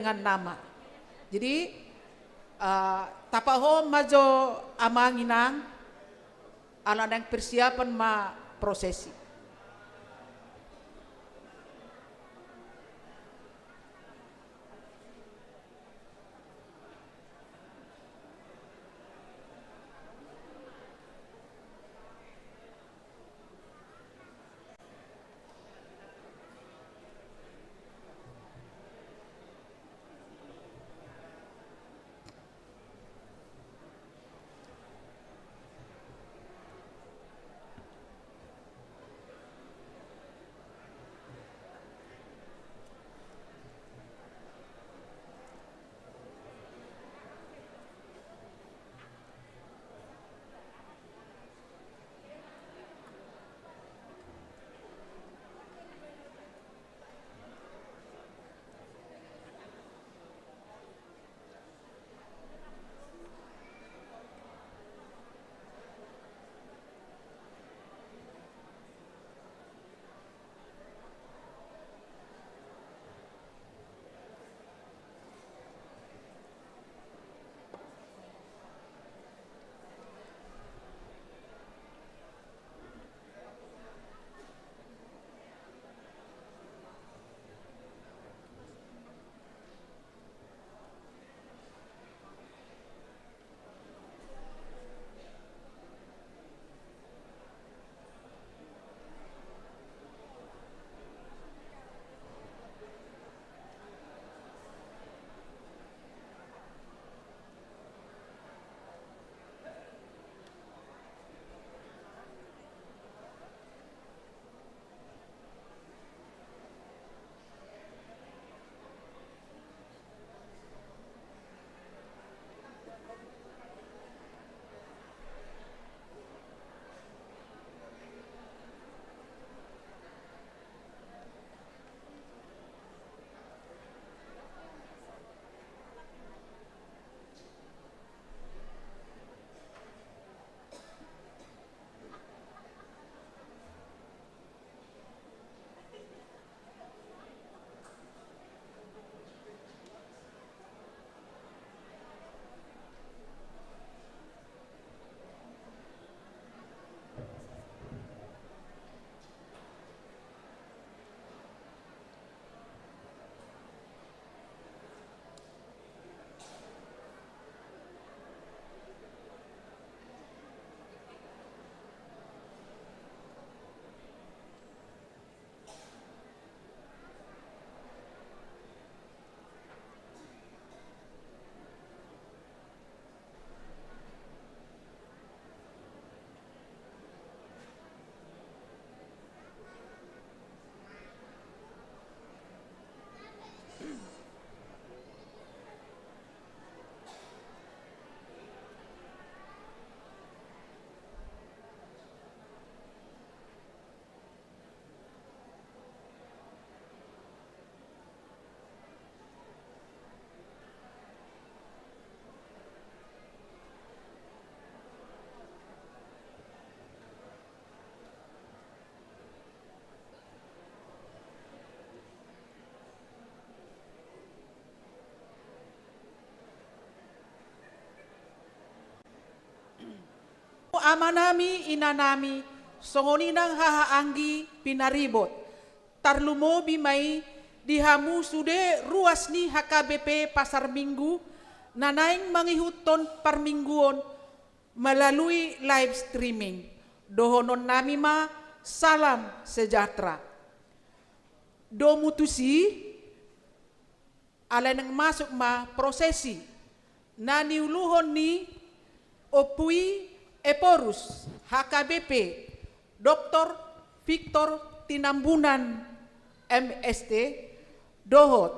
dengan nama. Jadi tapaho majo amanginang ala nang persiapan ma prosesi. Ama nami, ina nami, songoninang hahaanggi pinaribot. Tarlumo bimay dihamu sude ruas ni HKBP Pasar Minggu, nanaing mangihuton parmingguon melalui live streaming. Dohonon nami ma, salam sejahtera. Do mutusi, alay nang masuk ma prosesi, naniuluhon ni Opui Eporus HKBP Dr. Victor Tinambunan MST Dohot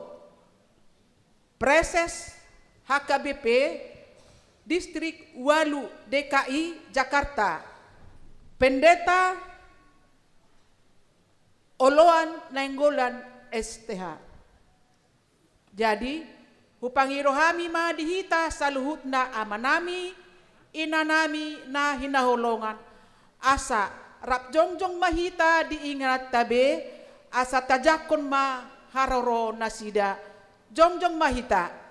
Preses HKBP Distrik Walu DKI Jakarta Pendeta Oloan Nainggolan STH. Jadi hupangirohami ma dihita saluhutna amanami inanami na hinaholongan asa rapjongjong mahita diingat tabe asa tajakon ma haroro nasida Jongjong Mahita.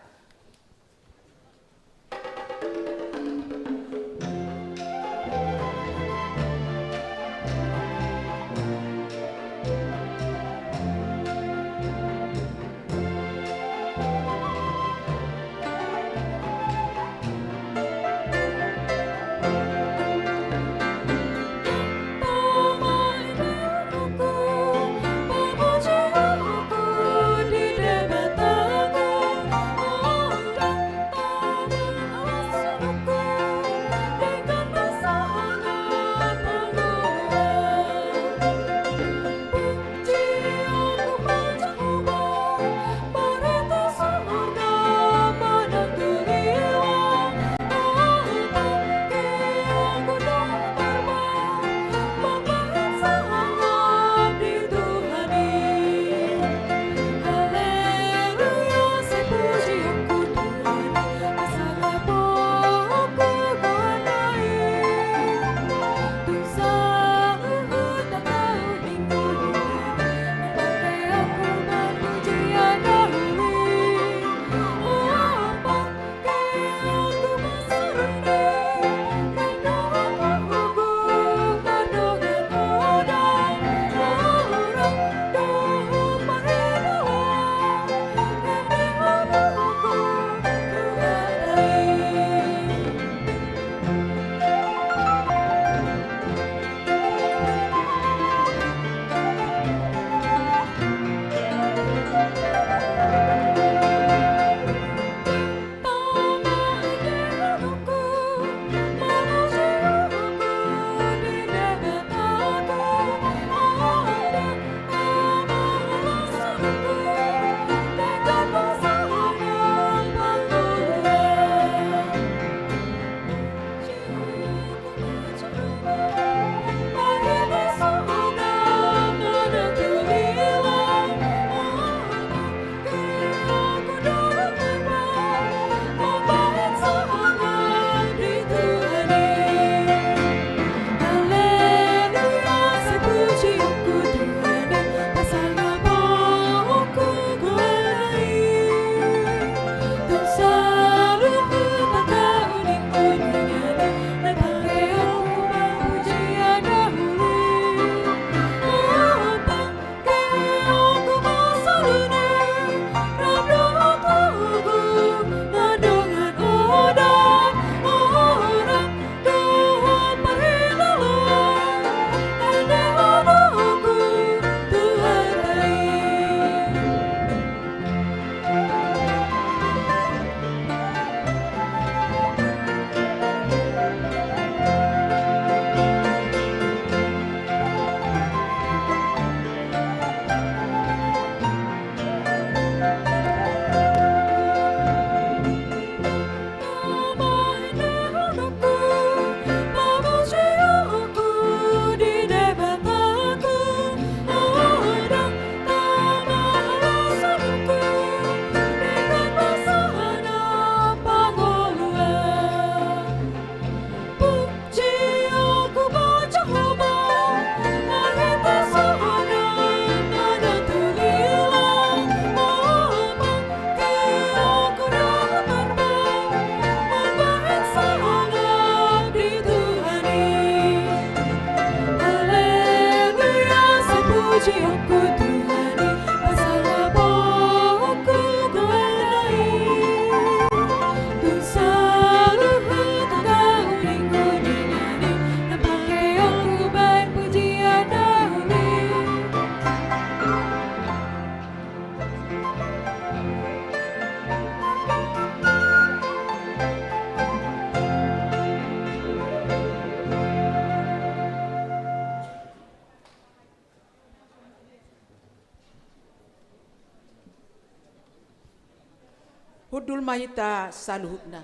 Hudul Mahita saluhutna.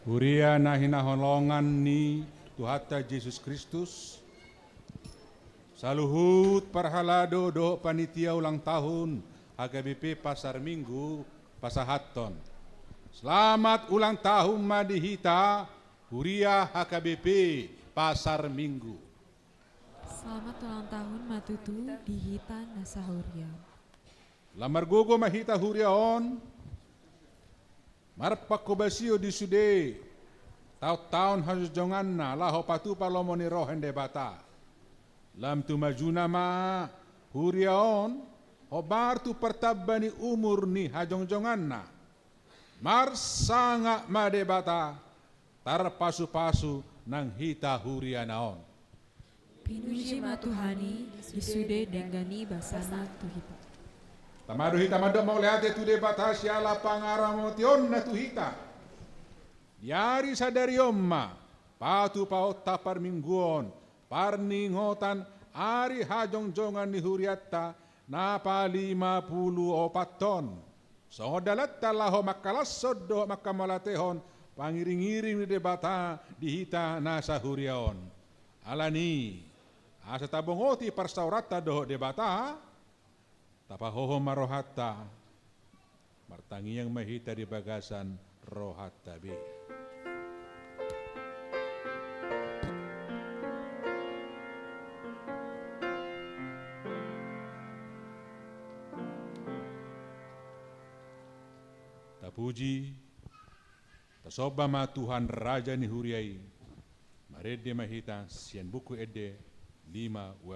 Huria nahina holongan ni Tuhata Yesus Kristus. Saluhut parhalado do panitia ulang tahun HKBP Pasar Minggu Pasahaton. Selamat ulang tahun Madihita Huria HKBP Pasar Minggu. Selamat ulang tahun Matutu dihita nasahuria. Lamargogo mahita huriaon. Marpak kobasio di sude. Taun harus jongan na laho patu palomoni rohen debata. Lam tu majuna ma huriaon. Hobar tu pertabani umur ni hajong jongan na. Mar sanga ma debata. Tar pasu-pasu nang hita huria naon. Pinuji matuhani disude denggani basana tuhita. Tamado hita mado mau lihat tu debata siala pangaramo tion na tuhita. Diari sadari omma patu paot tapar mingguon parningotan ari hajong jongan ni huriatta napa 54 ton. So dalat talaho makalasod do makamolatehon pangiring-iring ni debata dihita nasa huriaon. Alani asa tabongoti parsaurata do debata tapahoho marohata martangi yang mahita di bagasan rohata be. Tapuji tasoba ma Tuhan Raja ni huriai marede mahita sian buku ede 5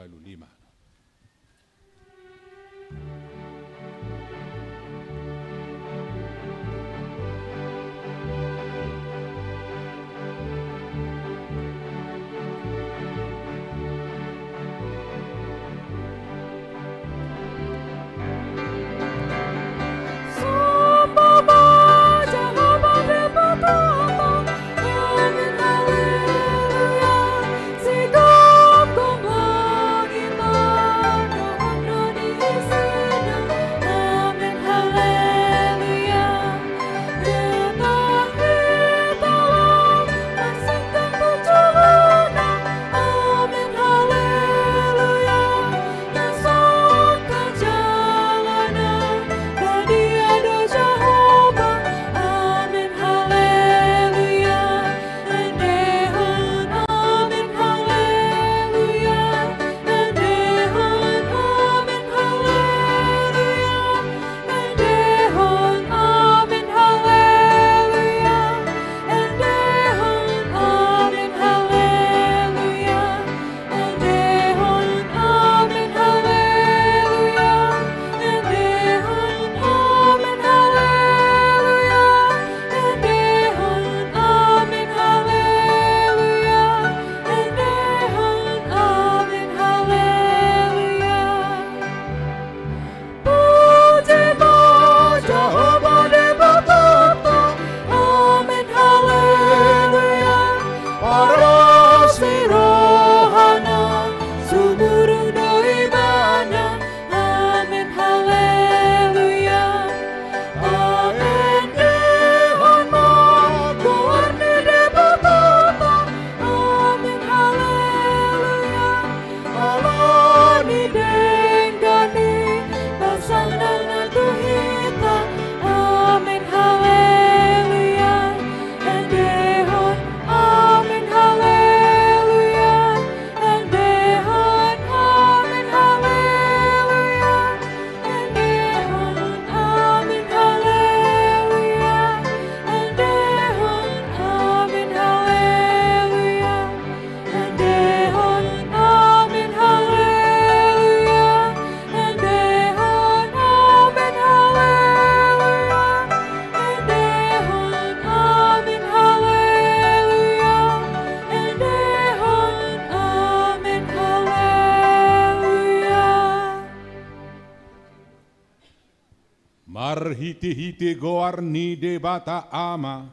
Marhiti-hiti goarni debata ama,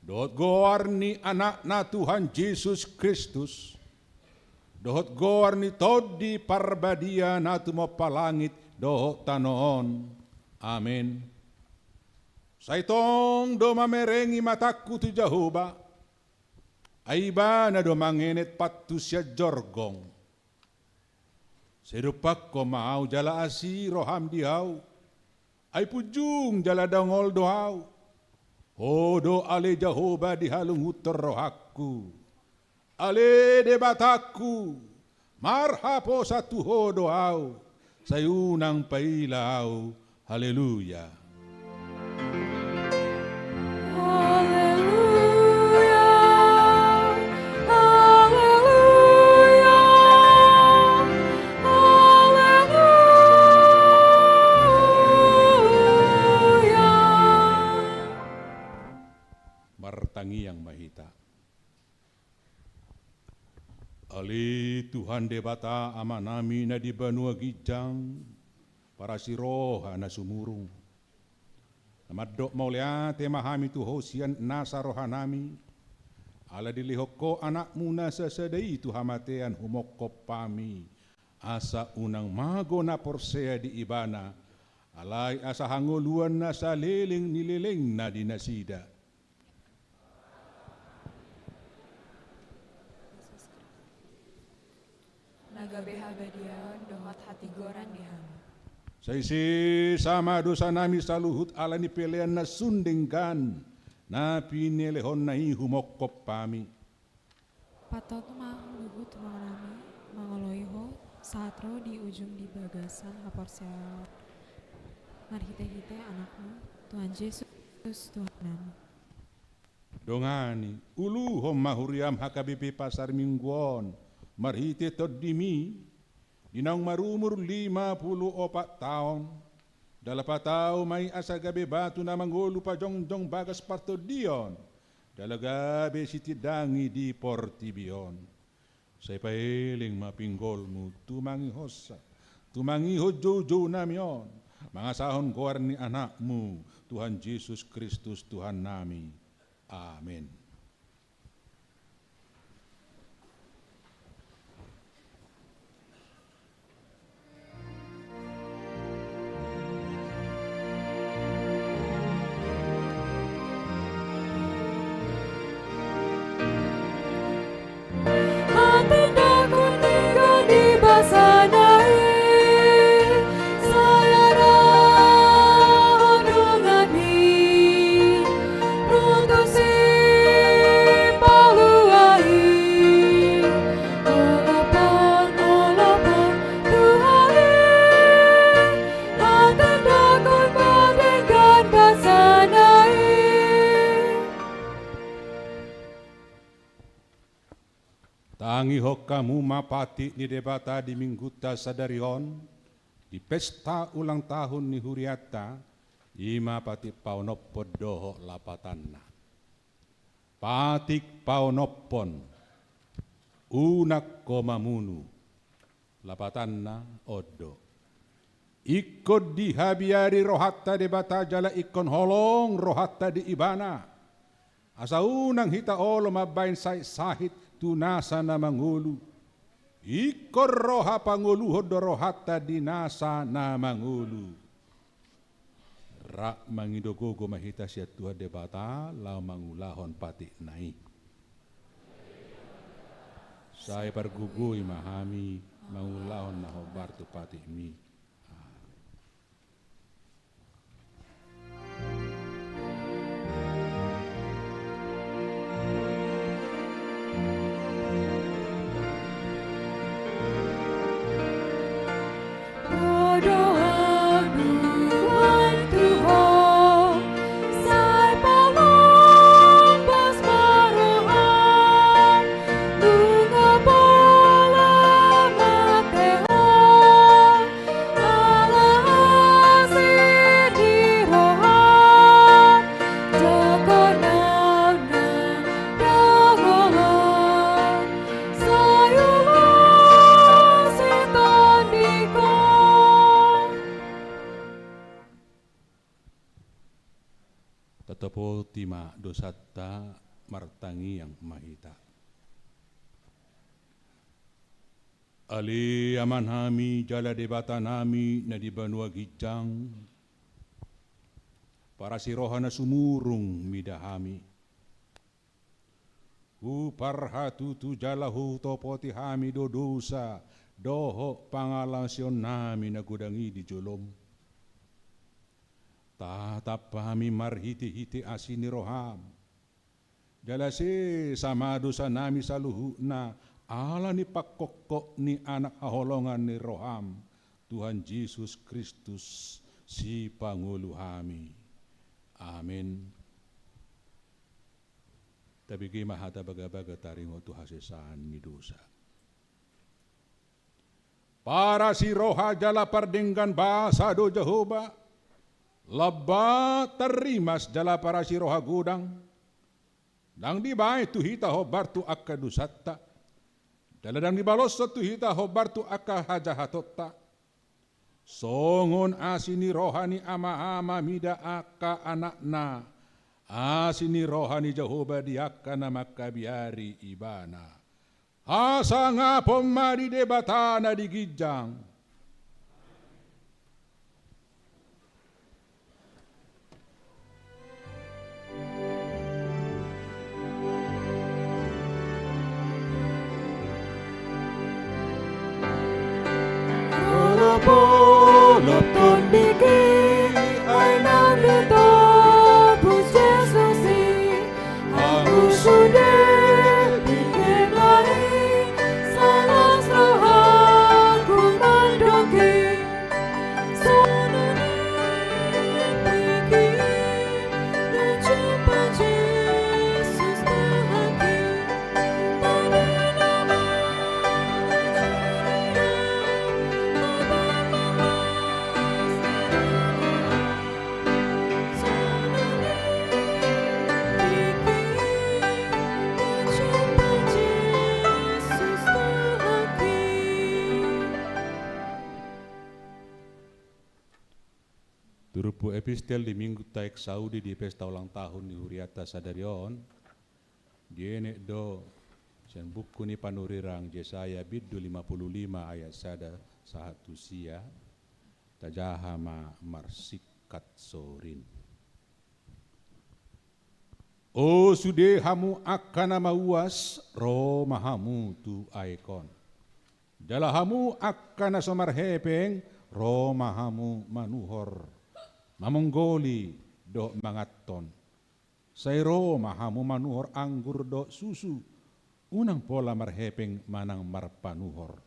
dot goarni anak na Tuhan Yesus Kristus, dot goarni todi parbadia na tumapalangit dohot tanoon. Amin. Saitong do mamerengi mataku tu Jehovah, aiba na do mangenet patu siya jorgong. Serupak ko mau jala asi roham dihaw, ay pujung jala dangol dohaw. Hodo ale Jehovah di halung hutor rohaku. Ale debataku, Marhapo sa tuhodo au, sayunang pailaw. Haleluya. Martangi yang mahita. Ali Tuhan debata amanami na di banua gijang para siroha na sumurung. Namadok maulia temahami tu hosian nasa rohanami. Ala dilihoko anak muna sesedai tu hamatean humokop pami. Asa unang mago na porsea di ibana. Alai asa hangoluan na sa liling nililing na dinasida. Naga behabadian domat hati goran diham. Saisi sama dosa nami saluhut ala ni pelean na sundingkan. Na pinelehon na humokop pami. Patot mah luhut manganami mangoloiho satro di ujung di bagasan haporseal. Marhite-hite anakmu Tuhan Yesus Tuhanan. Dongani ulu hom mahuriam hakabibi pasar mingguan. Marhite toddimi dinaung marumur 54 tahun. Dalapa tao may asagabe batu na mangulu pa jongjong bagas partodion. Dalagabe sitidangi di portibion. Say pahiling mapinggolmu tumangihosa. Tumangiho jojo namion. Mga sahon kuar ni anakmu Tuhan Yesus Kristus Tuhan nami. Amin. Tangihok kamu mapati ni debata di mingguta sadarion, di pesta ulang tahun ni Huriata, ima pati paunopod doho lapatanna. Patik paunopon, unak komamunu, lapatanna odo. Ikod di habiari rohatta debata jala ikon holong rohatta di ibana. Asa unang hita olo mabain sahit tunasa na mangulu. Ikor roha panguluhod rohata dinasa na mangulu. Rak mangidogogo mahita siya tuha debata la mangulahon pati nai. Saya pargugui mahami mangulahon na hobar tu pati mi. Tetapo tima dosata martangi yang mahita. Ali aman hami jala debata nami na di banua gijang. Para siroha na sumurung midahami. Hu parhatu tu jalahu topoti hami dodosa. Doho pangalasyon nami na gudangi di jolom. Tatap kami marhiti-hiti asini roham. Jalase sama dosa nami saluhu na ala ni pakokok ni anak haholongan ni roham, Tuhan Yesus Kristus si Pangulu kami. Amin. Tapi mahata baga-baga taringo tu hasesan midosa. Para si roha jala pardenggan bahasa do Jehovah, laba terimas jala para si roha gudang, dang di bae tu hita hobar tu akka dusatta, jala dang di balos tu hita hobar tu akka hajahatotta, songon asini rohani ama-ama mida akka anakna, asini rohani Jehovah di akka nama kabiari ibana. Asa nga pomari debatana di gijang. Polo tondiki ay nandito Bus Jesus aku sudah bikin baik salah rohaku mandoki sononi pergi dan jumpa Jesus terhaki pada nama Turupu epistel di minggu taik Saudi di pesta ulang tahun di Huriata Sadarion, diene do sen buku ni panurirang Yesaya biddu 55 ayat sada sahatu sia tajahama marsikat sorin. O sude hamu akan nama uas ro mahamu tu aikon. Jala hamu akan somar hepeng ro mahamu manuhor. Mamonggoli do mangaton. Sayro mahamu manuhor anggur do susu. Unang pola marhepeng manang marpanuhor.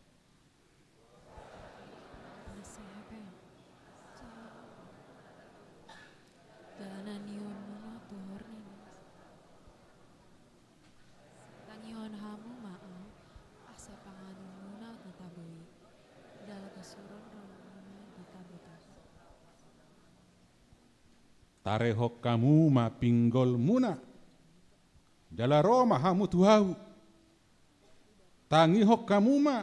Tangion hamu maa asa panganun muna natabui. Dal kasuron romuna dikabutas. Tarehok kamu ma pinggol muna. Jala Roma hamu tuhau. Tangihok kamu ma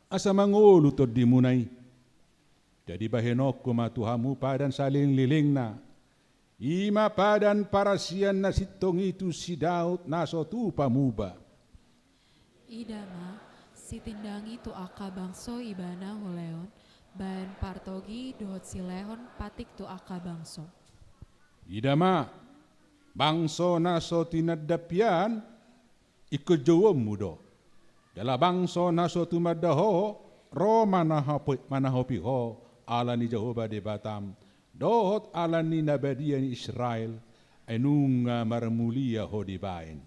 asa mangolu to dimunai. Jadi bahenokku ma tuhamu padan saling lilingna. Ima padan parasian na sitong itu si Daud naso tu pamuba. Idama si tindangi tu aka bangso ibana holeon. Ban partogi dohot silehon patik tu aka bangso. Idama bangso naso tinadapian ikejowo mudo. Dala bangso naso tumadaho ro manahopiho ala ni Jehovah di Batam. Dohot ala ni nabadian Israel enunga marmulia ho di bain.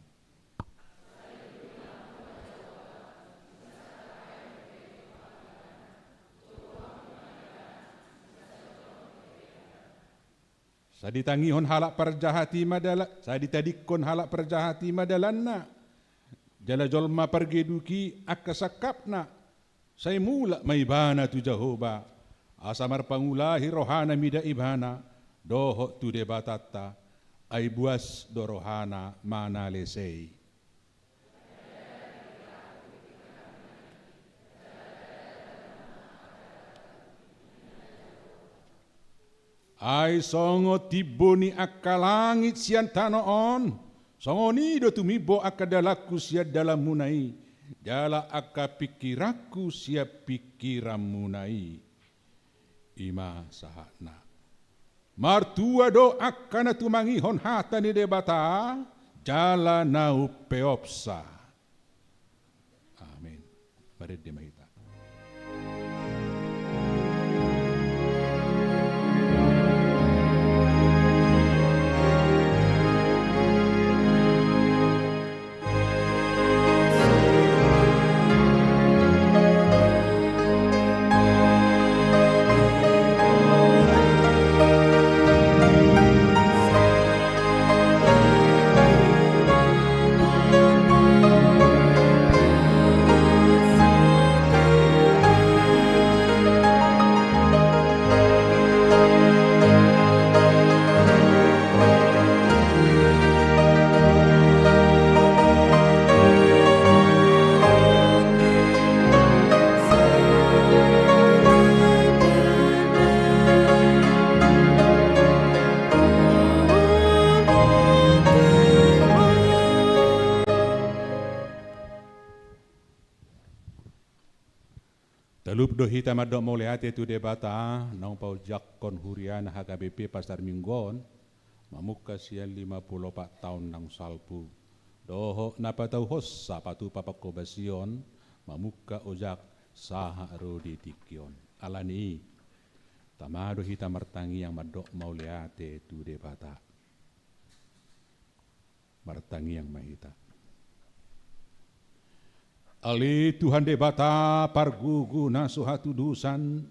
Saditangihon halak perjahati madala, saditadikon halak perjahati madalanna. Jala jolma pergi duki akasakapna. Say mula maibana tu Jehovah. Asamar pangulahi rohana mida ibana. Doho tu debatata. Ay buas do rohana manalesei. Ay songo tibo ni akalangit siyan tanoon. Songo nido tumibo akadalaku siya dalam munai. Dala akapikiraku siya pikiram munai. Ima sahana. Martua do akana tumangihon hata ni debata. Jala nau peopsa. Amin. Mari dimahita. Mudo hita madok moleate tu debata nang pau jakkon hurian HKBP Pasar Minggon mamuka sian 54 tahun nang salpu doho napa tau hossa patu papakobasion mamuka ojak saha rodi tikion alani tamado hita martangi yang madok moleate tu debata martangi yang mahita Ali Tuhan debata pargugu nasuhatu dusan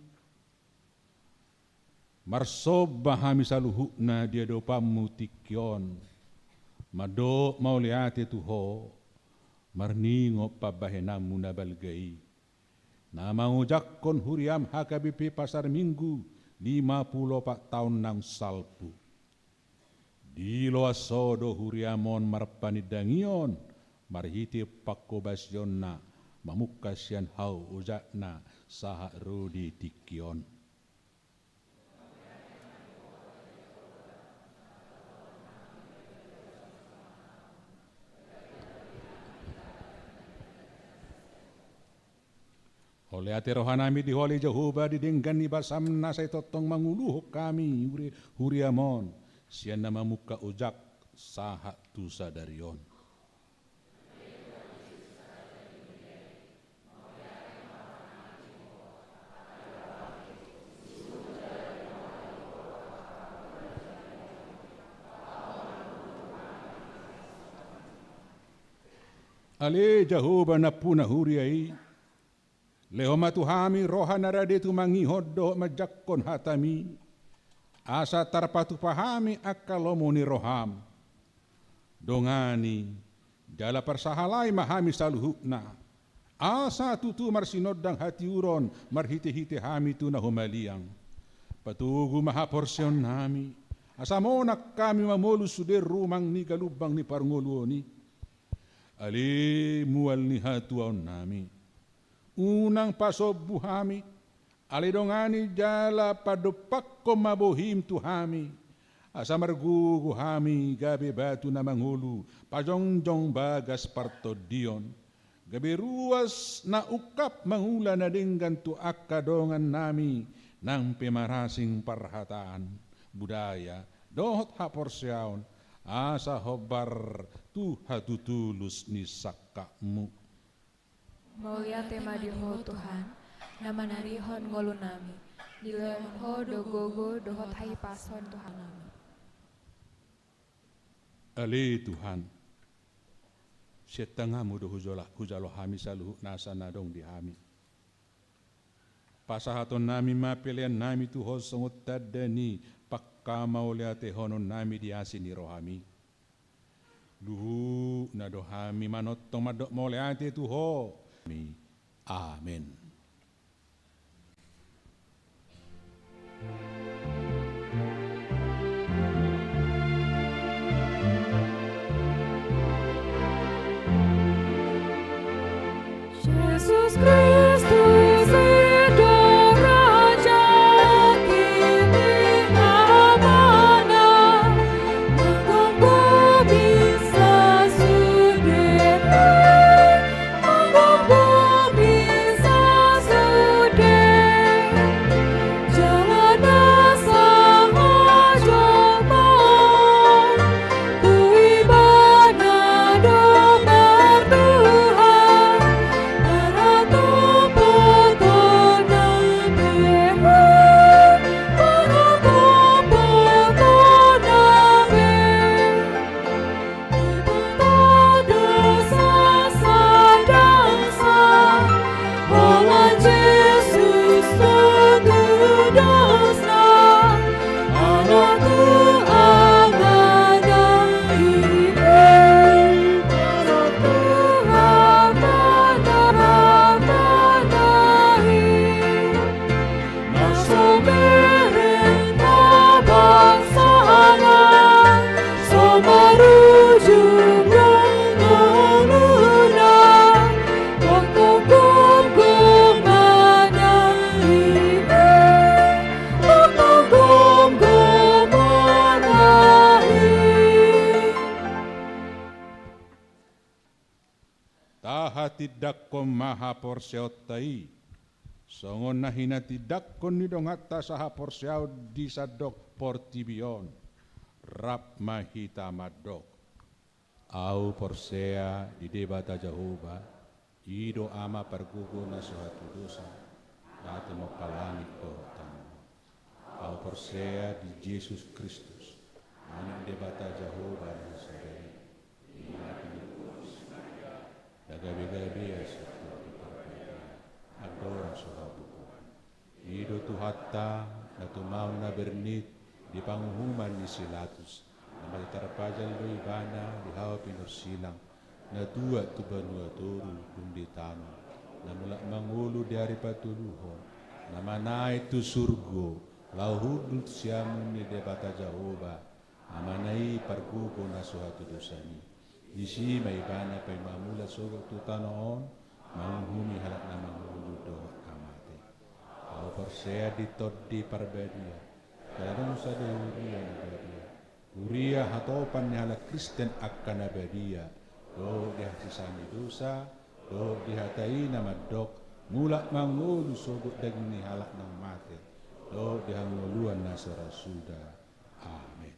marsoba hami saluhukna dia dopamu tikyon mado mauliate tuho marningo pabahenamu nabalgai nama ujakkon huriam HKBP Pasar Minggu 54 tahun nang salpu di loasodo huriamon marpanidangion marhiti pakobasyonna mamukasyan hau ujakna saha rodi tikion. Oleh ati rohanami di holi Jehovah didenggan ni basamna say totong manguluh kami huriamon siyan na mamuka ujak saha tusa darion. Ale Jehovah na puna huriai leho matuhami roha narade tu mangihodo majakkon hatami asa tarpatu pahami akalomoni roham dongani jala persahalai mahami saluhukna asa tutu marsinodang hati uron marhite-hite hami tu nahumaliang patugu maha porsion nami asa monak kami mamolu suder rumang ni galubang ni parngoluoni Ali mual ni hatuaon nami unang pasobu hami ali dongani jala padopak ko mabohim tu hami asa margugu hami gabe batu na mangulu pajongjong bagas partodion gabe ruas na ukap mangula na denggan tu akadongan nami nang pemarasing parhataan budaya dohot haporsyaon asa hobar tu hatutulus ni sakakmu. Maulia tema diho Tuhan, nama narihon ngolu nami, dileon ho dogogo dohot hai pason Tuhan nami. Ali Tuhan, setangamu do hujalo hami saluh nasa nadong di hami. Pasahaton nami mapilian nami tu ho songot tadani pakka maulia tehonon nami di asini rohami. Luhu nado hami manotong madok moleate tuho. Amin. Jesus Kristus itu Raja kini amanah, menganggu bisa sudere, menganggu bisa sudere, jalan sama coba, ku ibadah doa Tuhan. Tidak ko maha porsyotai Songon na hinatidak kon ni dong hatta saha porsiaw di sadok portibion. Rap mahita madok. Au porsea di debata Jehovah. Ido ama pergugo na suatu dosa. Dati mo palangit ko tamu. Au porsea di Yesus Kristus. Mana debata Jehovah na saudari. Daga-gabi ya seperti berbeda. Adora sohabuku. Ido tu hatta na tumau na bernit di panghuman ni Silatus. Na magtarpajal lo ibana di hawa pinursilang. Na dua tu banua toru dundi tanu. Na mula mangulu dari patuluho. Na manai tu surgo. Lauhudut siamun ni debata Jehovah. Amanai pargugo na suhatu dosani. Isi maibana pay mamula sogo tu tanoon. Manghumi halak na mangulu doa kamate. Au persea di toddi parbedia. Kadang sa de uria nabadia. Uria hatopan ni halak Kristen akan nabadia. Do dihasisani dosa. Do dihatai nama dok. Mulak mangulu sogo daging ni halak nang mate. Do dihanguluan na sarasuda. Amin.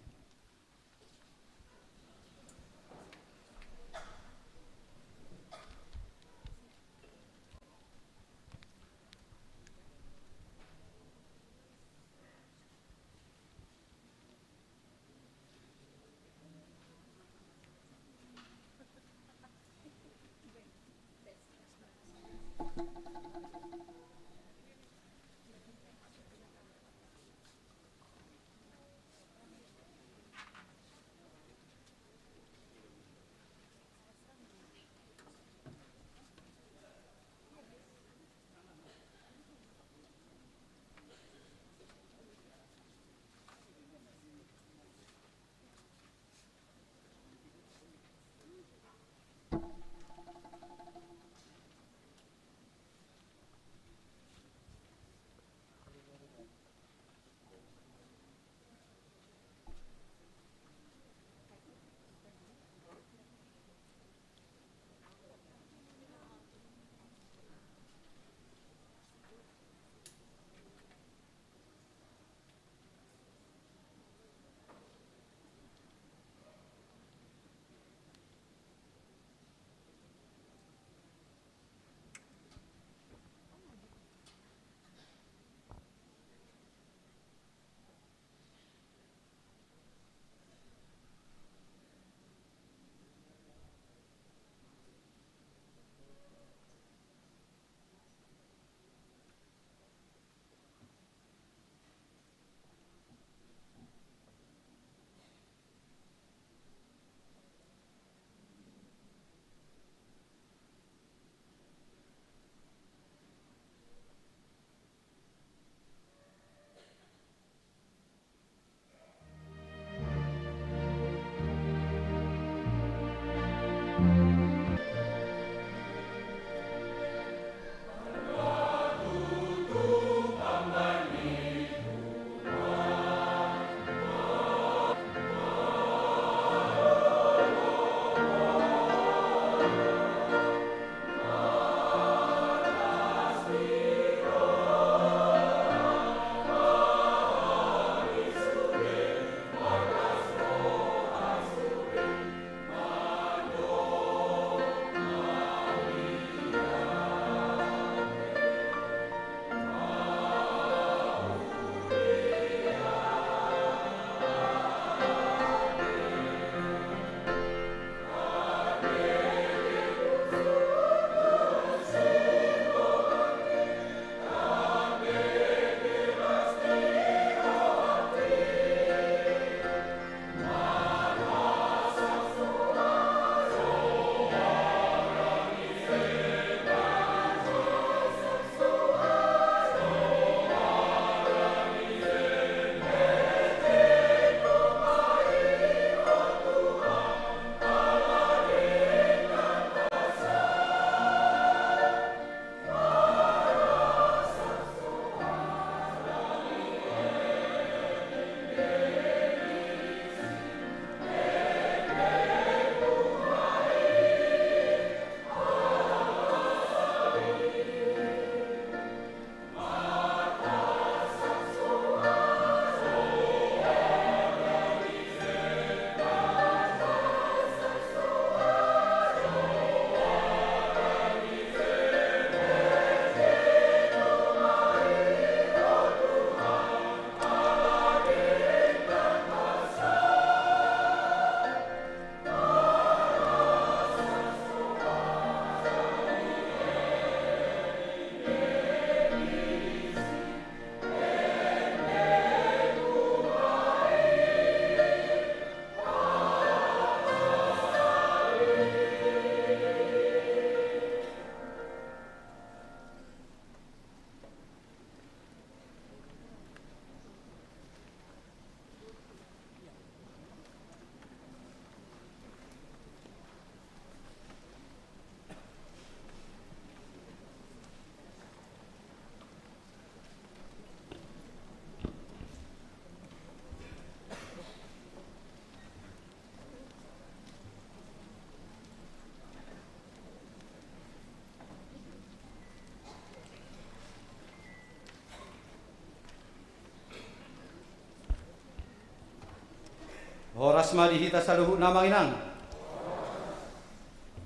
Horas madihita saluhut namang inang.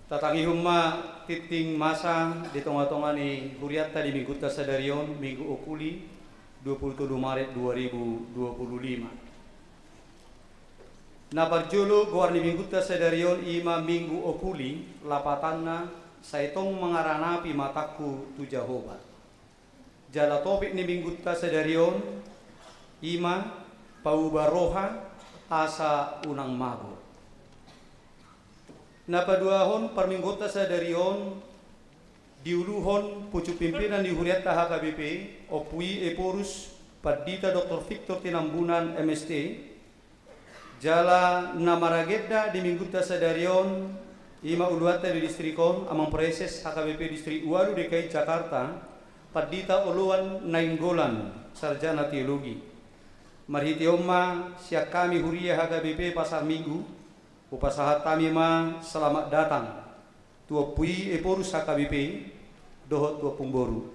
Tatangi humma titing masa di tonga-tonga ni huriata di minggu tasadarion minggu okuli 27 Maret 2025. Naparjulu guar ni minggu tasadarion ima minggu okuli lapatanna saitong mengaranapi mataku tu Jehovah. Jala topik ni minggu tasadarion ima paubaroha asa unang mago. Napaduahon perminggota sa darion diuluhon pucuk pimpinan di Huriata HKBP opui eporus Pardita Dr. Victor Tinambunan MST jala namaragedda di minggota sa darion ima uluata di distrikon amang preses HKBP distrik Ualu DKI Jakarta Pardita Uluan Nainggolan sarjana teologi. Marhiti omma siak kami Huria HKBP Pasar Minggu upasahat kami ma selamat datang tua pui eporus HKBP dohot tua pumboru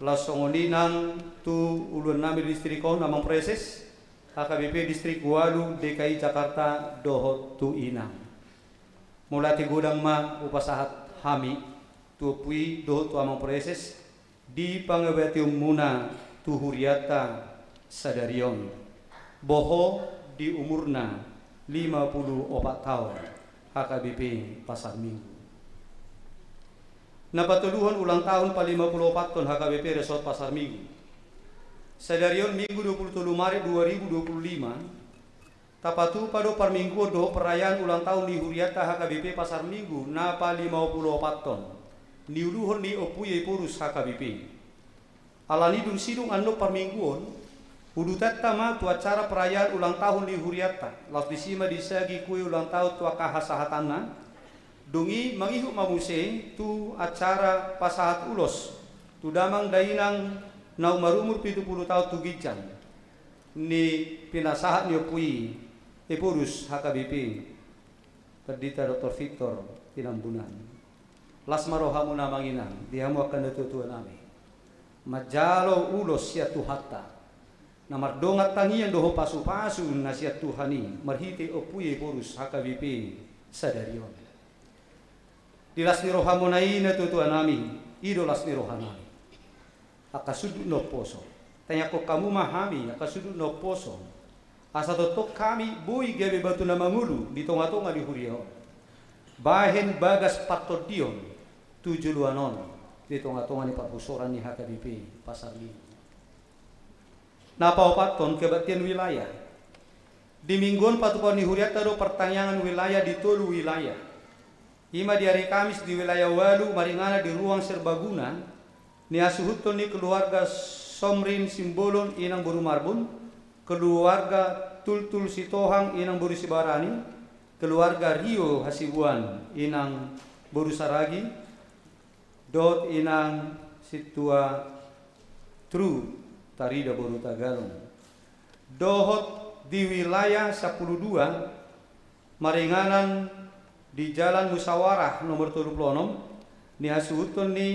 lasongoninang tu ulun nami distrikon namang preses HKBP distrik Walu DKI Jakarta dohot tu inang mulati gudang ma upasahat kami tua pui dohot tu amang preses di pangabatium muna tu Huriata sadarion boho di umurna 54 tahun HKBP Pasar Minggu. Napatuluhan ulang tahun pa-54 tahun HKBP Resort Pasar Minggu. Sadarion Minggu 27 Maret 2025 tapatu pado parminggu do perayaan ulang tahun di Huriata HKBP Pasar Minggu napa 54 tahun. Niuluhon ni opuye purus HKBP. Alani dung sidung anu parmingguon Udutat tama tu acara perayaan ulang tahun di Huriata. Laus disima disagi kue ulang tahun tu kahasahatana. Dungi mangihu mamuse tu acara pasahat ulos. Tu damang dainang nau marumur 70 tahun tu gijan. Ni pinasahat ni opui epurus HKBP. Perdita Dr. Victor Tinambunan. Lasmarohamu namanginang. Dihamu akan natutuan nami. Majalo ulos ya tuhata. Namar dongat tangian doho pasu-pasu nasihat Tuhani marhiti opuye porus HKBP sadarion. Dilas ni rohamonai na tutuan nami idolas ni rohanami. Akasudut no poso. Tanya ko kamu mahami akasudut no poso. Asa totok kami boy gabe batu na mangulu di tonga-tonga di Hurio. Bahen bagas patodion tujuluanon di tonga-tonga ni pabusoran ni HKBP Pasar Minggu. Napaupaton kebaktian wilayah. Di mingguan patupan di Huriata do pertanyaan wilayah di tolu wilayah. Ima di hari Kamis di wilayah Walu maringana di ruang serbaguna. Ni asuhuton ni keluarga Somrin Simbolon inang Boru Marbun, keluarga Tultul Sitohang inang Boru Sibarani, keluarga Rio Hasibuan inang Boru Saragi, dot inang Situa Tru Tarida Boru Tagalong. Dohot di wilayah 12 maringanan di Jalan Musawarah nomor 36 ni asuhuton ni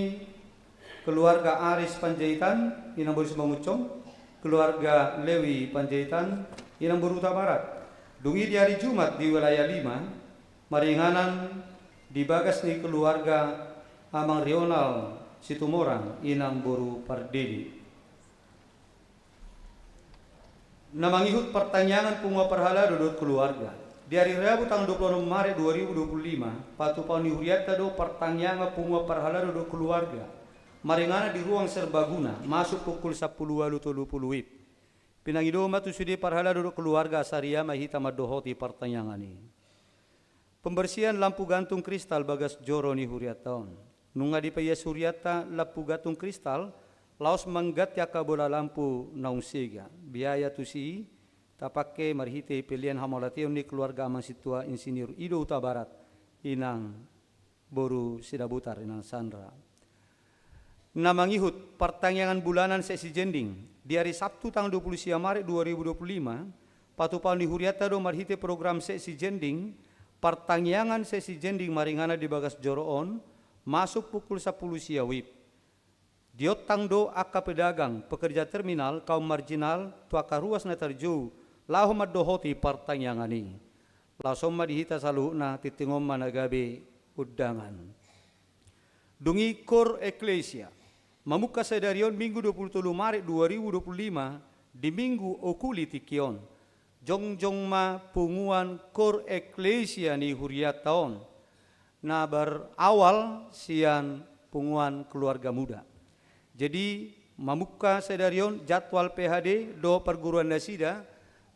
keluarga Aris Panjaitan inang Boru Semangucong, keluarga Lewi Panjaitan inang Boru Barat. Dungi di hari Jumat di wilayah 5 maringanan di bagas ni keluarga Amang Rional Situmorang inang Boru Pardedi. Namangihut pertanyaan punga perhala dodot keluarga. Di hari Rabu tanggal 26 Maret 2025, patu pauni Huriata do pertanyaan punga perhala dodot keluarga. Maringana di ruang serbaguna, masuk pukul 10.30 Pinangidoma tu sudi perhala dodot keluarga Saria mahita madohoti pertanyaan ini. Pembersihan lampu gantung kristal bagas joro ni Huriataon. Nunga di payas Huriata lampu gantung kristal laos manggat ya kabola lampu naung siga. Biaya tu si tapake marhite pilihan hamalation ni keluarga amang situa insinyur Ido Uta Barat inang Boru Sidabutar inang Sandra. Namangihut pertanyaan bulanan sesi jending di hari Sabtu tanggal 20 Maret 2025 patupaun di Huriata do marhite program sesi jending pertanyaan sesi jending maringana di bagas joroon masuk pukul 10 siawib. Diotang do akka pedagang, pekerja terminal, kaum marginal, tuaka ruas na terjauh, lahom dohoti partanyangani lasomma dihita saluhna titingom managabe udangan dungi kor eklesia mamuka sedarion Minggu 23 Maret 2025 di Minggu okuli tikion jongjong ma punguan kor eklesia ni huriat taon na berawal sian punguan keluarga muda. Jadi mamuka sedarion jadwal PHD do perguruan nasida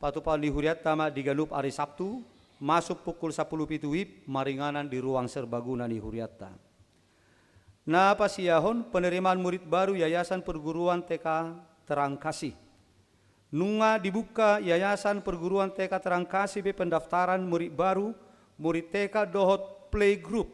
patupal di huriat tama digalup hari Sabtu masuk pukul 10 pituwip maringanan di ruang serbaguna ni huriatta. Na pasiyahon penerimaan murid baru Yayasan Perguruan TK Terang Kasih. Nunga dibuka Yayasan Perguruan TK Terang Kasih be pendaftaran murid baru murid TK dohot playgroup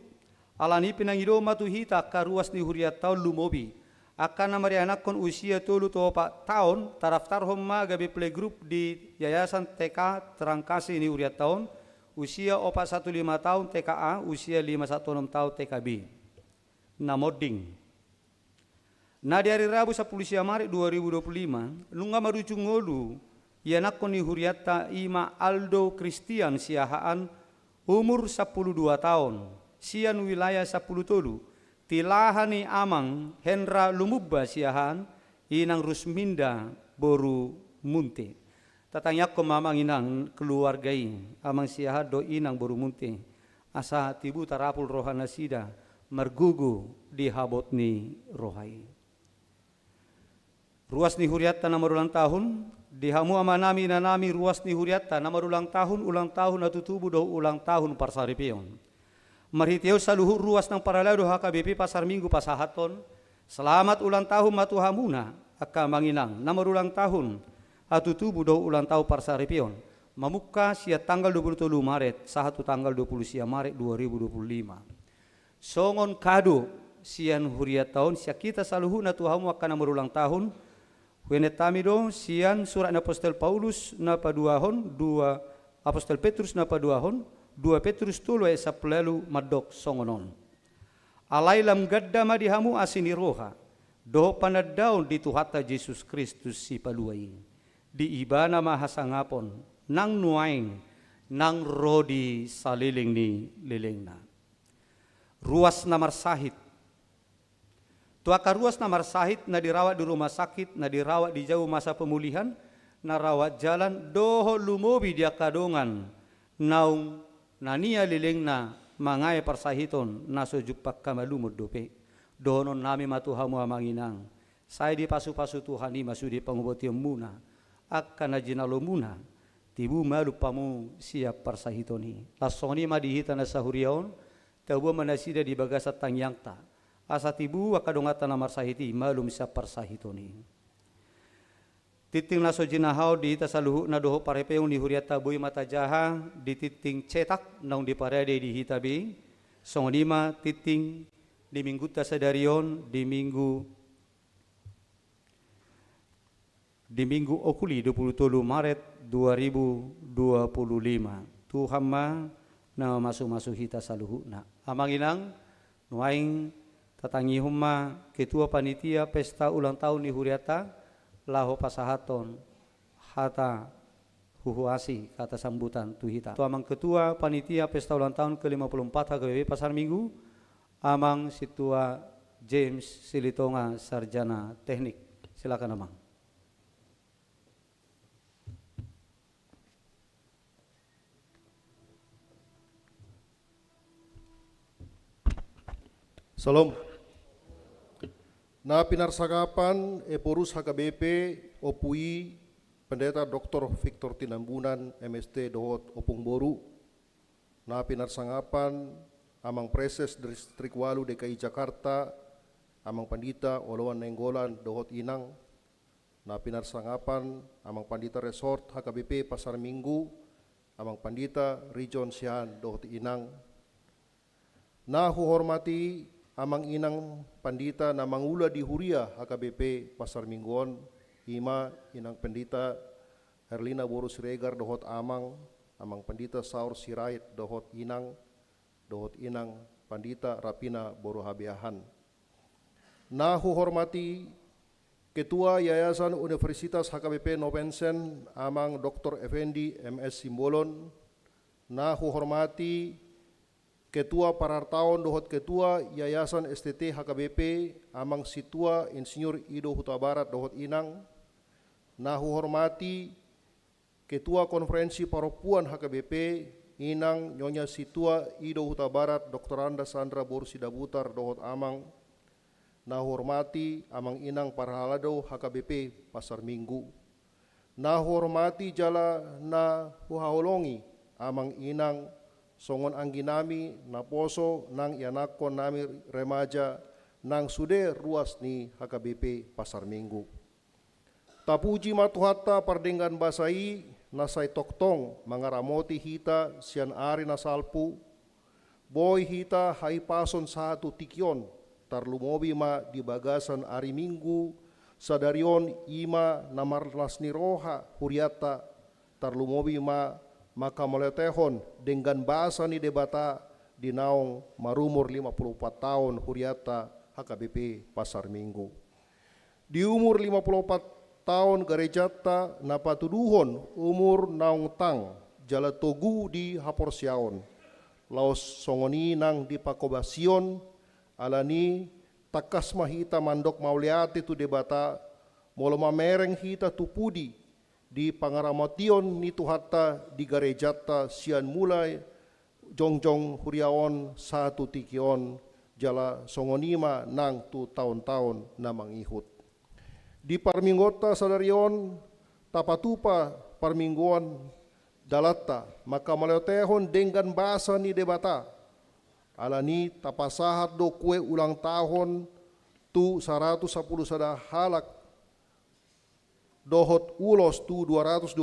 alani pinangido matuhita karuas ni huriat taon lumobi akan namarianakon usia 3 to 4 tahun taraftar homma gabi playgroup di Yayasan TK Terang Kasih ni huriat taon usia 415 tahun TKA usia 516 tahun TKB namoding na di hari Rabu 10 Maret 2025 nunga marucung ngolu yanakon ni huriata ima Aldo Christian siahaan umur 12 tahun, sian wilayah 10 tolu, tilahani amang Hendra Lumubba siahan, inang Rusminda Boru Munte. Tatangyak ko mamang inang keluargai, amang siahan do inang Boru Munte, asa tibu tarapul rohana sida, mergugu di habot ni rohai. Ruas ni huriata na marulang tahun, dihamu amanami nanami ruas ni huriata na marulang tahun natutubu do ulang tahun parsaripion. Marhiteo saluhur ruas ng paralado HKBP Pasar Minggu pasahaton. Selamat ulang tahun matuhamuna aka manginang na marulang tahun atutubu do ulang tahun parsaripion. Mamuka sia tanggal 23 Maret sahatu tanggal 20 sia Maret 2025. Songon kado sian huriat tahun sia kita saluhur na tuhamu aka na marulang tahun. Wenetamido sian surat na Apostol Paulus na paduahon, 2 Apostol Petrus na paduahon, 2 Petrus tulo esa pelalu madok songonon. Alay lam gadda madihamu asini roha, doho panadaon di tuhata Jesus Kristus si paluay. Di ibana mahasangapon, nang nuaing, nang rodi saliling ni lilingna. Ruas na marsahit, tuaka ruas na marsahit na dirawat di rumah sakit, na dirawat di jauh masa pemulihan, na rawat jalan doho lumobi dia kadongan, naung nania liling na mangay parsahiton na sojupak kamalumod dope. Donon nami matuhamu amanginang. Saya di pasu-pasu Tuhan ni masudi pangubotiam muna, akan na jinalo muna, tibu malupamu siap parsahitoni. Lasoni madihita na sahuriaon, tabu manasida di bagasat tangyangta. Asa tibu akadongata na marsahiti malum sa parsahitoni. Titing na so jinahaw di ita sa luhu na doho parepeong ni huriata boy matajaha di titing cetak naung di parede di hitabi. Songonima titing di minggu ta sadarion di minggu okuli 23 Maret 2025. Tuhan ma na masuk-masuk hita sa luhu na. Amanginang nuaing tatangi humma ketua panitia pesta ulang tahun ni huriata laho pasahaton hata huhuasi kata sambutan tuhita. Tu amang ketua panitia pesta ulang tahun ke-54 HKBP Pasar Minggu amang situa James Silitonga sarjana teknik. Silakan amang. Salam. Na pinarsagapan Porus HKBP Opui Pendeta Dr. Victor Tinambunan MST Dohot Opung Boru. Na pinarsangapan amang Preses Distrik Walu DKI Jakarta amang Pandita Olawan Nenggolan Dohot Inang. Na pinarsangapan amang Pandita Resort HKBP Pasar Minggu amang Pandita Region Sian Dohot Inang. Na huhormati amang inang pandita na mangula di Huria HKBP Pasar Mingguon, ima inang pandita Herlina Boru Siregar dohot amang pandita Saur Sirait dohot inang pandita Rapina Boru Habiahan. Na huhormati Ketua Yayasan Universitas HKBP Novensen Amang Dr. Effendi MS Simbolon. Na hormati Ketua Parartaon dohot Ketua Yayasan STT HKBP Amang Situa Insinyur Ido Huta Barat dohot Inang. Na hormati Ketua Konferensi Perempuan HKBP Inang Nyonya Situa Ido Huta Barat Dr. Anda Sandra Borsi Dabutar dohot Amang. Na hormati Amang Inang Parhalado HKBP Pasar Minggu. Na hormati jala na huhaholongi Amang Inang songon angginami na poso nang ianakon nami remaja nang sude ruas ni HKBP Pasar Minggu. Tapuji matuhata pardenggan basai nasai toktong mangaramoti hita sian ari nasalpu. Boy hita hai pason satu tikyon tarlumobi ma di bagasan ari Minggu sadarion ima namarlas ni roha huriata tarlumobi ma maka moletehon dengan bahasa ni debata di naong marumur 54 tahun huriata HKBP Pasar Minggu. Di umur 54 tahun garejata napatuduhon umur naong tang jala togu di haporsiaon. Laos songoni nang di pakobasion alani takas mahita mandok mauliati tu debata moloma mereng hita tupudi di pangaramation ni tuhata di garejata sian mulai jongjong huriaon satu tikion jala songonima nang tu tahun-tahun namang ihut. Di parminggota sadarion tapatupa parmingguan dalata maka maleotehon dengan bahasa ni debata alani tapasahat do kue ulang tahun tu 110 sada halak dohot ulos tu 227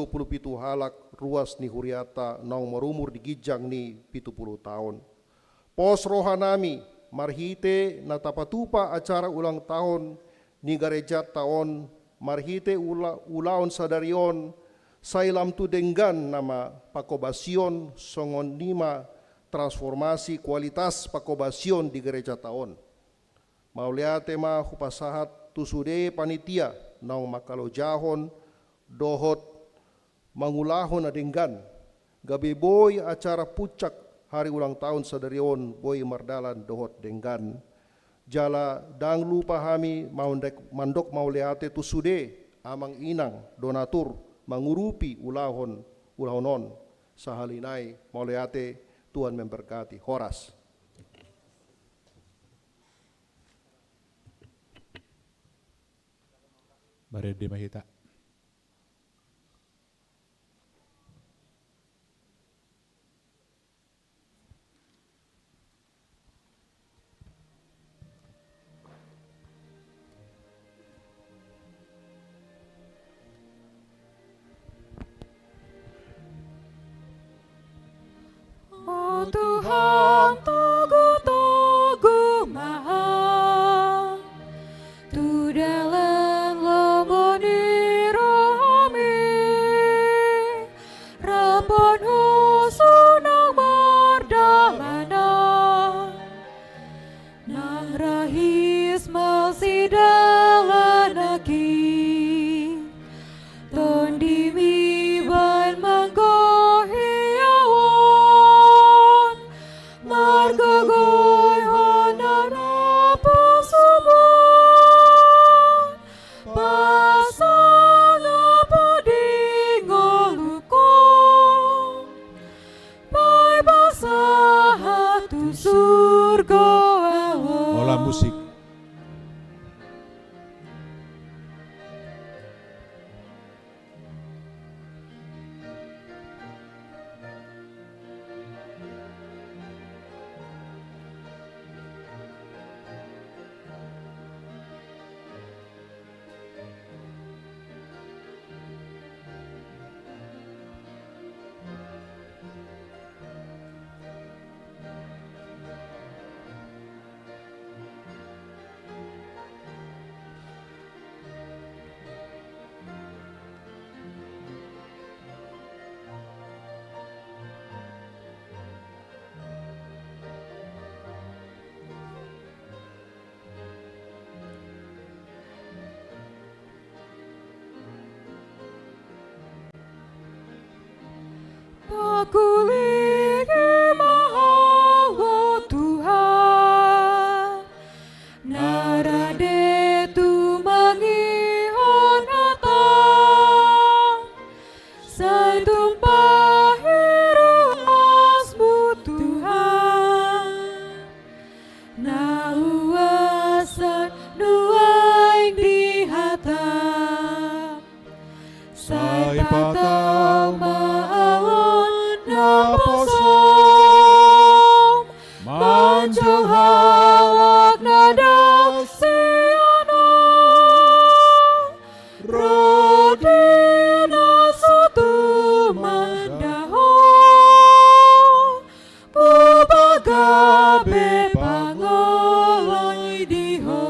halak ruas ni huriata naung marumur di gijang ni 70 tahun. Pos rohanami marhite na tapatupa acara ulang tahun ni garejat taon marhite ulaon sadarion sailam tu denggan nama pakobasion songon nima transformasi kualitas pakobasion di gereja taon. Mauliate ma hupasahat tusude panitia naung makalo jahon dohot mangulahon adenggan. Gabi boy acara pucak hari ulang tahun sadarion boy mardalan dohot denggan. Jala dang lupa hami mandok mauliate tusude amang inang donatur mangurupi ulahonon sahalinai mauliate Tuhan memberkati. Horas. Barede mahita. Oh Tuhan togu-togu maha tu dalam lemoni rohami rapon husunang mardalana nang rahis masih dalanaki tondimi ban manggohiawan margogoy honara pasubon pasang apa dingoluko pakulingi mahawa Tuhan, narade tu mangihon hatang, sai tumpahi ruasmu Tuhan, na uasan nuaing di hatang, sai patau maawon na posom, manjong hawak na daw siano, rodi na sutumandaho, pupagabe pangoloy diho.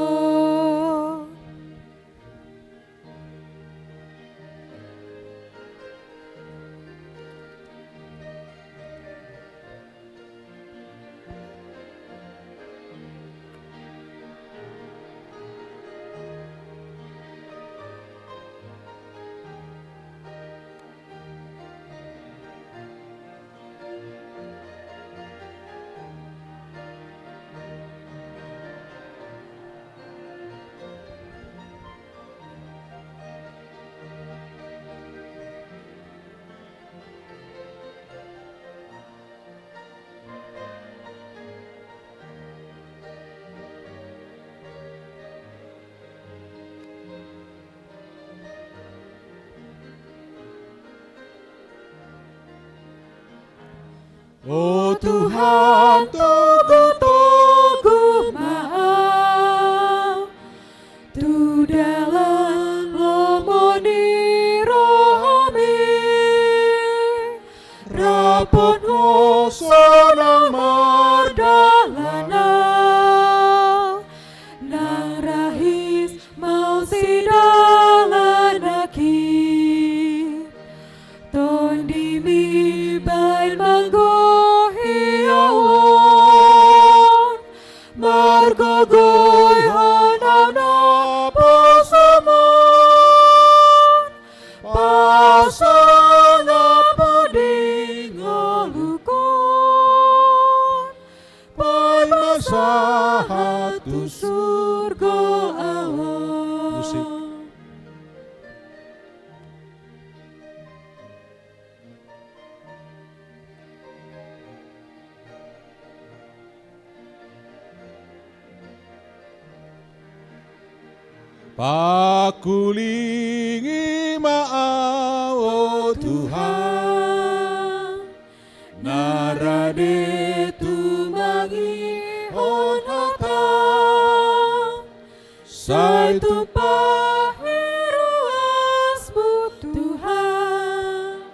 Oh Tuhan, tugu-tugu maaf, tu dalam lomoni rohami, rapon ho sonang mardalana, nang rahis mau sidalanaki, ton dimi bail manggo margogoy hanaw na pasaman, pasanga pading alukon, pay masahat tu surga awan. Musik. Pakulingi maawo Tuhan, narade tumangihon hatang, sai tumpahi ruasmu Tuhan,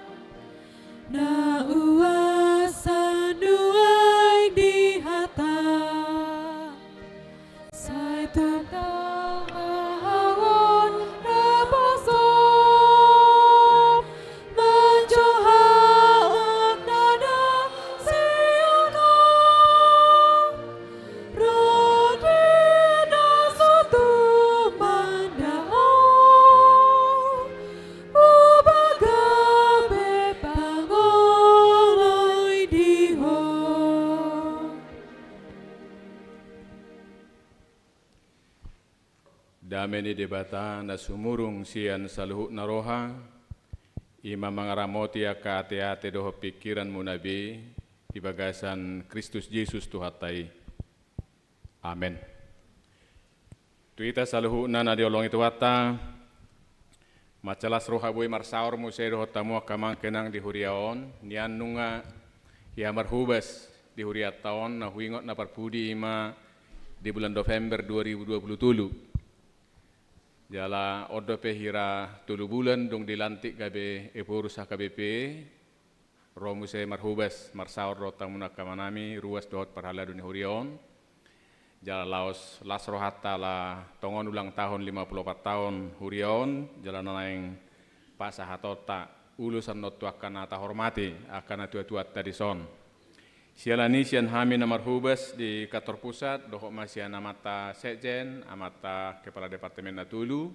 na uasan nuai di hatang, sai tumpahi Dameni debata na sumurung sian saluhut naroha, ima mangaramoti aka ate-ate doho pikiran munabi, di bagasan Kristus Yesus Tuhatai. Amen. Tuita saluhut na diolong itu wata, macalas roha bui marsaur musai doho tamu akamang kenang di huriaon, nian nunga ya marhubas di huriat tahun na huingot na parpudi ima di bulan November 2027. Jala odo pehira 3 bulan dong dilantik gabe epurus HKBP romuse marhubas marsaur rotang munakamanami ruas dohot parhala dunia hurion. Jala laos lasrohata la tongon ulang tahun 54 tahun hurion. Jala nanaing pasahatota ulusan notu akan ata hormati akan atuat-tuat tadi son. Sialani sian hami na marhubas di kantor pusat dohok masih amata sekjen amata kepala departemen Natulu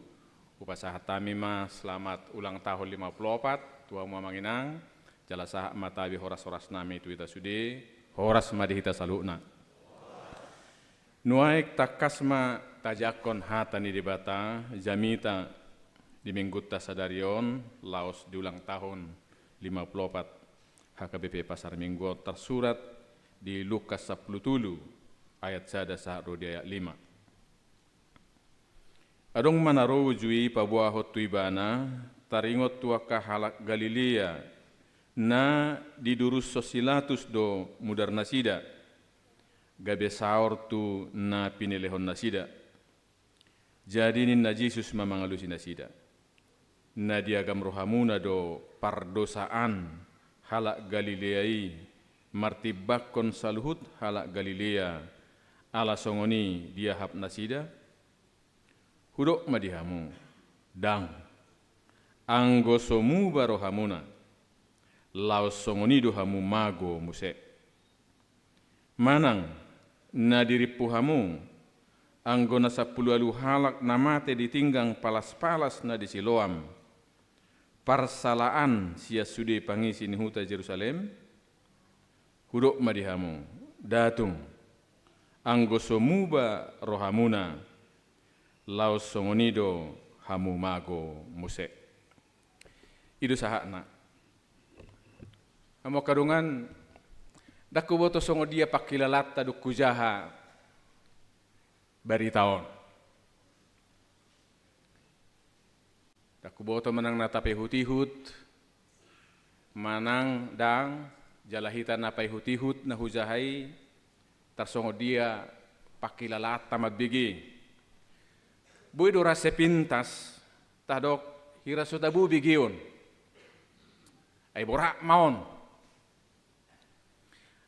upasahat tamima selamat ulang tahun 54 tua mua manginang Jala sahak matabi horas-horas nami tu ita sude, horas madi hita salukna. Nuaik takasma tajakon hatani dibata, jamita di Mingguta Sadarion, Laos diulang tahun 54 HKBP Pasar Minggu tersurat di Lukas 10 ayat 1 sampai ayat 5. Adong manaro jui pabua hotu ibana taringot tuaka halak Galilea na didurus sosilatus do mudar nasida gabe saor tu na pinelehon nasida jadi nin na Jesus mamangalusi nasida na diagam rohamuna do pardosaan halak Galileai martibakon saluhut halak Galilea ala songoni dia hap nasida hudok madihamu dang anggo somu barohamuna laos songonido hamu mago muse manang na diripu hamu anggo na 10 halak namate ditinggang palas-palas na disiloam parsalaan sia sude pangisi ni huta Jerusalem hudok madihamu datung anggo somuba rohamuna laos songonido hamu mago muse idu sahakna amo kadungan daku boto songo dia pakilalata du kujaha bari taon daku boto manang natape hutihut manang dang jalahita napai hutihut na hujahai tarsongo dia pakilalata magbigi bui do rase pintas tadok hira sotabu bigion ay borak maon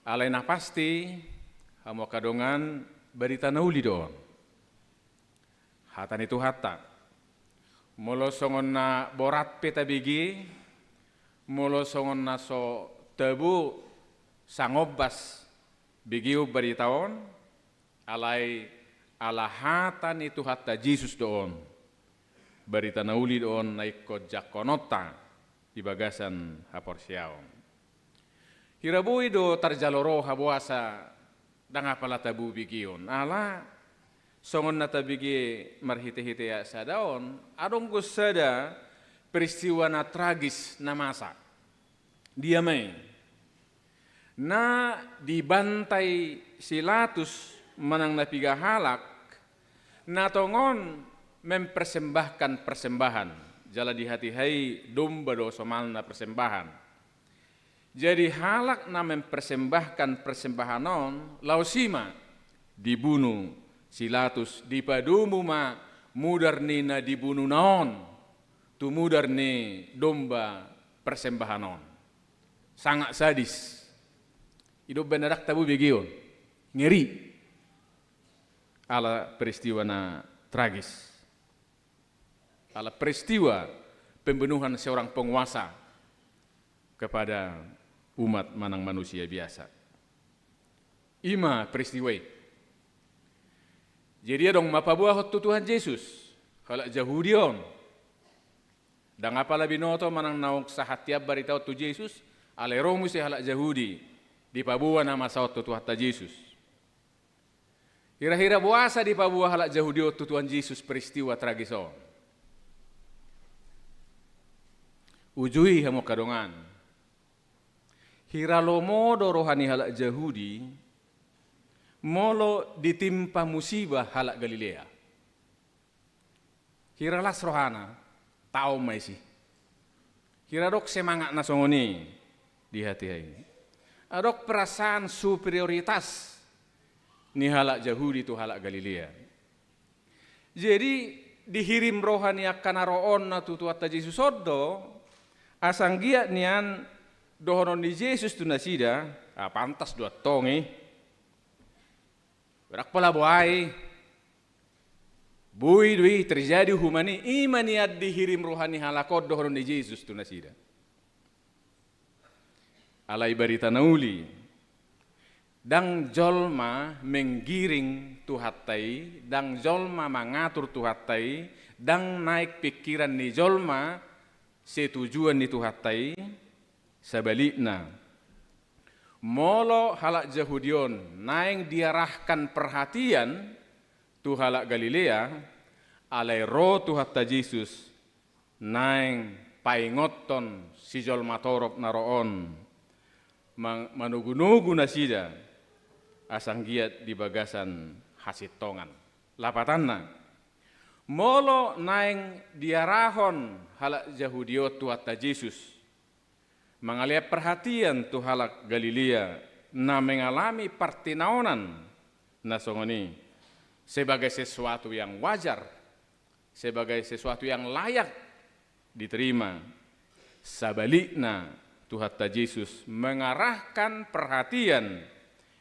alai na pasti hamo kadongan berita nauli doon hatan itu hata molo songon na borat peta bigi molo songon na so tebu sangobas bigiu beritaon alai ala hatan itu hatta Jesus doon berita nauli doon naikko jakonota di bagasan haporsiaon hirabui do tarjaloro habuasa danga pala tabu bigion ala songon na tabigi marhite-hite ya sadaon adong gusada peristiwa na tragis na masa dia may na dibantai silatus manang napiga halak na tongon mempersembahkan persembahan jala di hati hai domba do somal na persembahan. Jadi halak na mempersembahkan persembahanon lausima dibunuh silatus dipadumu ma mudar ni na dibunuh naon tu mudar ni domba persembahanon sangat sadis hidup benarak tabu begion ngeri ala peristiwa na tragis ala peristiwa pembunuhan seorang penguasa kepada umat manang manusia biasa. Ima peristiwa. Jadi adong mapabuah hotu Tuhan Yesus. Halak Yahudion. Dan apala binoto manang naong sahatiab baritao tu Yesus. Aleromu si halak Yahudi. Di pabuah nama sa hotu Tuhan Yesus. Hira-hira buasa di pabuah halak Yahudi hotu Tuhan Yesus peristiwa tragison. Ujui hamo kadongan. Hiralomo do rohani halak Yahudi molo ditimpa musibah halak Galilea. Hiralas rohana tau mai si. Hiradok semangat na songoni di hati hai. Adok perasaan superioritas ni halak Yahudi tu halak Galilea. Jadi dihirim rohani akan roon na tutuata Yesus odo asang giat nian dohonon di Yesus tu nasida, pantas dua tongi. Berak pala buai. Bui dui terjadi humani imaniat dihirim rohani halakot dohonon di Yesus tu nasida. Alai barita nauli. Dang jolma menggiring tuhatai, dang jolma mengatur tuhatai, dang naik pikiran ni jolma setujuan ni tuhatai. Sebaliknya, molo halak Yahudion naing diarahkan perhatian tu halak Galilea, alai roh tu hatta Yesus naing paingoton si jol matorop naroon manugu-nugu nasida asang giat di bagasan hasitongan. Lapatanna, molo naing diarahon halak Yahudiot tu hatta Yesus mengalih perhatian tu halak Galilea na mengalami pertinaonan nasongoni sebagai sesuatu yang wajar, sebagai sesuatu yang layak diterima. Sebaliknya tu hatta Yesus mengarahkan perhatian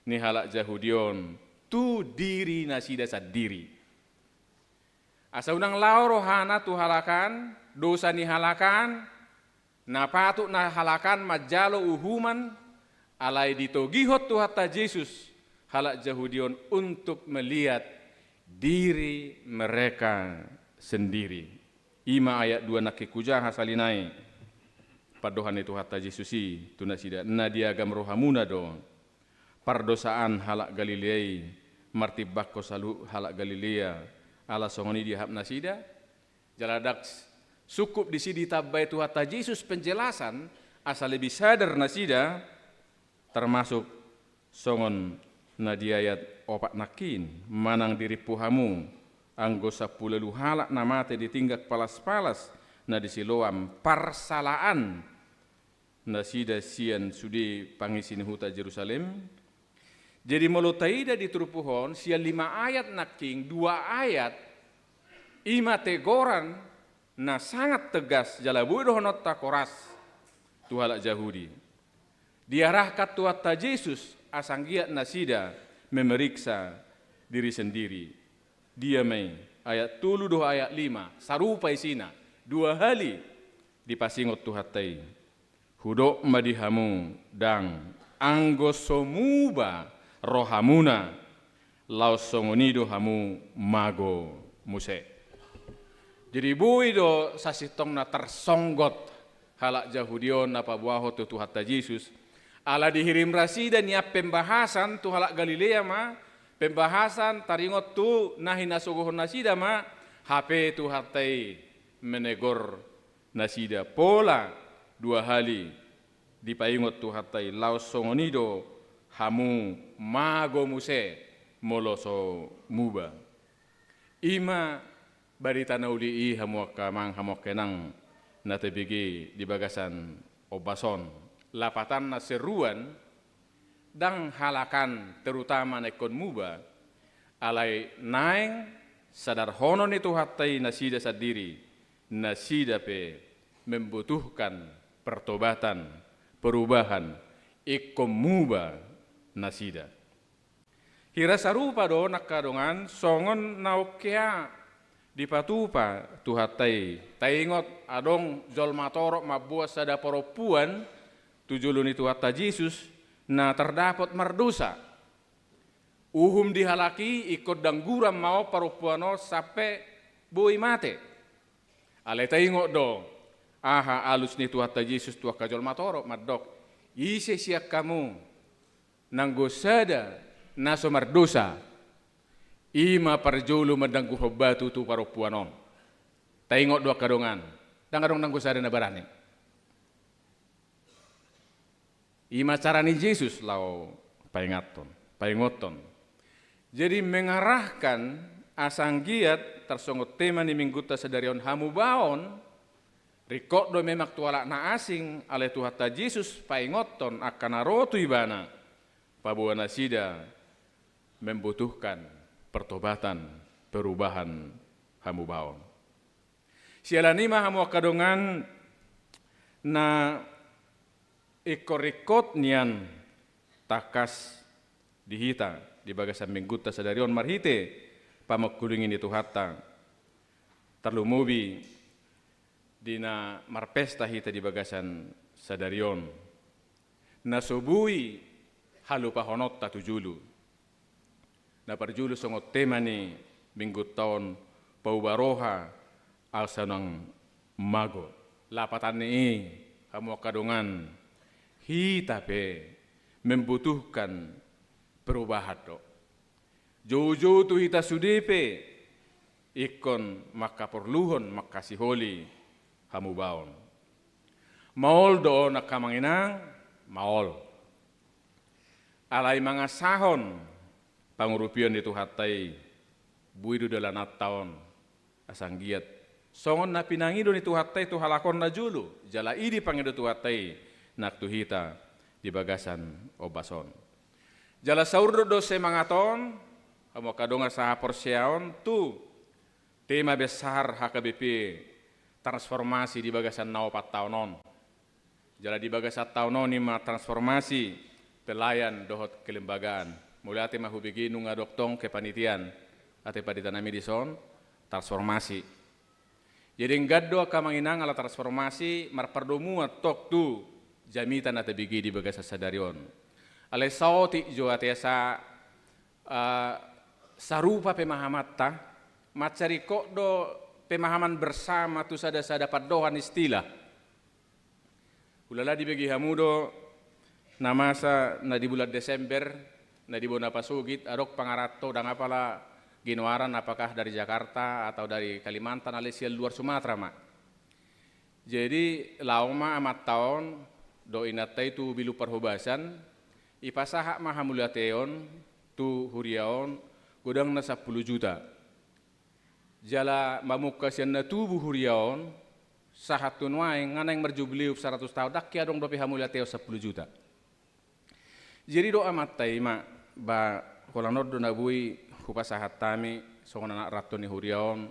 ni halak Yahudion tu diri nasida sadiri. Asa unang lau rohana tu halakan, dosa ni halakan, na patut na halakan majalo uhuman alai ditogihot tu hatta Yesus halak Yahudion untuk melihat diri mereka sendiri. Ima ayat 2 nakikuja hasalinai padohan itu hatta Yesusi tu nasida na diagam rohamuna do pardosaan halak Galilei martibakko salu halak Galilea ala songoni dihap nasida jaladak cukup di sini tabai tu hatta Yesus penjelasan asal lebih sadar nasida termasuk songon nadiayat opat nakin manang diri puhamu anggo 10 halak namate ditinggak palas-palas na disiloam parsalaan nasida sian sudi pangisin huta Jerusalem. Jadi molotaida di turupuhon sian 5 ayat naking 2 ayat ima tegoran na sangat tegas jalabu dohonot takoras tu halak Yahudi. Diarahkan tu hatta Yesus asanggiat nasida memeriksa diri sendiri. Dia mai ayat 3 ayat 5 sarupa isina 2 hali dipasingot tu hattai. Hudok madihamu dang anggo somuba rohamuna laos songonido hamu mago muse. Jadi bui do sasitong na tersonggot halak Yahudion apa buaho tu hatta Yesus ala dihirim rasida niap pembahasan tu halak Galilea ma pembahasan taringot tu nahi nasugohon nasida ma HP tu hattai menegor nasida pola 2 hali dipaingot tu hattai laos songonido hamu mago muse moloso muba ima barita nauli hamuak kamang hamuak kenang natebigi di bagasan obason lapatan na seruan dang halakan terutama nekon muba alai naeng sadar honon itu hattai nasida sadiri nasida pe membutuhkan pertobatan perubahan ikom muba nasida hira sarupa do nakadongan songon naukea di patupa tu hatai taingot adong jol matorok mabuas sada poropuan tujulun itu hatta Yesus na terdapat merdosa uhum dihalaki ikut dangguram mau poropuano sampai boi mate ale taingot do aha alus ni tu hatta Yesus tu kajol matorok madok ise siak kamu nanggo sada naso merdosa ima parjolo madanggu hobbatu tu paropuanon. Taingot 2 kadongan. Dan kadong nanggo sada na barani. Ima carani Yesus lao paingoton. Jadi mengarahkan asang giat tersongot tema ni mingguta sadarion hamu baon rikot do memak tualak na asing ale tu hatta Yesus paingoton akan arotu ibana pabuana sida membutuhkan pertobatan, perubahan hamu baon. Sialanima hamu kadongan na ikor-ikot nian takas dihita di bagasan mingguta sadarion marhite pamakulingin itu hatta terlumubi dina marpesta hita di bagasan sadarion nasobui halupa honot tatujulu na parjulu songot tema ni minggu tahun paubaroha alsanang mago lapatan ni kamu kadungan hita pe membutuhkan perubahan do. Jojo tu hita sudepe ikon maka perluhon makasih holi hamu baon. Maol do nak kamanginang maol. Alai mga sahon pangurupion itu hatai buidu dalam tahun asanggiat songon na pinangido ni tuhatai tu halakon na julu jala idi pangido tuhatai nak tuhita di bagasan obason jala saurdo do se mangaton amo kadonga saha porsiaon tu tema besar HKBP transformasi di bagasan na 4 tahunon jala di bagasan tahunon ni ma transformasi pelayan dohot kelembagaan mulai ate mahubigi nunga doktong kepanitian ate paditanami di son transformasi. Jadi ngaddo kamanginang ala transformasi marpardomu tok tu jamitan ate bigi di bagasa sadarion. Ale sauti jo ate sa sarupa pemahamatta macari kok do pemahaman bersama tu sada padohan istilah. Ulala di bagi hamudo namasa na di bulan Desember na di bona pasugit adok pangarato dang apala Ginoaran apakah dari Jakarta atau dari Kalimantan alias luar Sumatera mak. Jadi lauma amat tahun do inata itu bilu perhobasan ipasaha mahamulateon tu huriaon godang na 10 juta. Jala mamukasian na tubuh huriaon sahatun wae nganeng merjubliu 100 tahun dak kia dong dopi hamulateo 10 juta. Jadi do amat tai mak ba kolanor do nabui kupasahat tami songon anak rato ni huriaon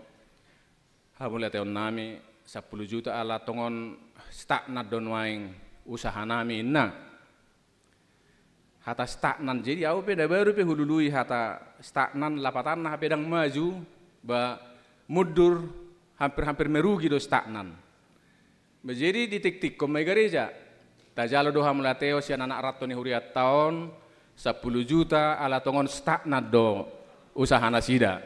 hamula teon nami 10 juta ala tongon staknat don waing usaha nami na hata staknan jadi au pe da baru pe hulului hata staknan lapatan na pedang maju ba mudur hampir merugi do staknan jadi di tik-tik komai gereja tajalo do hamula teo si anak rato ni huriat tahun 10 juta ala tongon staknat do usaha nasida.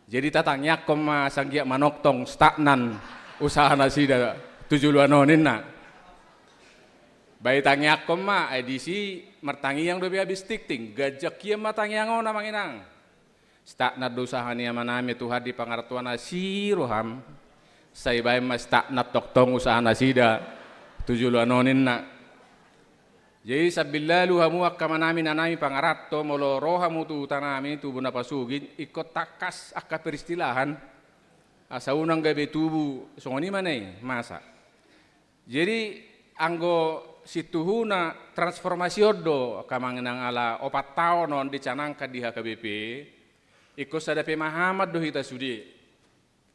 Jadi tatangnya koma sanggia manoktong stagnan usaha nasida 7 luanonin na. Bayi tangnya koma edisi mertangi yang lebih habis tikting gajak kia matangnya ngau namang inang. Stagnat usaha ni manami Tuhan di pangartuan si roham. Saya bayi mas stagnat toktong usaha nasida 7 luanonin na. Jadi sabilalu hamu akamanami nanami pangarato molo rohamu tu tanami tu buna pasugin ikut takas akka peristilahan asa unang gabe tubu songoni manai masa. Jadi anggo situhuna transformasi odo kamangenang ala 4 tahun non dicanangkan di HKBP ikut sada pemahamat do hita sudi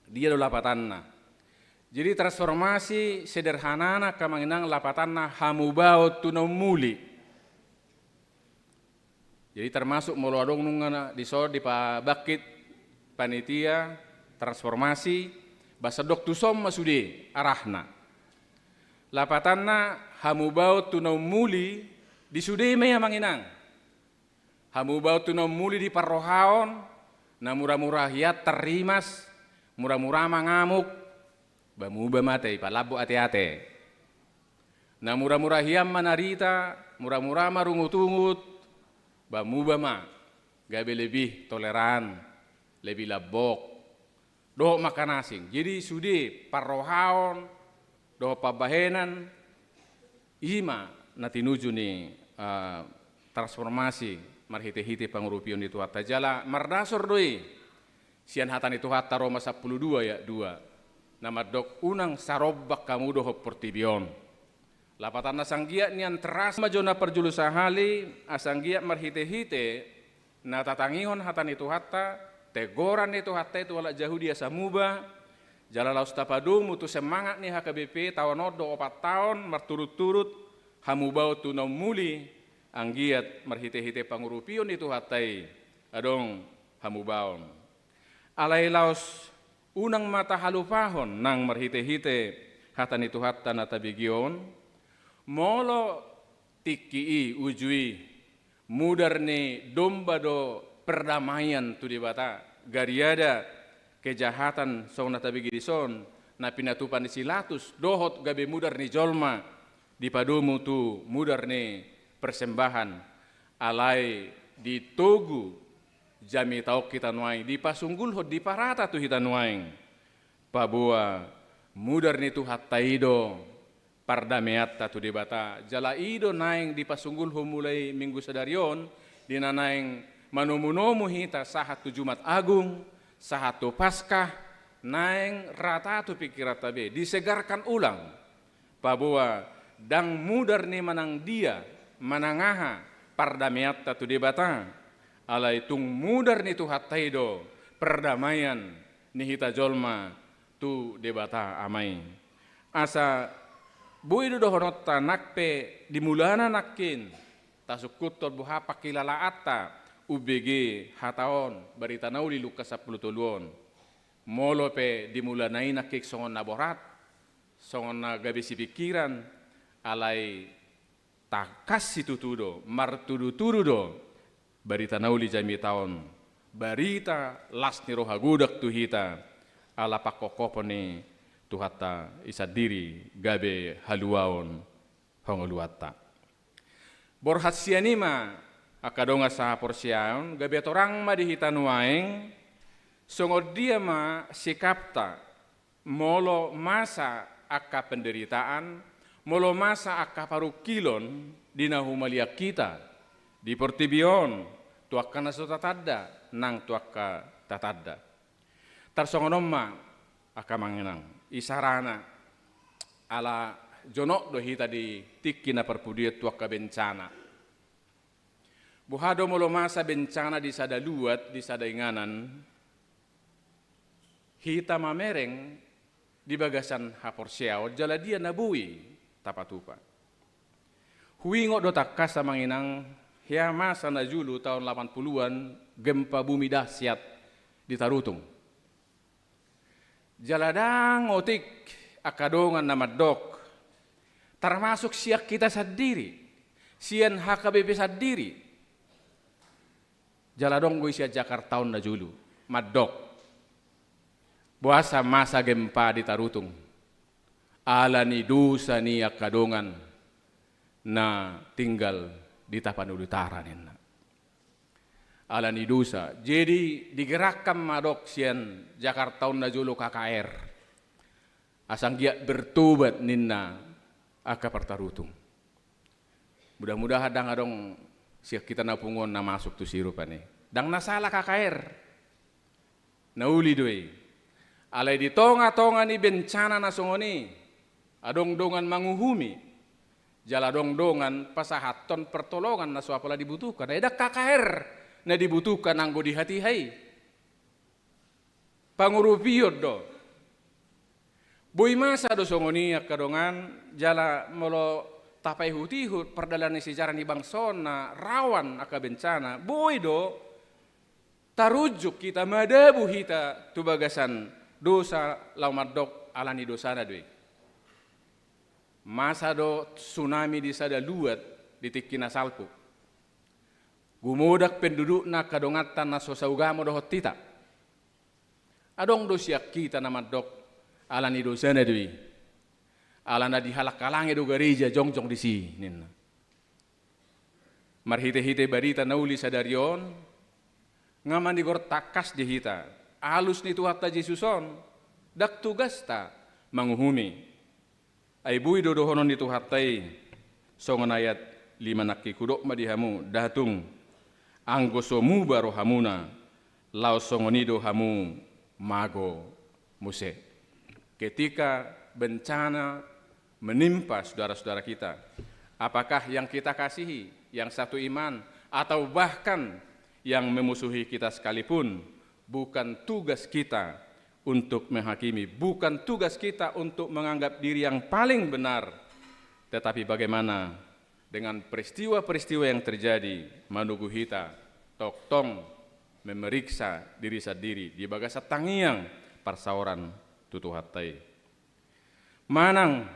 dia do lapatanna. Jadi transformasi sederhana kamanginang lapatanna hamubao tunau muli. Jadi termasuk muluadong nungana disor di bakit panitia transformasi basadok tusom masudi arahna. Lapatanna hamubao tunau muli di sude me manginang. Hamubao tunau muli di parrohaon na murah-murah hiat terimas murah-murah mangamuk bamuba mate palabo ate-ate. Na murah-murah hiam manarita, murah-murah marungut-ungut, bamuba ma gabe lebih toleran, lebih labok. Doh makan asing. Jadi sudi parrohaon, doh pabahenan, ima natinuju ni transformasi marhite-hite pangurupion itu hatta jala mardasor doi. Sian hatan itu hatta Roma 12 ya 2. Nama dok unang sarobak kamu doh portibion. Lapatan asanggia nian teras majona perjulusa hali asanggia marhite-hite na tatangihon hatan itu hatta tegoran itu hatta itu wala jauh dia samuba jala laus tapadu mutu semangat nih HKBP tahun odo 4 tahun marturut-turut hamubau tunau muli anggiat marhite-hite pangurupion itu hatai adong hamubaon alai laus unang mata halupahon nang marhite-hite hatan itu hatan atabigion molo tiki ujui mudar ni domba do perdamaian tu di bata gariada kejahatan song natabigi di son na pinatupan di silatus dohot gabe mudar ni jolma di padumu tu mudar ni persembahan alai di togu jami tau kita nuaing di pasunggul hod di parata tu kita nuaing pabua mudar ni tu hataido pardameatta tu debata jala ido naing di pasunggul ho mulai minggu sadarion di nanaing manumunomu hita sahat tu Jumat Agung sahat tu Paskah naing rata tu pikirat tabe disegarkan ulang pabua dang mudar ni manang dia manangaha pardameatta tu debata alai tung mudar ni tu hataido perdamaian ni hita jolma tu debata amai asa buido dohonotta nakpe dimulana nakin tasukutol buha pakilala atta UBG hataon barita nauli luka 10 tuluon molo pe dimulanai nakik songon naborat songon na gabisi pikiran alai takas situtudo martudu-tududo barita nauli jami taon barita las ni roha gudak tu hita ala pakokopone tu hatta isa diri gabe haluaon hongoluatta borhat sianima akadonga sa porsiaon gabe torang ma di hita nuaeng songod dia ma sikapta molo masa akka penderitaan molo masa akka parukilon dina humalia kita di portibion tuakka naso tatadda nang tuakka tatadda tarsongonomma aka mangenang isarana ala jonok do hita di tikkina perpudia tuakka bencana buhado molo masa bencana di sada luat di sada inganan hita mamereng di bagasan haporsiao jala dia nabui tapatupa huingo do takka sa manginang ya masa najulu tahun 80-an gempa bumi dahsyat di Tarutung. Jaladang otik akadongan nama dok termasuk siak kita sendiri sian HKBP sendiri jaladong gue sia Jakarta tahun najulu madok buasa masa gempa di Tarutung alani dosa ni akadongan na tinggal di Tapanuli Utara nena alani dosa jadi digerakkan madok sian Jakarta na julu KKR asang giat bertobat nina aka pertarutung mudah-mudahan dang adong siak kita napungon na masuk tu sirupane dang nasalah KKR nauli doi alai di tonga-tonga ni bencana nasongoni adong dongan manguhumi jala dong-dongan pasahaton pertolongan na suapala dibutuhkan. Ada KKR na dibutuhkan anggo di hati-hai. Pangurupiod do. Boy masa do songoni akadongan jala molo tapai hutihut perdalan sejarah ni bangson na rawan aka bencana. Boy do tarujuk kita madabu hita tu bagasan dosa laumadok alani dosana doi. Masa do tsunami di sada luat di tikkina salpu gumodak penduduk na kadongatan na sosaugamo do hotita adong do siak kita na madok alani dosana doi alana di halak kalange do gereja jongjong di sini marhite-hite barita nauli sadarion ngaman di gor takas di hita alus ni tuhatta Jesuson dak tugas ta manguhumi ay bui dodohonon itu hatai songon ayat 5 nakki kudok madihamu datung anggoso mu baro hamuna lau songonido hamu mago muse ketika bencana menimpa saudara-saudara kita apakah yang kita kasihi yang satu iman atau bahkan yang memusuhi kita sekalipun bukan tugas kita untuk menghakimi, bukan tugas kita untuk menganggap diri yang paling benar, tetapi bagaimana dengan peristiwa-peristiwa yang terjadi manugu hita tok tong memeriksa diri sendiri di bagasa tangiang parsauran tutu hatai manang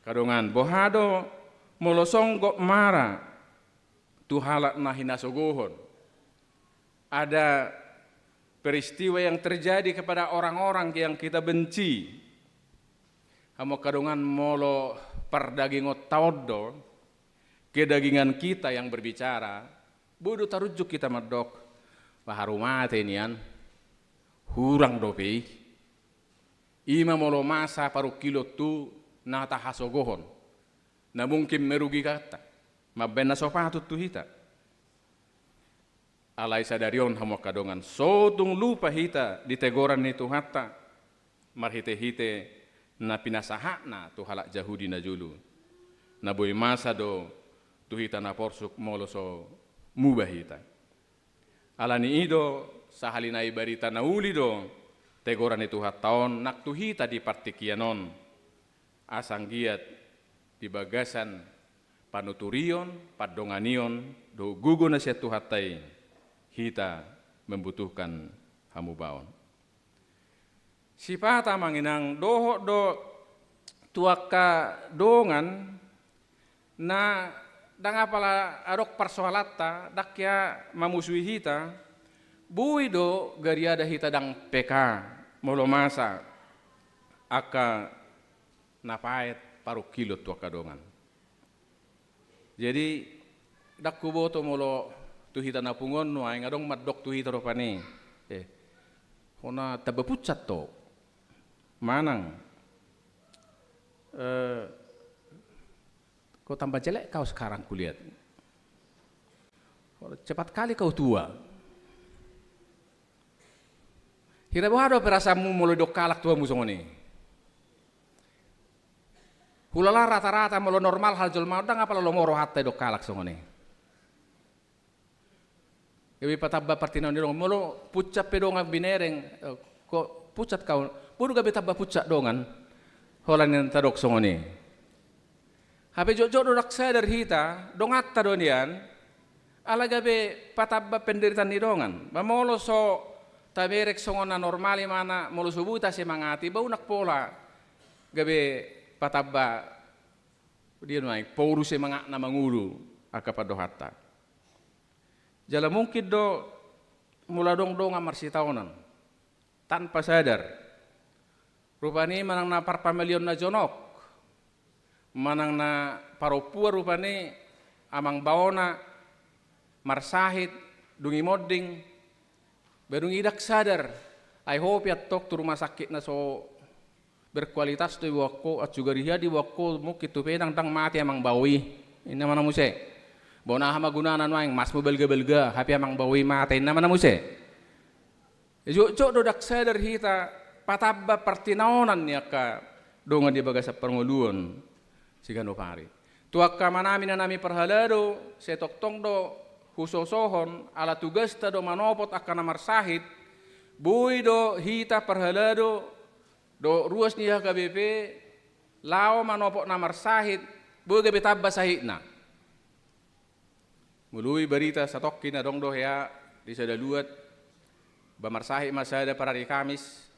kadongan bohado molosonggok mara tu halak nahina sogohon ada peristiwa yang terjadi kepada orang-orang yang kita benci. Hamo kadongan molo perdagingot taodo, kedagingan kita yang berbicara, bodoh tarujuk kita madok, baharumate nian, hurang dopi, ima molo masa paru kilo tu nata hasogohon, na mungkin merugi kata, mabena sopatut tu hita. Alai sadarion hamo kadongan, sodung lupa hita di tegoran itu hatta, marhite-hite na pinasahakna tu halak Jahudi na julu, na boy masa do tu hita na porsuk molo so mubah hita. Alani ido sahalina ibarita na uli do tegoran itu hataon nak tu hita di partikianon asang giat di bagasan panuturion padonganion do gugo na siya tu hatai hita membutuhkan hamubaon. Sipata manginang doho do tuaka dongan na dangapala adok persoalata dakya mamusui hita bui do gariada hita dang PK molo masa aka napait paru kilo tuaka dongan. Jadi dakku boto molo tu hita napungon no ay ngadong madok tu hita ropani. Hona tabapucat to. Manang kau tambah jelek kau sekarang kulihat. Cepat kali kau tua. Hira bohado perasamu mulai dok kalak tua musongoni. Hulala rata-rata molo normal hal jol maudang apa lo moro hatta dok kalak songoni. Kebi patabba partinon dirong molo pucat pedonga binereng kok pucat kau bodo gabe tabba pucat dongan holan yang tadok songoni. Habe jojo dorak sadar hita dongatta donian ala gabe patabba penderitaan ni dongan. Mamolo so taberek songona normali mana molo subuta semangati bau nak pola gabe patabba dia nuai pouru semangak na mangulu akapado hatta. Jala mungkin do mula dong amar sitaonan tanpa sadar. Rupani manang na parpamilion na jonok, manang na paropua rupani amang baona marsahit dungi modding berung idak sadar. I hope ya tok tu rumah sakit na so berkualitas tu wakko at juga dia di wakko mukit tu pedang tang mati amang bawi. Ini mana muse? Bona hama gunana nuang mas mo belga hapi amang bawi mati. Ini mana muse? Jok dodak sadar hita patabba partinaonan niya ka dongan di bagasa perngoluan sigan opari. Tuak ka manami na nami perhalado setoktong do husosohon ala tugas ta do manopot akan marsahit bui do hita perhalado do ruas niya KBP lao manopot na marsahit bui gabe tabba sahitna. Mului berita satokki na dong do ya di sadaluat bamarsahit masada para di Kamis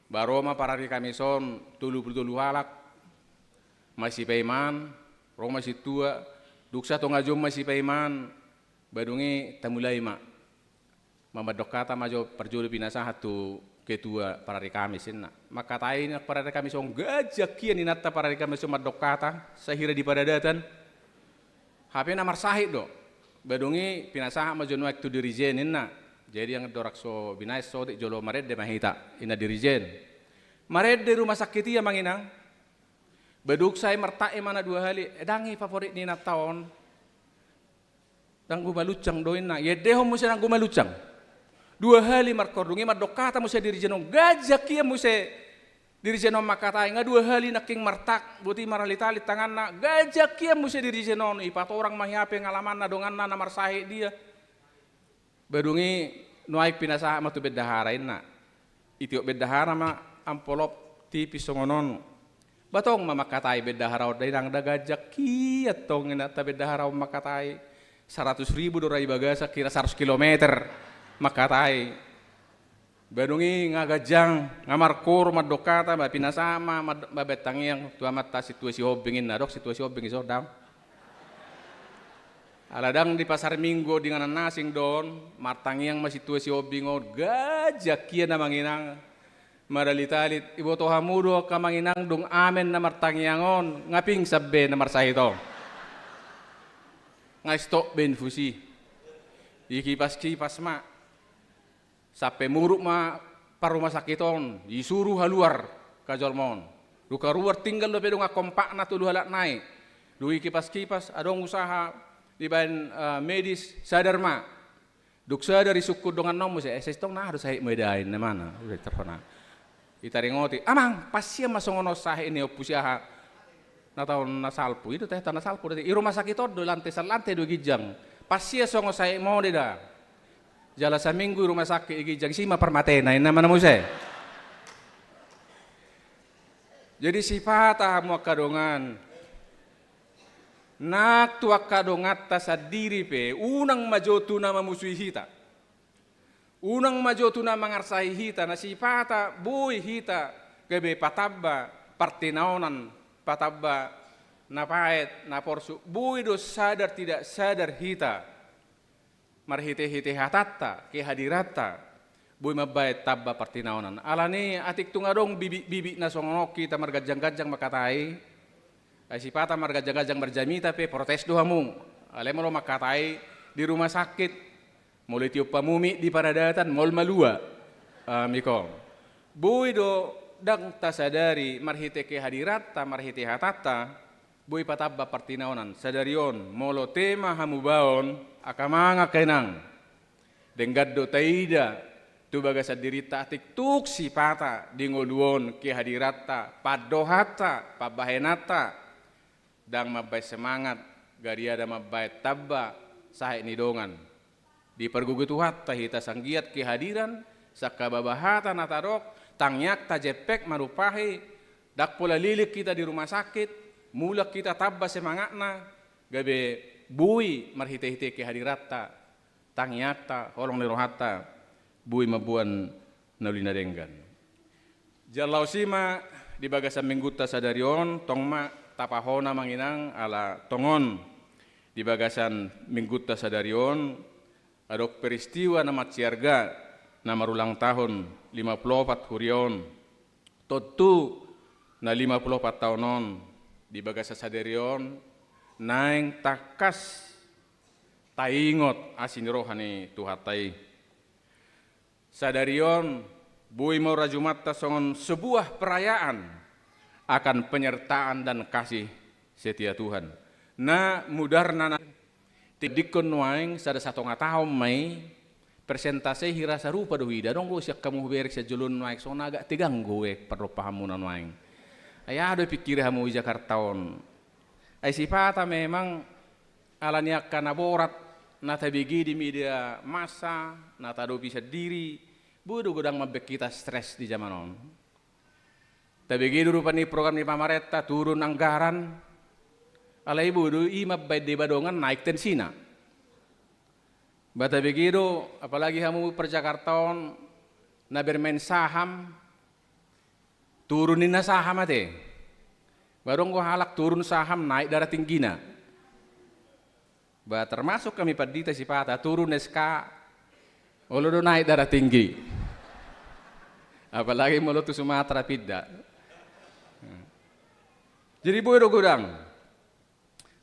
baroma para di Kamison tulu halak masih paiman roma masih tua duksa to ngajom masih paiman badungi tamulai mak mamadok kata majo perjulu pinasahat tu ketua para di Kamisin na makatain para di Kamison gajak kian inata para di Kamison madok kata sahira di padadatan HP na marsahit do badungi pinasahat majo nuak tu dirijenin na. Jadi yang dorak so binais so di jolo mared de mahita ina dirijen. Mared de rumah sakit ya manginang. Beduk saya mertae mana dua hali edangi favorit ni na taon. Dang gumalucang doin na. Yedeho musa nang gumalucang. Dua hali markordungi madokata musa dirijenon gajak kia musa dirijenon makatai nga dua hali naking martak buti maralitali tangan na gajak kia musa dirijenon ipat orang mahiape ngalaman na dongan na marsahi dia. Badungi nuaik pinasaha matu bedaharain na itiok bedahara ma ampolop tipis songonon batong mamakatai bedahara day nang dagajak kiat tong ina ta bedahara makatai 100.000 dorai bagasa kira 100 kilometer makatai badungi ngagajang ngamarkor madokata ba pinasama mabetangi yang tuamat ta situasi hobingin nadok situasi hobing iso dam. Aladang di pasar Minggu dengan nasing don martangi yang masih tua si obingo gajak kia na manginang maralitalit iboto hamudo kamanginang dung amen na martangyangon ngaping sabbe na marsahito nga stop ben fusi ikipas-kipas ma sape muruk ma parumah sakiton disuruh haluar kajolmon luka ruar tinggal do pedong kompak na tulu halak naik dui kipas-kipas adong usaha di bain medis sadar ma duk sadar isukut dengan nomu saya tong nah harus saya medain na mana udah terpana itaringoti amang pasien masongono sahe ini opusiaha na tahun nasalpu itu teh tanah salpu dari rumah sakit do lantai do gijang pasien songo saya mau deda jala saminggu rumah sakit gijang sima permatena ina mana muse jadi sifat hamu kadongan nak tuak kadongat tasadiri pe unang majotu na mamusuhi hita unang majotu na mangarsai hita na sifata buy hita gebe patabba partinaonan patabba na pahit na porsu buy do sadar tidak sadar hita marhite-hite hatatta kehadiratta buy mabait tabba partinaonan alani atik tungadong bibi na songonok kita margajang-gajang makatai ay sipata margajang-gajang berjamita pe protes dohamu alemo lo makatai di rumah sakit mulai tiup pamumi di paradatan mol malua miko buy do dang tasadari marhite kehadiratta marhite hatatta buy patabba partinaonan sadarion molo tema hamubaon akamanga kenang denggaddo taida tu baga sadirita atik tuk sipata dingoluon kehadiratta padohata pabahenata dang mabay semangat gariada mabay tabba sahe nidongan di pergugutuhat tahita sanggiat kehadiran sakababahata natarok tangyak tajepek marupahi dak pola lilik kita di rumah sakit mulak kita tabba semangatna gabe bui marhite-hite kehadiratta tangyata holong lirohata bui mabuan nalina denggan jalau sima di bagasan mingguta sadarion tongma tapahona manginang ala tongon di bagasan mingguta sadarion adok peristiwa na matsiarga na marulang tahun 54 hurion totu na 54 tahunon di bagasa sadarion naing takas taingot asin rohani tuhatai sadarion bui mau rajumat tasongon sebuah perayaan akan penyertaan dan kasih setia Tuhan. Na mudarna tidikon waing sada satu tahun mai persentase hira sarupa do hida dong go siak kamu berek sa julun waing so naga tigang goe perlu pahamunan waing. Aya do pikir hamu Jakartaon. Ai sifata memang alania kana borat na tabigi di media massa na tado bisa diri budu godang mabek kita stres di zaman on. Tapi gitu rupanya program di pamareta turun anggaran, ala ibu do imab baik di badongan naik tensina. Bata begitu, apalagi kamu perjakartaon na bermain saham, turunin na saham ate. Barong ko halak turun saham naik darah tinggina. Ba termasuk kami padita sipata turun SK, olo do naik darah tinggi. Apalagi mulut tu Sumatera pida. Jadi boyo godang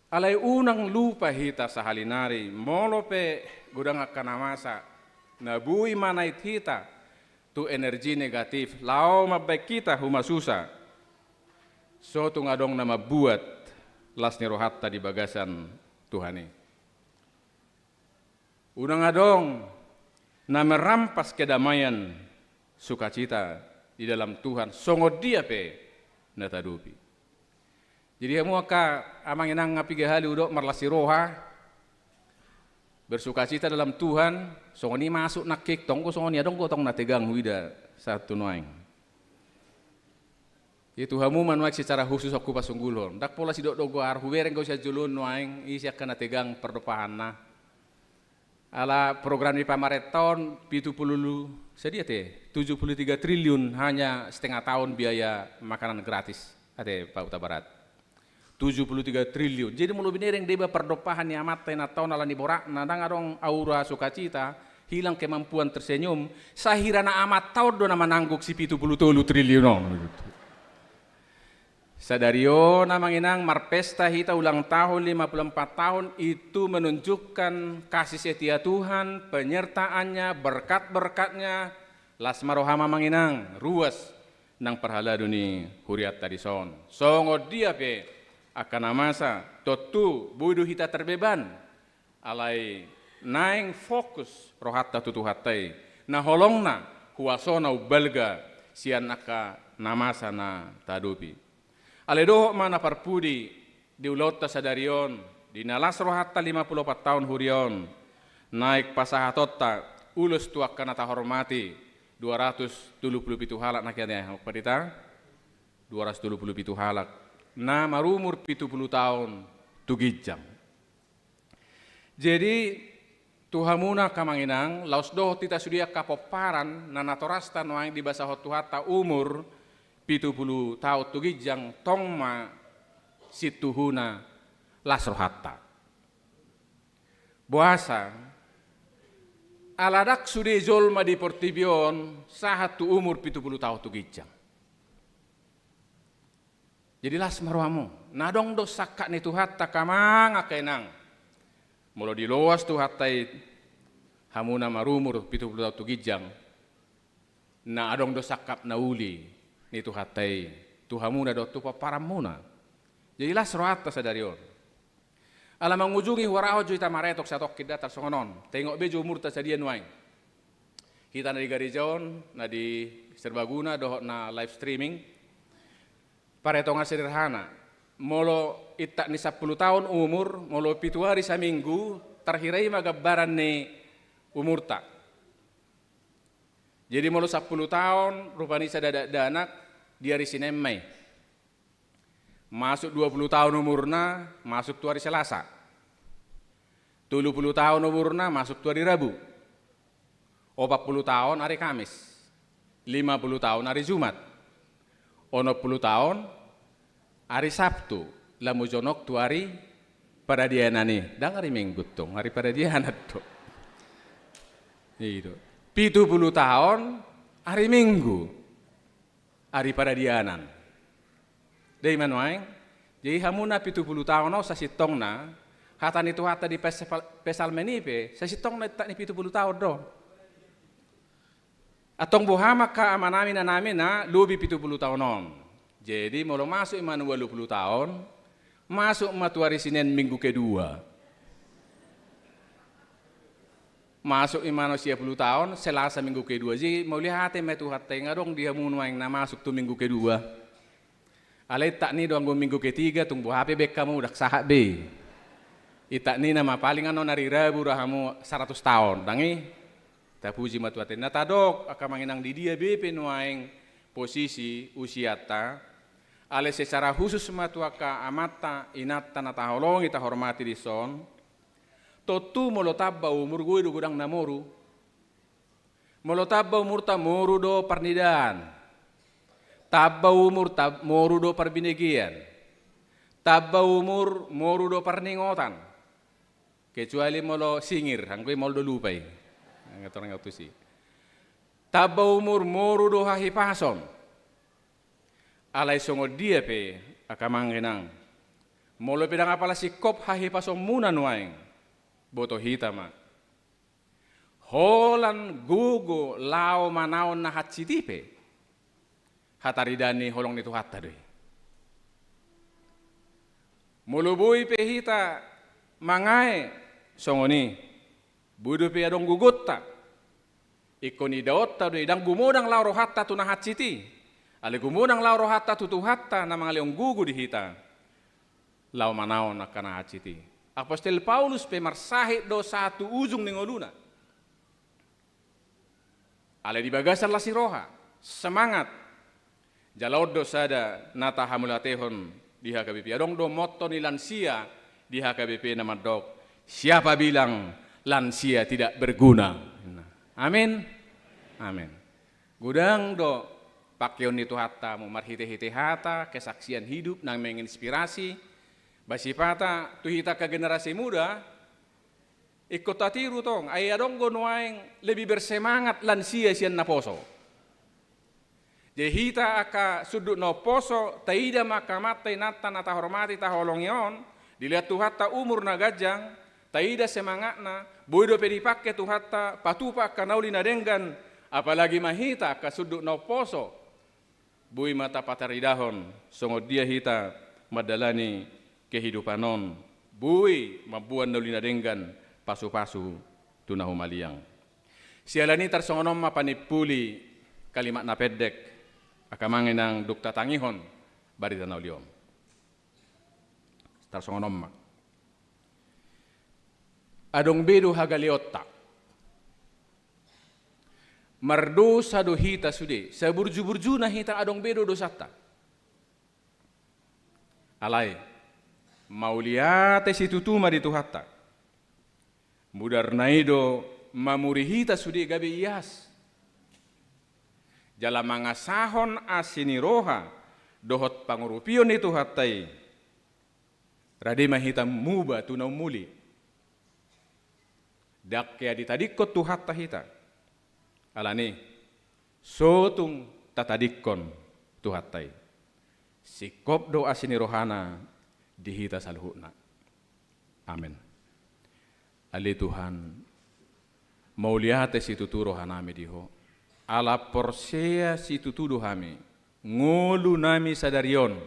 alai unang lupa hita sahalinari molope godang akan amasa na bui manait hita tu energi negatif lao mabek kita huma susah so tu ngadong nama buat lasni rohatta di bagasan Tuhani unang ngadong na merampas kedamaian sukacita di dalam Tuhan songo dia pe natadupi. Jadi kamu amang inang ngapi gahali udok marlasi roha bersukacita dalam Tuhan songoni masuk nakik tongko songoni adong ko tong nategang huida satu noeng. Itu hamu manuak secara khusus aku pasunggulon. Dak pola sidok dogo arhu wereng kau sia julun noeng isi akan nategang perdopahanna. Ala program di pamareton pitu pululu sedia teh 73 triliun hanya setengah tahun biaya makanan gratis ate Pak Uta Barat. 73 triliun. Jadi mulu binereng deba perdopahan ni amat tena tahun ala ni borak nadang arong aura sukacita hilang kemampuan tersenyum, sahirana amat tahu do nama nangguk si 73 triliun. Sadario namang inang marpesta hita ulang tahun 54 tahun itu menunjukkan kasih setia Tuhan, penyertaannya, berkat-berkatnya, lasmarohama manginang, ruas nang perhala duni huriat tadi son. Songo dia pe akan amasa totu budu hita terbeban alai naing fokus rohatta tutu hatai na holongna huasona ubalga sian aka namasa na tadupi. Aledoh mana parpudi di ulota sadarion di nalas rohatta 54 tahun hurion naik pasahatota ulus tuak kana tahormati 277 halak nakiannya padita 277 halak na marumur 70 tahun tugijam. Jadi tuhamuna kamanginang laus doh tita sudia kapoparan na natorasta noang di basa hotuhata umur 70 tahun tugijang tongma situhuna lasrohatta. Buasa aladak sude zolma di portibion sahatu umur 70 tahun tugijang. Jadi las marwamu nadong do sakak ni tuhatta kamang akenang. Mula di loas tuhattai hamuna marumur 70 tahun tugijang. Na adong do sakap na uli ni tuhattai tuhamuna do tupa paramuna. Jadi las rohatta sadarion. Alam mengunjungi waraho juita maretok satok kita tersongonon. Tengok bejo umur tasadian wain. Kita na di Garijaon, na di Serbaguna dohok na live streaming. Paretongan sederhana. Molo itak ni 10 tahun umur, molo 7 hari saminggu terhirai magabaran ni umur tak. Jadi molo 10 tahun rupani sadada danak di hari Senin Mei. Masuk 20 tahun umurna, masuk tu hari Selasa. 70 tahun umurna, masuk tu hari Rabu. 40 tahun hari Kamis. 50 tahun hari Jumat. 60 tahun hari Sabtu. Lamu jonok tu hari paradiana nih. Dan hari Minggu tuh, hari paradiana tuh. Itu. 70 tahun hari Minggu. Hari paradianan. Dari manuaing, jadi hamuna 70 tahun no sasitong na, hatan itu hata di pesal menipe, sasitong na tak ni 70 tahun do. Atong buhama ka amanami na namin na lubi 70 tahun on. Jadi mula masuk iman 20 tahun, masuk matuari Senin minggu kedua. Masuk iman 10 tahun, Selasa minggu kedua. Jadi mau lihat metu hati ngadong dia munuaing na masuk tu minggu kedua. Alay tak ni doang minggu ketiga tunggu HP bek kamu udah sahak be. Itak ni nama paling ano nari Rabu rahamu 100 tahun. Dangi tapuji matuatin. Nah tadok akan manginang di dia BP nuaing posisi usia ta. Alay secara khusus matuaka amata inata nataholong ita hormati di son. Totu molotabba umur gue do gudang namoru. Molotabba umur tamoru do parnidan. Tabba umur moru do perbinegian. Tabba umur moru do perningotan. Kecuali molo singir, hangkui molo do lupai. Ngatorang ngatu si. Tabba umur moru do hahipason. Alay songo dia pe akamangenang. Molo pedang apala si kop hahipason muna nuaing. Boto hitama. Holan gugu lao manaon na hatsitipe. Hataridani holong nitu hatta doi. Mulubui pehita mangai songoni budu pe adong gugutta ikoni daotta doi dang gumodang lauro hatta tu nahatsiti ale gumodang lauro hatta tu hatta na mga leong gugu di hita lau manaon na kanahatsiti. Apostol Paulus pe marsahit do satu ujung ningoluna ale di bagasan la siroha semangat Jalod do sada nata hamulatehon di HKBP. Adong do motto ni lansia di HKBP nama dok. Siapa bilang lansia tidak berguna? Amin. Amin. Gudang do pakyon itu hata mu marhite-hite hata kesaksian hidup nang menginspirasi. Basipata tu hita ke generasi muda Ikut tatiru tong, ay adong gonoaing lebih bersemangat lansia sian na poso. Jehita aka sudut no poso, taida makamatay nata na tahormati taholongyon, dilihat tuhata umur na gajang, taida semangat na, boydo pedipake tuhata, patupa kanauli na denggan, apalagi mahita aka sudut no poso, bui mata pataridahon, songod dia hita madalani kehidupanon, bui mabuan nauli na denggan, pasu-pasu tunahumaliang. Sialani tarsongonom mapanipuli kalimat na pedek, akamangin ng dukta tangihon, barita na uliom. Tarsongonom ma. Adong bedo hagaliotta. Mardo sa dohita sudi, sa burju-burju na hita adong bedo dosata. Alay, mauliate si tutuma di tuhata. Mudar naido mamurihita sudi gabi iyas. Jala mangasahon asiniroha dohot pangurupion itu hatai. Rade mahita muba tunau muli. Dak kaya ditadikot tu hatta hita. Alani sotung tatadikon tu hatai. Sikop do asinirohana dihita salhuna. Amin. Ali Tuhan mauliate si tuturo hanami diho. Ala porsea si tutudu hami, ngolu nami sadarion,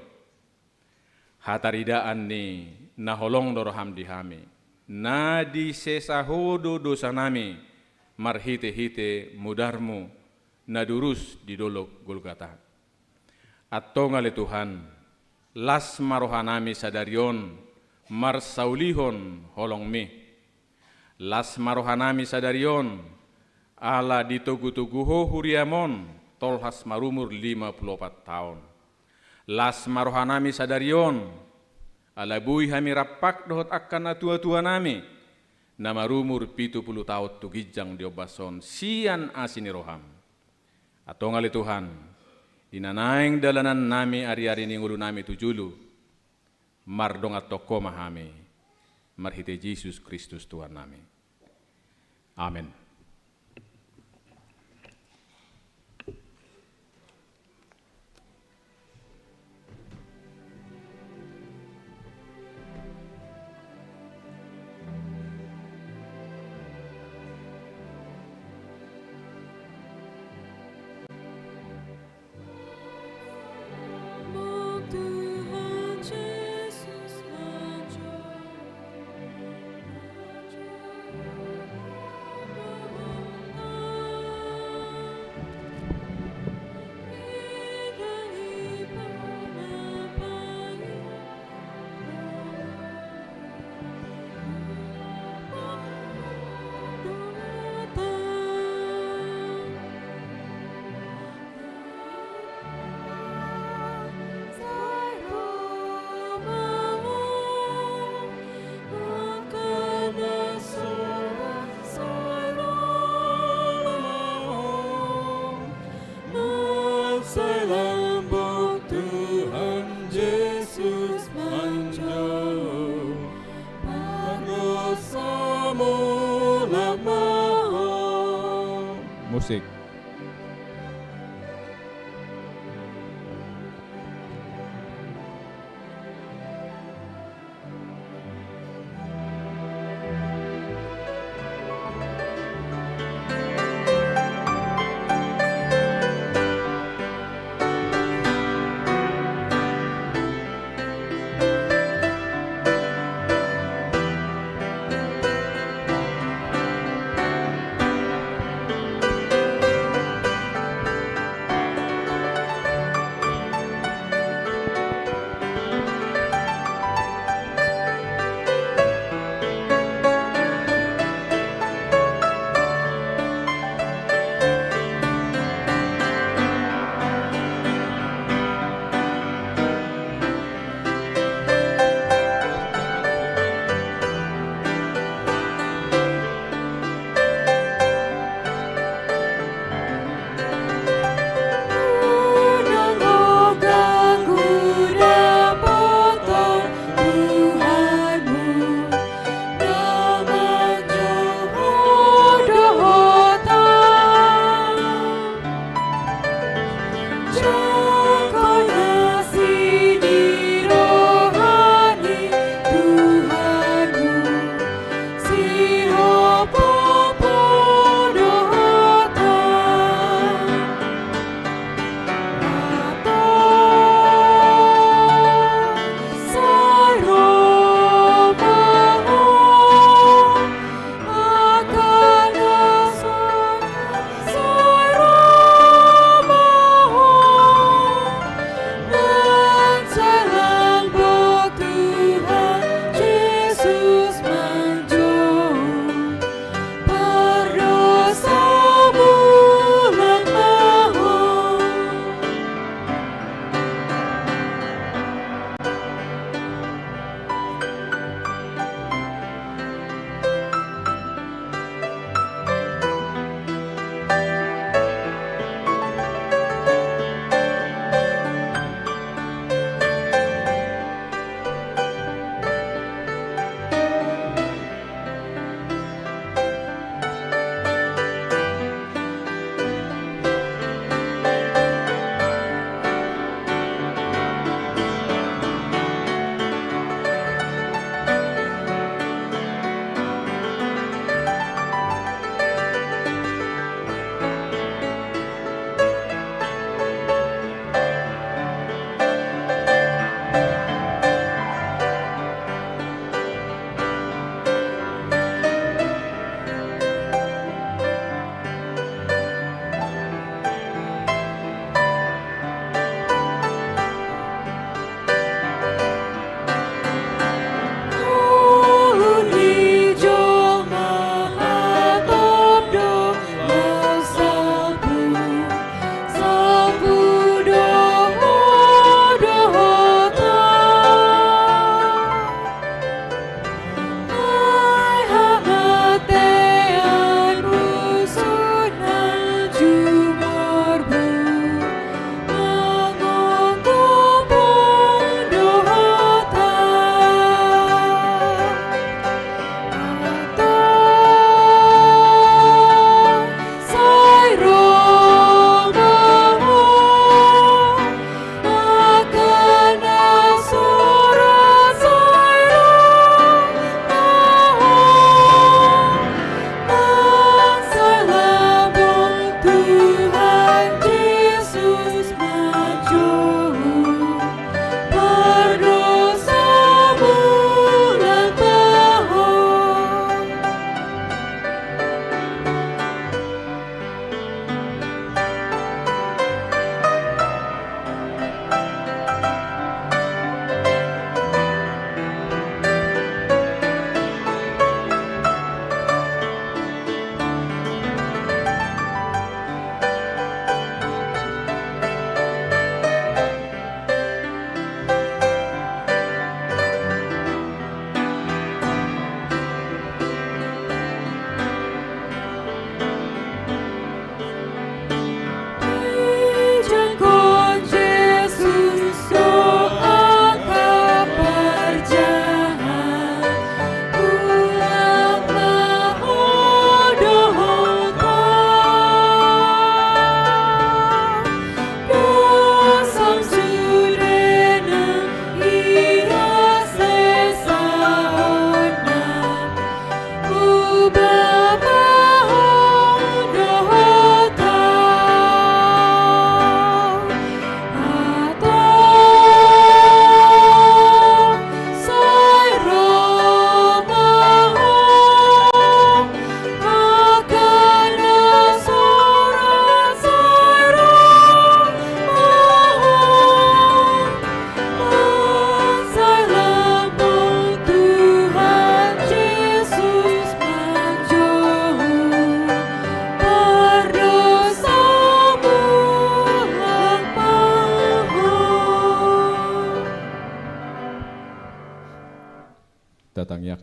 hataridaan ni naholong doroham di hami, nadi sesahodo dosa nami, marhite-hite mudarmu, nadurus di dolok Golgata. Atau ngale Tuhan, las marohanami sadarion, marsaulihon holong mi, las marohanami sadarion, ala ditugu-tuguho huriamon tolhas marumur 54 tahun. Las marohanami sadarion ala bui hami rapak dohot akan na tua-tua nami na marumur 70 tahun tugijang diobason sian asiniroham. Atau ngali Tuhan dinanaing dalanan nami ari-ari ningulu nami tujulu mardong atoko mahami marhite Yesus Kristus Tuhan nami. Amin. Musik.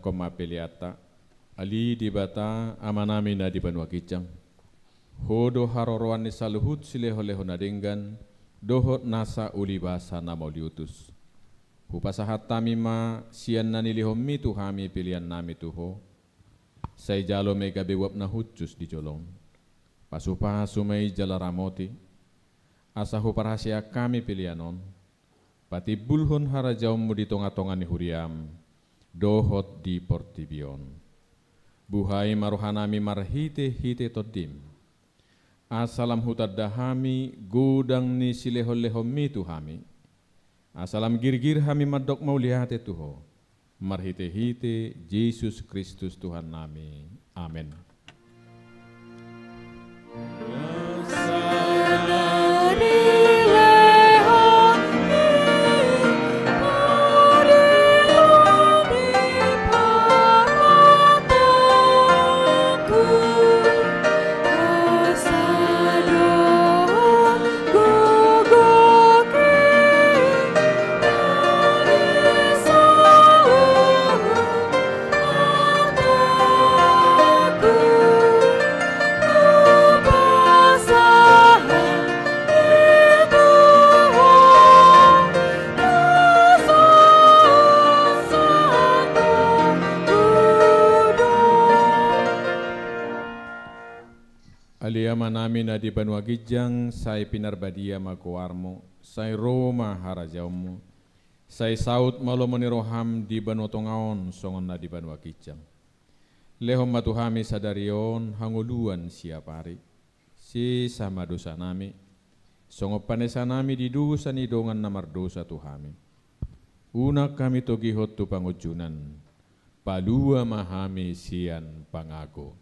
koma peliata ali di bata amanami na di banua kicang hodo haroroan ni saluhut sileho-leho nadenggan dohot nasa uli basa na mauliutus hupasahat tamima sian na nilihomi tuhami pilihan nami tuho say jalo mega bewap na hutcus di jolong pasupa sumay jalaramoti asa huparhasia kami pilihanon pati bulhon harajaum mu di tonga-tonga ni huriam dohot di portibion buhai maruhanami marhite-hite todim asalam hutadahami gudang ni sileho-leho mi tuhami asalam girgir hami madok maulihate tuho marhite-hite Yesus Kristus Tuhan nami amin. Aliyama namin na di banua gijang say pinarbadia magkuarmo, say Roma harajawmo, say saut malomo ni roham di banua tongaon songon na di banua gijang. Lehom matuhami sadarion hanguluan siapari, si sama dosa nami, songo panesa nami di dosa ni dongan namar dosa tuhami. Unak kami togihot tu pangujunan, palua mahami sian pangago.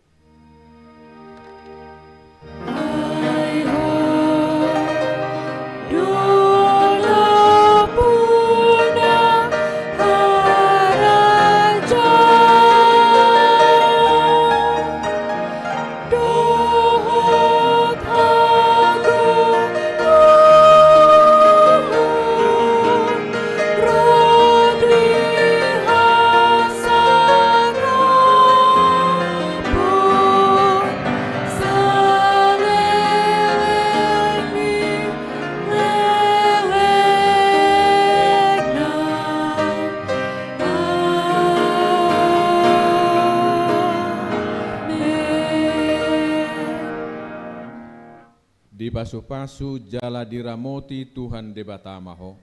Pasu-pasu jala diramoti Tuhan debatama ho.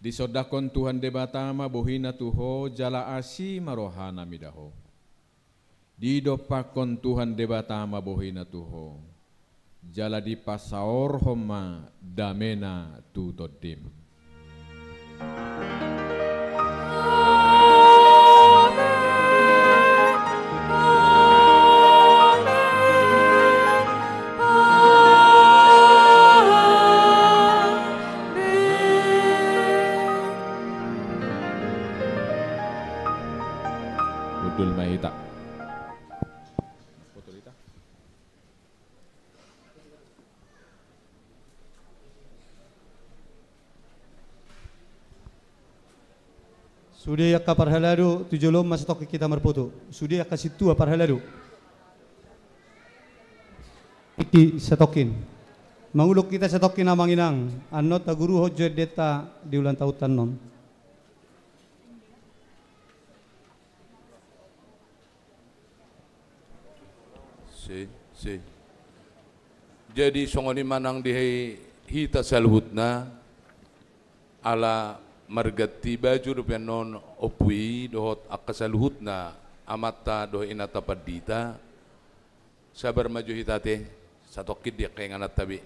Disodakon Tuhan debatama bohina tuho jala asi marohana midaho. Didopakon Tuhan debatama bohina tuho. Jala di pasaor homa damena tu todim. Udul Mahita. Sudia ka parhalado tujolom masatok kita marpoto. Sudia ka situa parhalado. Iki setokin. Mangulok kita setokin namang inang. Anot guru hojo deta di ulang tautan non. Si. Jadi songoni manang di hita salhutna ala margati baju rupian non opui dohot akasalhutna amata doh inata padita sabar maju hitate satokit dia kayanganat tabi.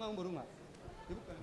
Ngang baru mak. Dibuka.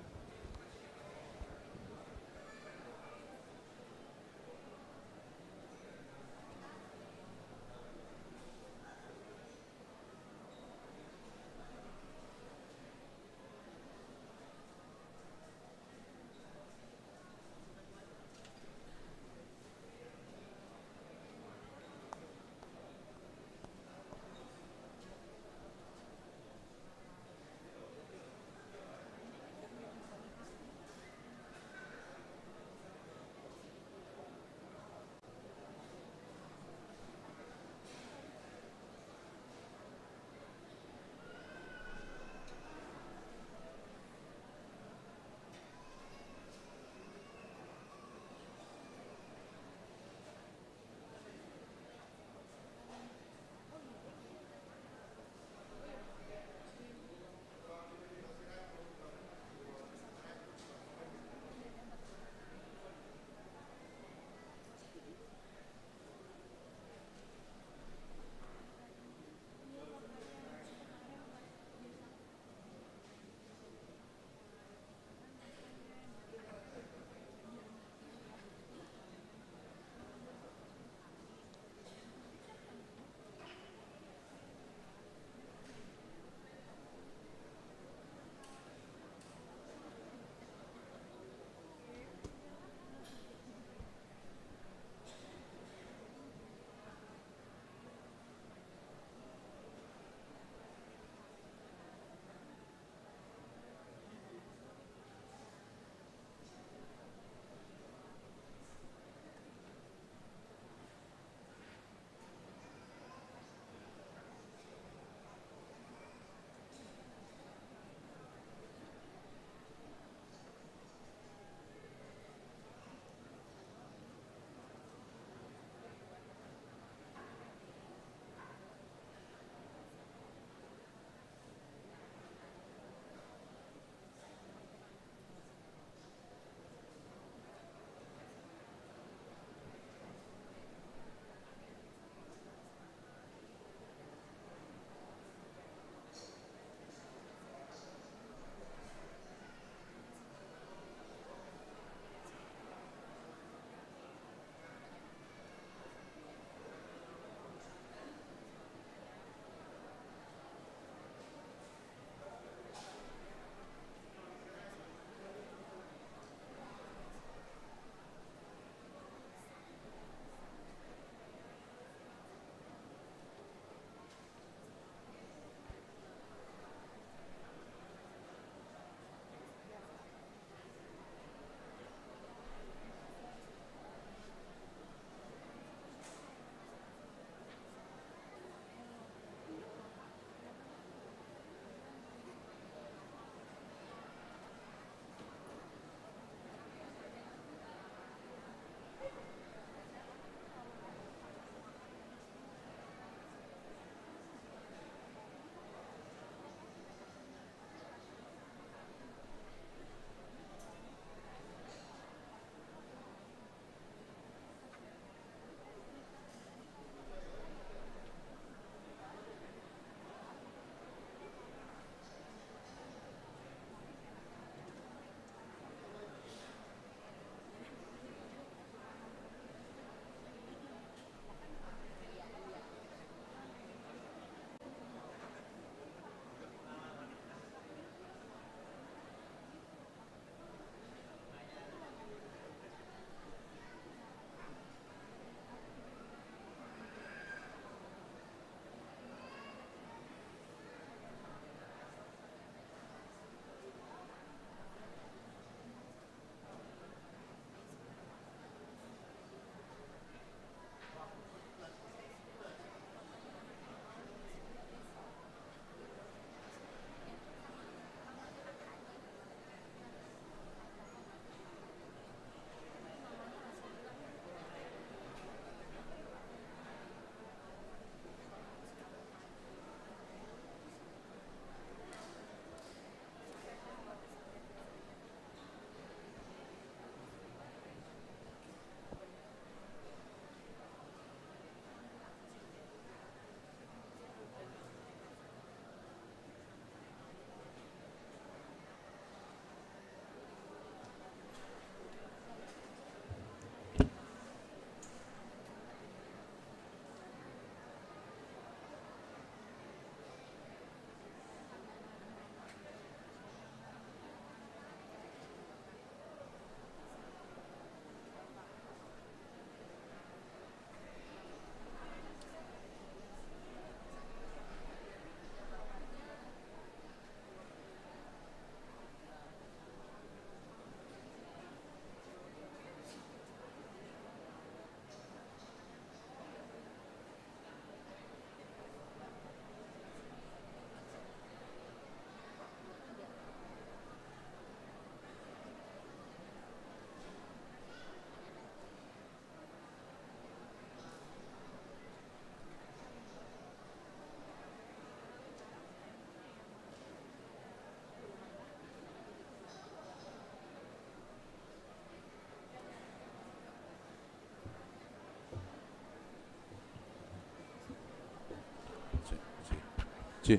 C.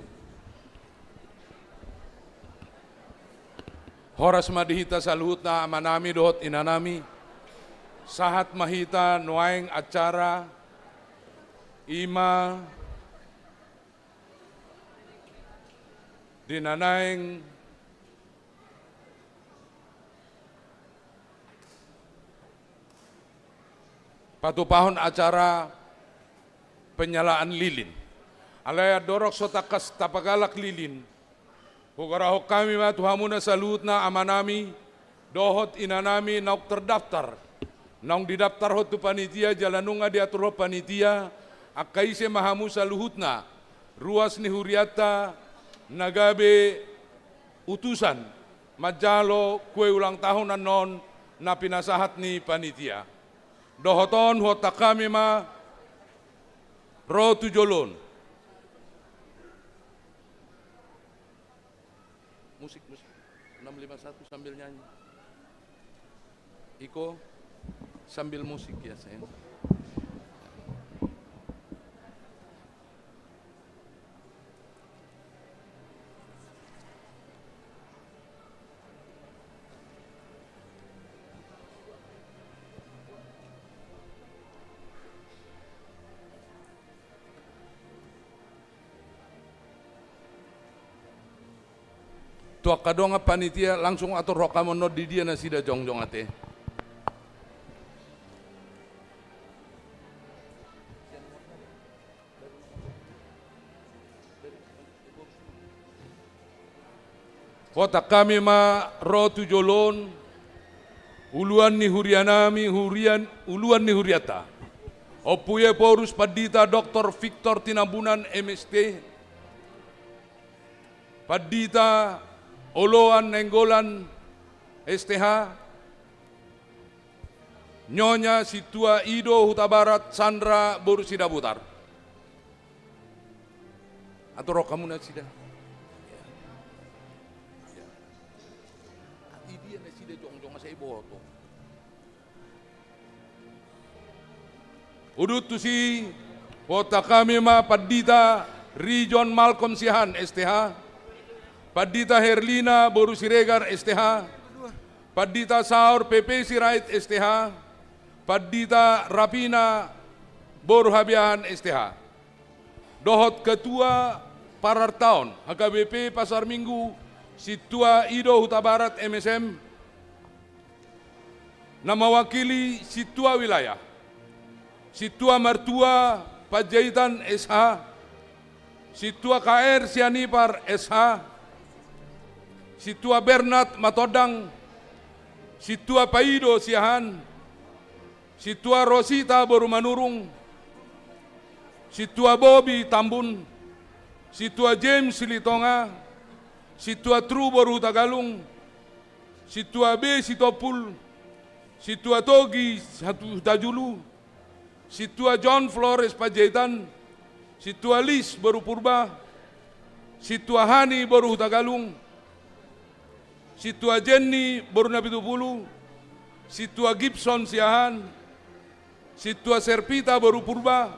Horas madihita saluhutna amanami dohot inanami. Sahat mahita nuaing acara ima dinanaing patupahon acara penyalaan lilin. Alaya dorok sotakas tapagalak lilin. Hukarahok kami ma tuhamuna salutna amanami dohot inanami nauk terdaftar. Naung didaftar hot tu panitia jalanunga diatur hot panitia akaise mahamu saluhutna ruas ni huriata nagabe utusan majalo kue ulang tahun anon na pinasahat ni panitia. Dohoton hota kami ma ro tujolon. Musik 651 sambil nyanyi. Iko sambil musik ya sayang. Tua kadonga panitia langsung atur rokamono di dia na sida jongjong ate. Kota kami ma ro tujolon uluan ni hurianami uluan ni huriata. Opuye porus padita Dr. Victor Tinambunan MST. Padita Oloan Nenggolan STH, Nyonya Situa Ido Huta Barat Sandra Borusida Butar. Atau roh kamu nak sida? Ati dia nak sida jong saya boto. Udut tu si kota kami ma Padita Region Malcolm Sihan STH. Padita Herlina Boru Siregar STH, Padita Saur PP Sirait STH, Padita Rapina Boru Habian STH. Dohot Ketua Parartaon HKBP Pasar Minggu Situa Ido Huta Barat MSM, nama wakili Situa Wilayah, Situa Mertua Panjaitan SH, Situa KR Sianipar SH, Situa Bernat Matodang, Situa Paido Siahan, Situa Rosita Boru Manurung, Situa Bobby Tambun, Situa James Silitonga, Situa Tru Boru Tagalung, Situa B Sitopul, Situa Togi Tajulu, Situa John Flores Panjaitan, Situa Lis Boru Purba, Situa Hani Boru Tagalung, Situa Jenny Boru Napitupulu, Situa Gibson Siahan, Situa Serpita Boru Purba,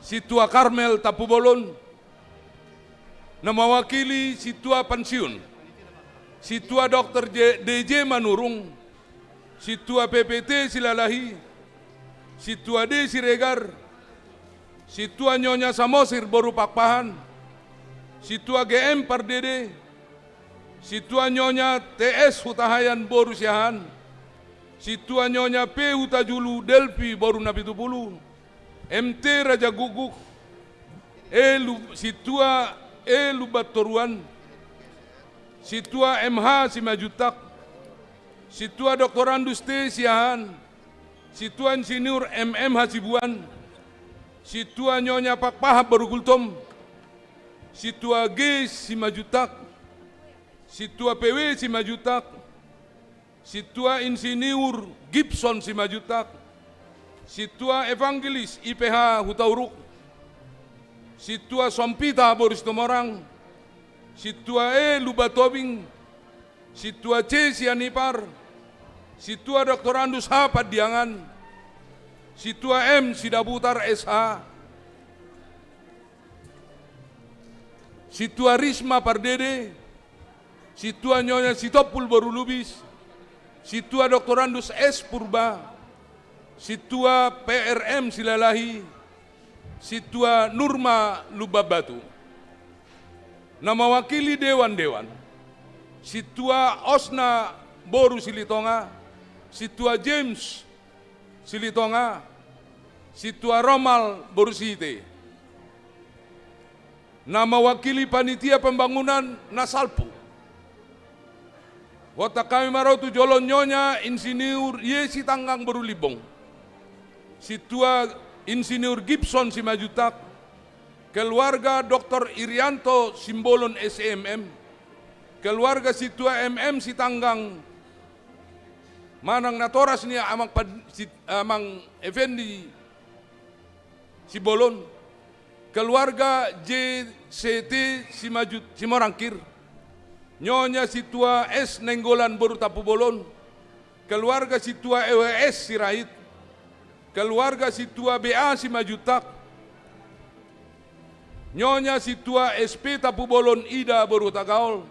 Situa Karmel Tapubolon, nama wakili Situa Pensiun, Situa Dr. DJ Manurung, Situa PPT Silalahi, Situa D Siregar, Situa Nyonya Samosir Boru Pakpahan, Situa GM Pardede, Situa Nyonya TS Hutahayan Boru Siahan, Situa Nyonya P Hutajulu Delpi Boru Napitupulu, MT Raja Guguk, Situa Lubatoruan, Situa MH Simajutak, Situa Dr. Andus T Siahan, Situa Insinyur MM Hasibuan, Situa Nyonya Pakpahap Boru Gultom, Situa G Simajutak, Situa PW Simajutak, Situa Insinyur Gibson Simajutak, Situa Evangelis IPH Hutauruk, Situa Sompita Boris Tomorang, Situa E Lubatobing, Situa C Sianipar, Situa Dr. Andus H Padiangan, Situa M Sidabutar SH, Situa Risma Pardede, Situa Nyonya Sitopul Boru Lubis, Situa Dr. Andus S. Purba, Situa PRM Silalahi, Situa Nurma Lubabatu. Na mewakili dewan-dewan, Situa Osna Boru Silitonga, Situa James Silitonga, Situa Romal Boru Site. Na mewakili panitia pembangunan Nasalpu, Wata kami marautu jolon Nyonya Insinyur Yesi Tanggang Boru Libong, Situa Insinyur Gibson Simajutak, keluarga Dr. Irianto Simbolon SMM, keluarga Situa MM Sitanggang Manang Natoras niya amang Effendi Sibolon, keluarga JCT Simorangkir, Nyonya Situa S Nenggolan Boru Tapubolon, keluarga Situa EWS Sirait, keluarga Situa BA Simajutak, Nyonya Situa SP Tapubolon Ida Boru Tagaol,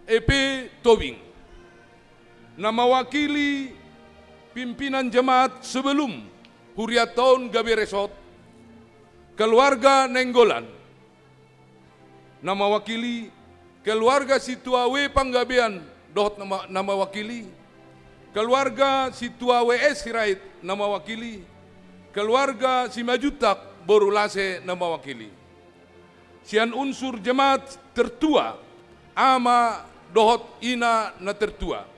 EP Tobing. Na mewakili pimpinan jemaat sebelum Huriat Tahun Gabe Resort, keluarga Nenggolan. Na mewakili keluarga Situa W Panggabean Dohot na mewakili, keluarga Situa WS Sirait na mewakili, keluarga Simajutak Boru Lase na mewakili. Sian unsur jemaat tertua, ama dohot ina na tertua.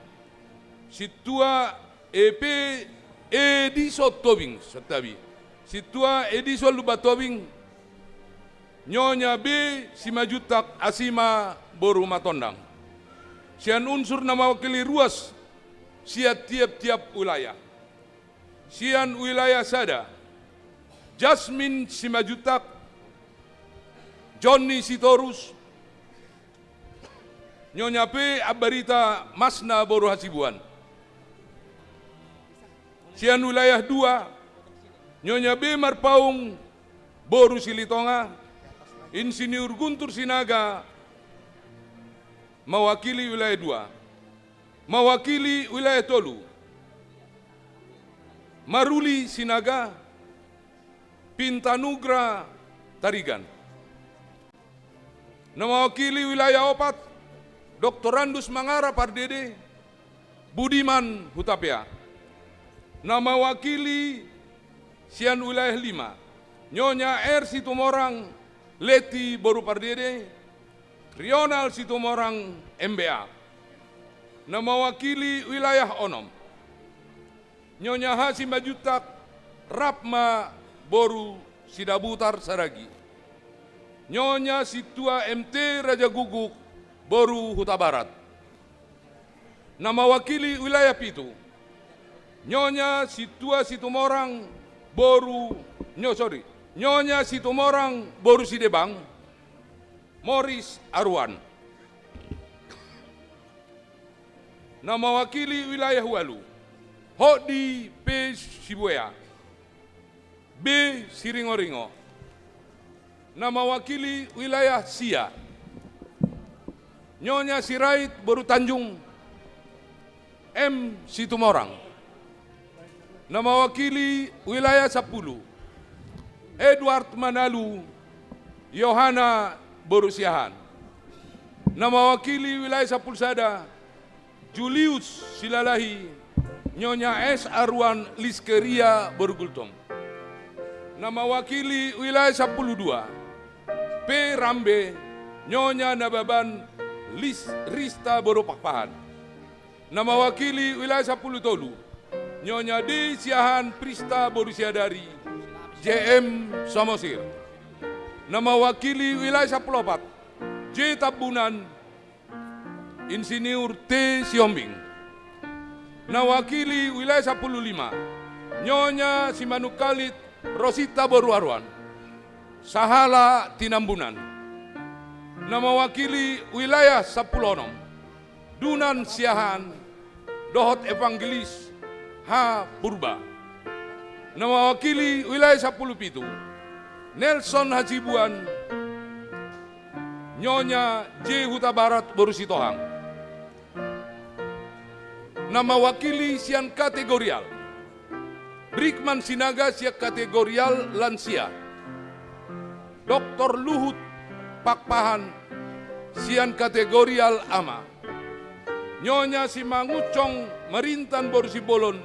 Situa EP Ediso Tobing, setabi. Situa Ediso Lubatobing, Nyonya B Simajutak Asima Boru Matondang. Sian unsur na mewakili ruas siat tiap-tiap wilayah. Sian wilayah Sada, Jasmine Simajutak, Johnny Sitorus, Nyonya P. Abarita Masna Boru Hasibuan. Sian wilayah 2, Nyonya B. Marpaung Boru Silitonga, Insinyur Guntur Sinaga mewakili wilayah 2, mewakili wilayah Tolu, Maruli Sinaga, Pintanugra Tarigan. Na mewakili wilayah 4, Dr. Andus Mangara Pardede, Budiman Hutapea. Na mewakili Sian wilayah 5, Nyonya R. Situmorang Leti Boru Pardede, Rional Situmorang MBA. Na mewakili wilayah 6, Nyonya H. Simajutak Rapma Boru Sidabutar Saragi, Nyonya Situa MT Raja Guguk Boru Huta Barat. Na mewakili wilayah 7, Nyonya Situa Situmorang Boru Nyonya Situmorang Boru Sidebang, Morris Arwan. Na mewakili wilayah 8, Hodi P. Sibuya, B. Siringoringo. Na mewakili wilayah Sia, Nyonya Sirait Boru Tanjung M. Situmorang. Na mewakili wilayah 10, Edward Manalu Yohana Boru Siahan. Na mewakili wilayah 10 Sada, Julius Silalahi Nyonya S. Arwan Liskeria Boru Gultom. Na mewakili wilayah 12, P. Rambe Nyonya Nababan Rista Boru Pakpahan. Na mewakili wilayah 10 Tolu, Nyonya D. Siahan Prista Boru Siadari JM Samosir. Na mewakili wilayah 14, J. Tabunan Insinyur T. Siombing. Na wakili wilayah 15, Nyonya Simanukalit Rosita Boru Arwan Sahala Tinambunan. Na mewakili wilayah 16, Dunan Siahan Dohot Evangelis H. Purba. Na mewakili wilayah 17, Nelson Hajibuan Nyonya J. Huta Barat Borusitohang. Nama wakili sian kategorial. Brikman Sinaga siak kategorial lansia. Dr. Luhut Pakpahan sian kategorial ama. Nyonya Simangucong Marintan Borusibolon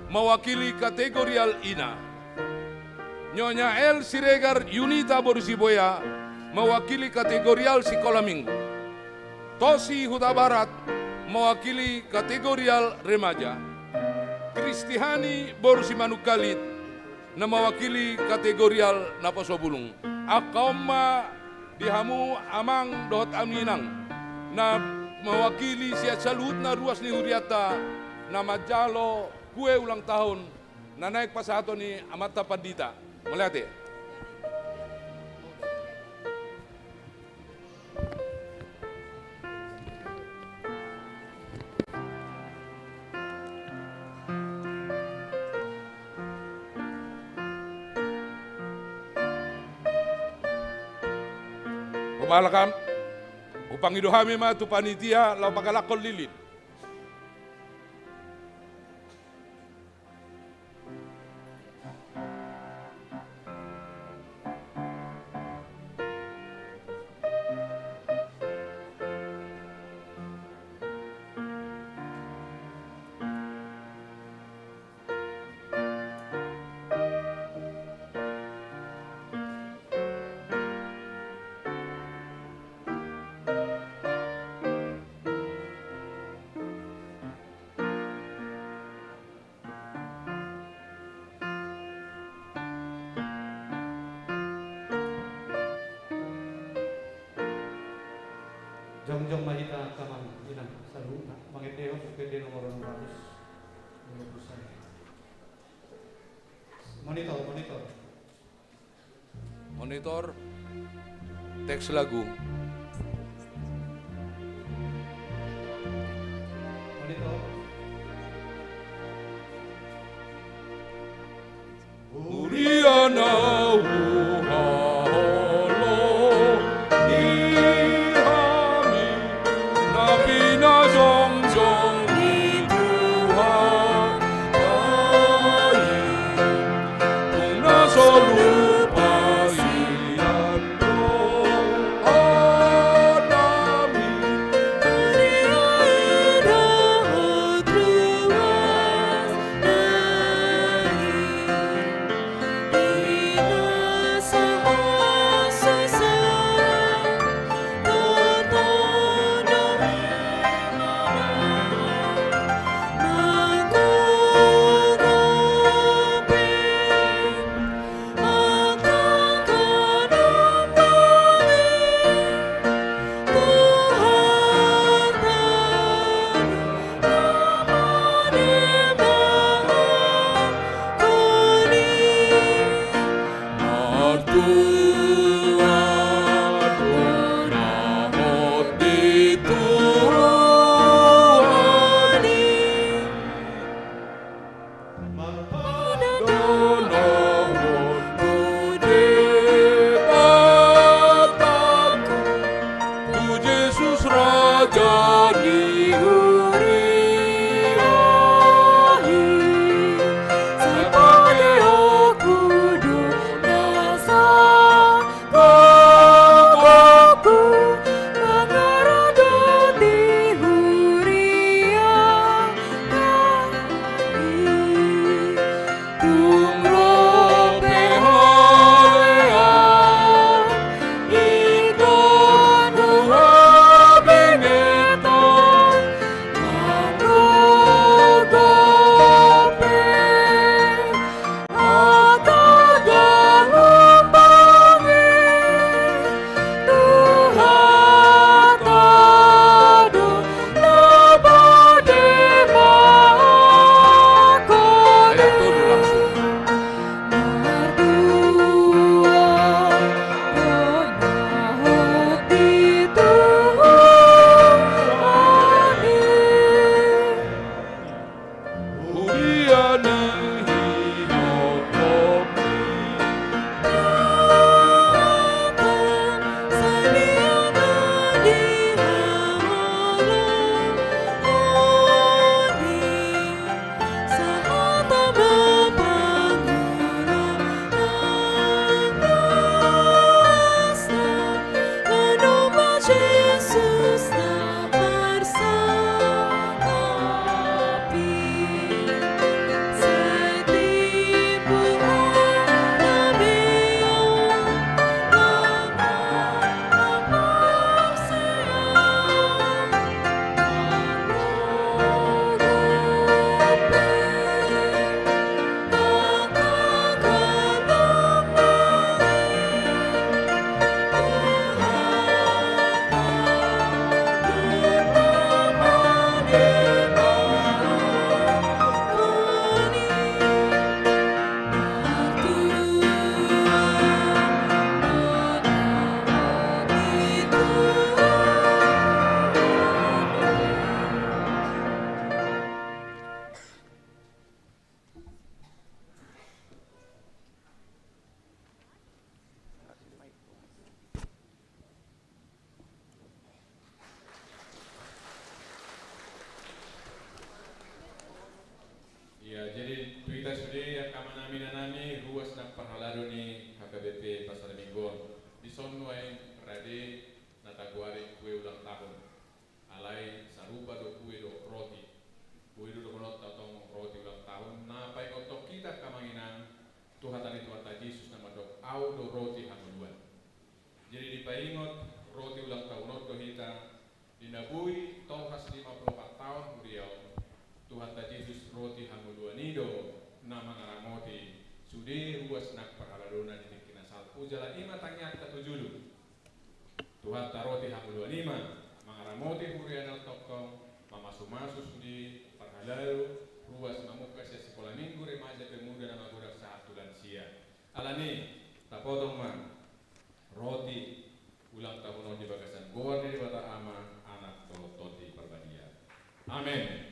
mewakili kategorial ina. Nyonya L. Siregar Yunita Borusiboya mewakili kategorial Sekolah Minggu. Tosi Huta Barat mewakili kategorial remaja. Kristihani Borusimanukalit na mewakili kategorial Napasobulung. Akauma dihamu amang dohot aminang na mewakili siat salut na ruas ni Huriata na majalo kue ulang tahun na naik pasato ni Amata Pandita. Melihat ya? Kumalakam, upang iduhami ma tu panitia lau pagalakol lilin. Jong mahita kamang inang salu mangiteo pwede nomor 600. Monitor teks lagu. Monitor. Uriana roti ulang tahun Otto Hita, dinabui tongkas 54 tahun Huriau, Tuhan ta Yesus roti hamudua nido, nama ngaramoti, sudi ruas nak perhaladona di kinasal pujala ima tangyak katujulu. Tuhan ta roti hamudua nima, mangaramoti Hurianal tokong, mamasu-masu sudi perhalalu, ruas mamuka sia sekolah minggu remaja pemuda nama budak saat lansia. Alani tapotong man roti ulang tahun di bagasan goa dari bata ama anak toti perbadia. Amin.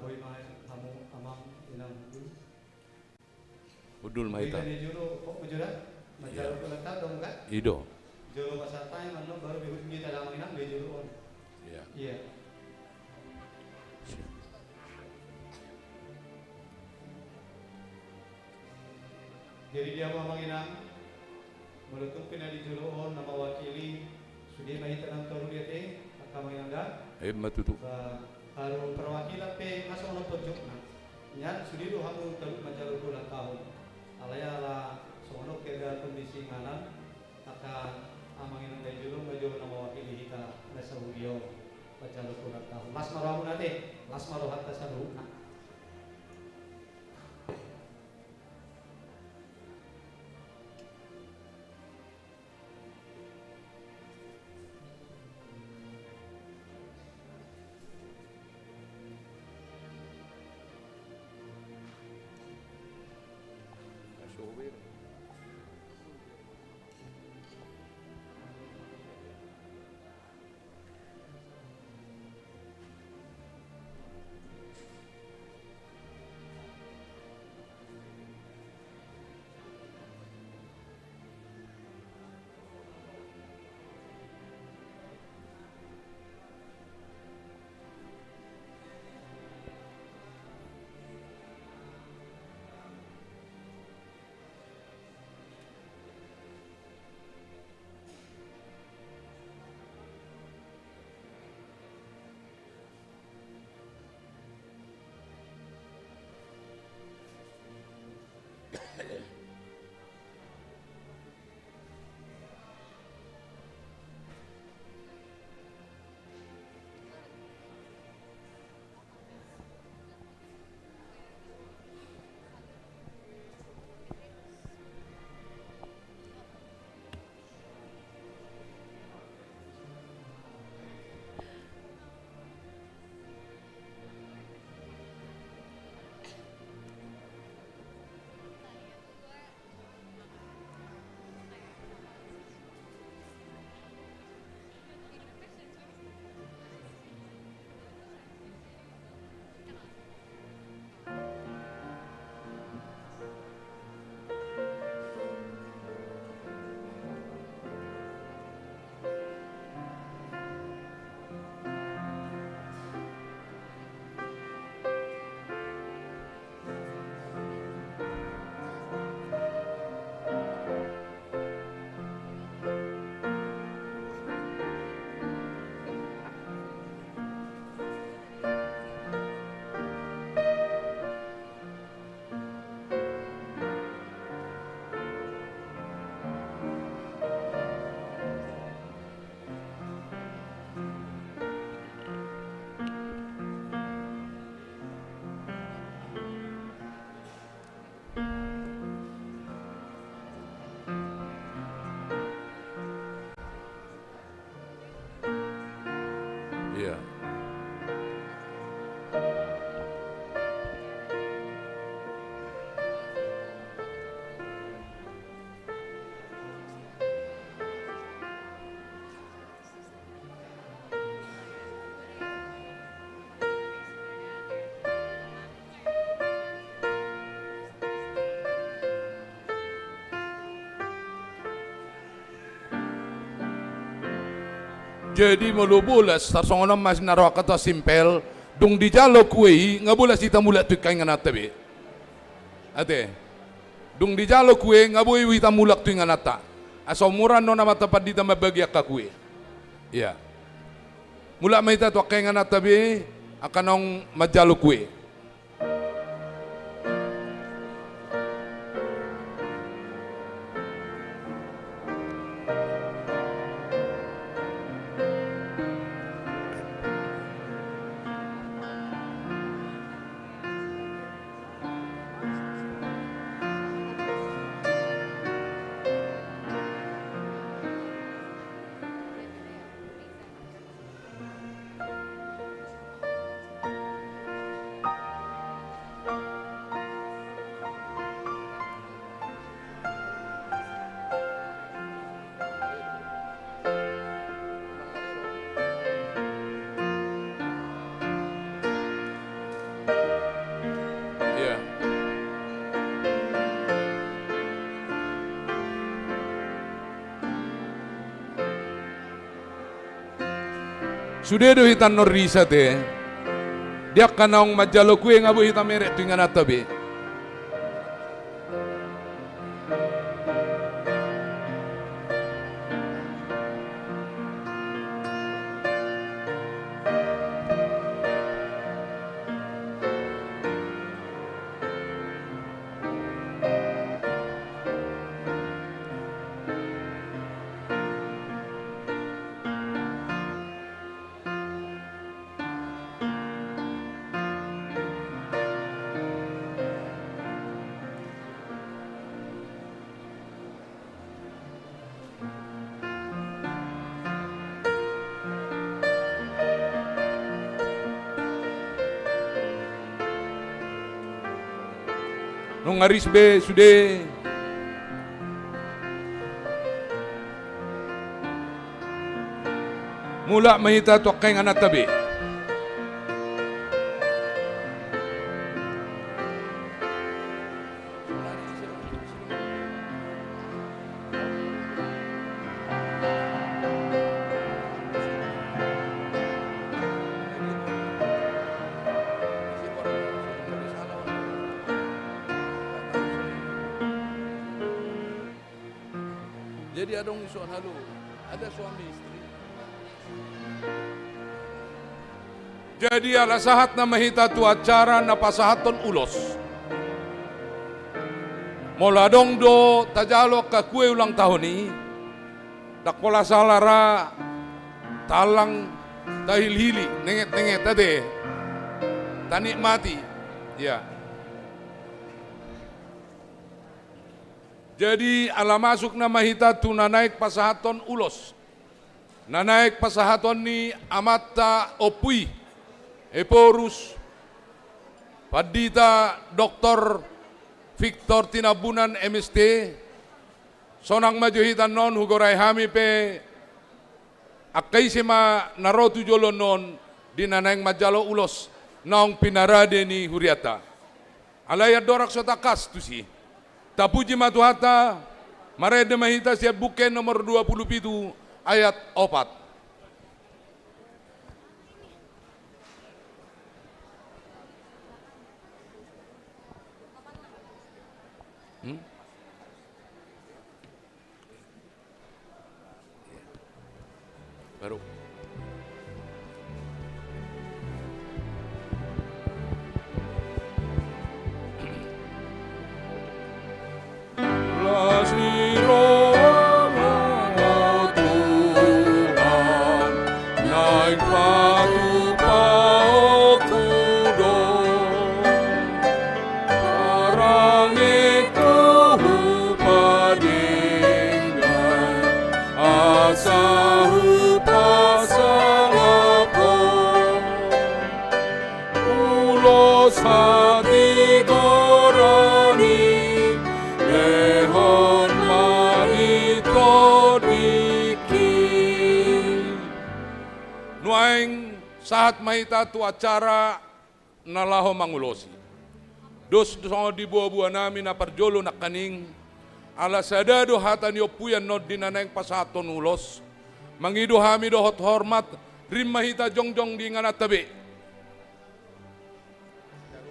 Boy mai kamu amam inang dulu. Udul mahita. Ini juru kok menjura? Menjara letak dong kan? Ido. Juru pasar time mana baru bihut kita dalam inang dia juru on. Iya. Iya. Jadi dia mau inang meletup pina di juru on nama wakili sudah mahita nang toru dia teh akan menangga. Matutu. Haru perwakilan pe masuk nonton jokna nyan sudiru hamu terus menjalur ulang tahun alaya ala sono keda kondisi nganan akan amangin dari julung maju nama wakili kita rasa udio menjalur ulang tahun las marohamu nate las marohat tasaruhna. Iya. Jadi malubulas tarsongonom mas narawak kata simpel dung di jalo kuei ngabulas kita mulat tu kain nganat tabi Ate, dung di jalo kue ngaboy wita mulak tu nganata. Aso muran no nama tapat dita mabagi ka kue. Ya. Mula mahita tu kay nganata be akanong majalo kue. Ya. Sudah do hitan norisa te. Dia kanong majalo kue ngabu hitam merek tu nganata be. Nung aris be sudah mula mahita tu kay nganata be. Jadi ada orang isu halu, ada suami istri. Jadi ala sahat na mahita tu acara na pasahaton ulos. Moladong do tajalo ka kue ulang tahun ni. Dakola salara talang dahil hili, nenget-nenget tadi. Tanik mati. Ya. Jadi ala masuk na mahita tu nanaik pasahaton ulos. Nanaik pasahaton ni amata opui. Eporus. Padita Dr. Victor Tinabunan MST. Sonang majuhitan non hugoray hami pe. Akay sima narotu jolo non di nanaik majalo ulos. Naong pinarade ni Huriata. Alaya dorak sotakas tu si. Tapuji matuhata, marede mahita siap buken nomor 27 ayat 4. Baru. Saat mahita tu acara nalaho mangulosi. Dos songo di buah-buah nami na parjolo na kaning ala sadado hata ni opuyan no dinaneng pasaton ulos. Mangido hami dohot hormat rim mahita jongjong di nganatabe.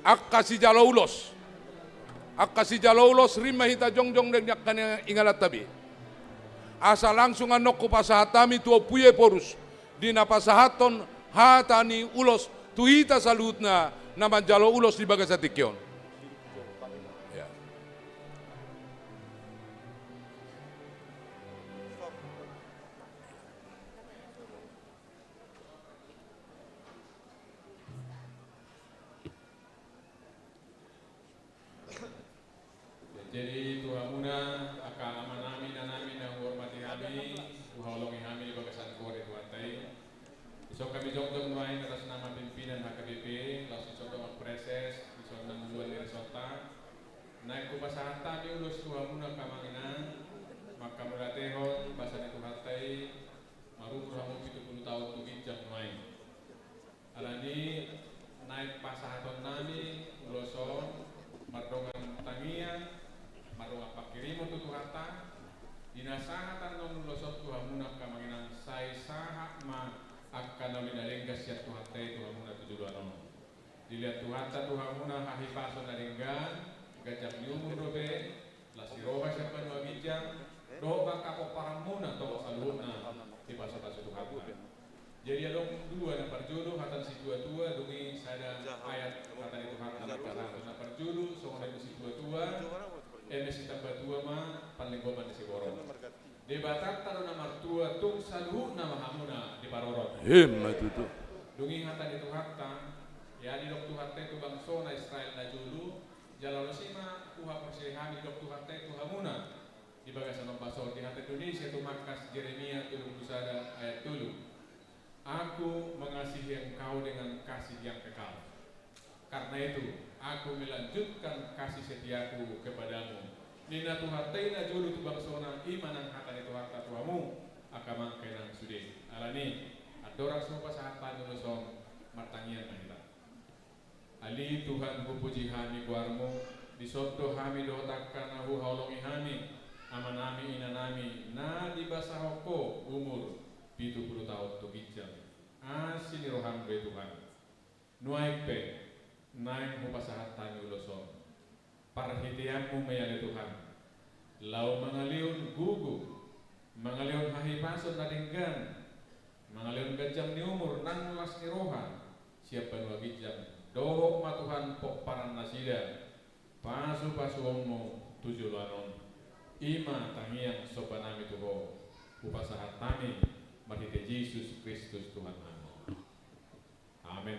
Akka si jalo ulos. Akka si jalaulos rima hita jongjong deng yakkan ingalat tabi. Asa langsung anok ku pasahatami tu opuye porus. Dina pasahaton hatani ulos tu hita salutna nama jalo ulos di bagasatikion. Ya. Jadi Tuhan Muna akan amanami nanami dan hormati kami, uhaulongi kami di bagasan kore Tuhan Tay. Besok kami jongdong main atas nama pimpinan HKBP, lalu jongdong preses, besok nang jual dari sota. Naik ku pasahata di ulus Tuhan Muna kamangina, maka mulatehon bahasa Tuhan Tay, maru kurang 70 tahun tu hijab main. Alani naik pasahaton nami uloson mardongan tangian marunga pakirimo tu tuhata dinasahatan non losot tuhamuna kamanginang sai saha ma akan nami dalengga siat tuhata tuhamuna tujuan dilihat tuhata tuhamuna hahipason dalenggan gajak niumur dobe lasiroha siapa dua bijang doa kapok paramuna to saluna di pasata tuhata. Jadi ada dua yang perjulu hatan si tua dungi sada ayat hatan itu hatan na perjulu songon itu si tua si tambah tua mah panlenggoman si borong. Debatak taro nama tua tung saluh nama hamuna di parorot. Tutu. Dungi hatan itu hatan ya di doktu hatan itu bangso na Israel na julu jalalosima uha persehami doktu hatan itu hamuna di bagasan membasol di hatan Indonesia itu Makas Jeremia 31 ayat 7. Aku mengasihi engkau dengan kasih yang kekal. Karena itu, aku melanjutkan kasih setiaku kepadamu. Nina tuhartaina julu tu bangsona imanan hatan itu harta tuamu akamang kenang sude. Alani, adorang semua pasahatan nulusong martangian kita. Ali Tuhan ku puji hami guarmu, disoto hami dotakan nahu haulongi hami, amanami inanami, na di basahoko umur 70 tahun tu bijam. Asini roham be Tuhan. Nuaik pe, naik mu pasahatan uloson. Parhitianmu mayale Tuhan. Lau mangaliun gugu, mangaliun hahipason nadinggan, mangaliun gajam ni umur nang las ni rohan. Siapa dua bijam. Dohok ma Tuhan pok paran nasida. Pasu ommo 7 lanon. Ima tangiang sopanami tuho. Upasahatami marhite Yesus Kristus Tuhan kami. Amin.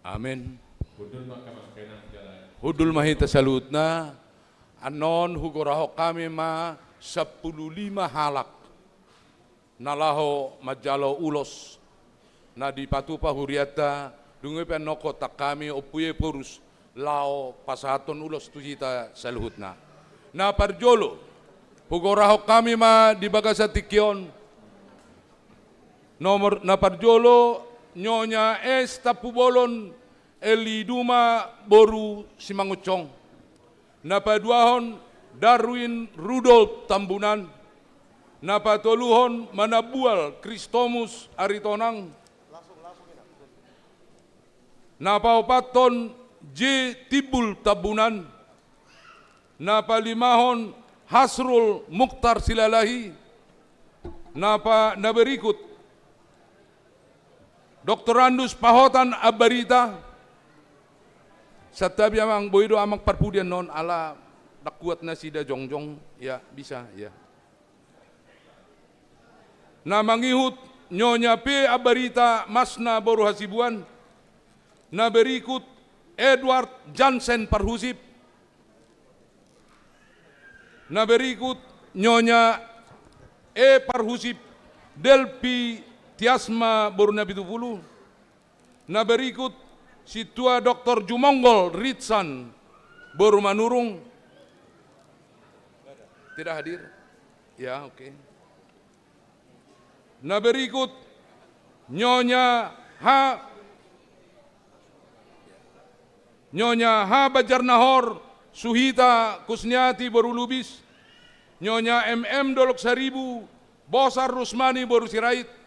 Amin. Hudul makamang kenang jalan. Hudul mahita salutna anon hugoraho kami ma 15 halak nalaho majalo ulos na di patupa huriata dungi penoko tak kami opuye porus lao pasahaton ulos tuhita salutna na parjolo hugoraho kami ma di bagasatikion nomor na parjolo nyonya tapubolon Eliduma boru simangucong. Napaduahon Darwin Rudolf Tambunan. Napatoluhon Manabual Kristomus Aritonang. Napaupaton J. Tibul Tabunan. Napalimahon Hasrul Mukhtar Silalahi. Naberikut Dr. Andus Pahotan Abarita. Satabi amang boydo amang parpudian non ala nakuat na sida jongjong ya bisa ya. Na mangihut nyonya P Abarita Masna Boru Hasibuan. Na berikut Edward Jansen Parhusip. Na berikut nyonya E Parhusip Delpi Tiasma Boru Nabitupulu. Na berikut si tua Dr. Jumonggol Ritsan Boru Manurung. Tidak hadir? Ya, oke. Na berikut Nyonya H Bajarnahor Suhita Kusniati Boru Lubis. Nyonya MM Dolok Saribu Bosar Rusmani Boru Sirait.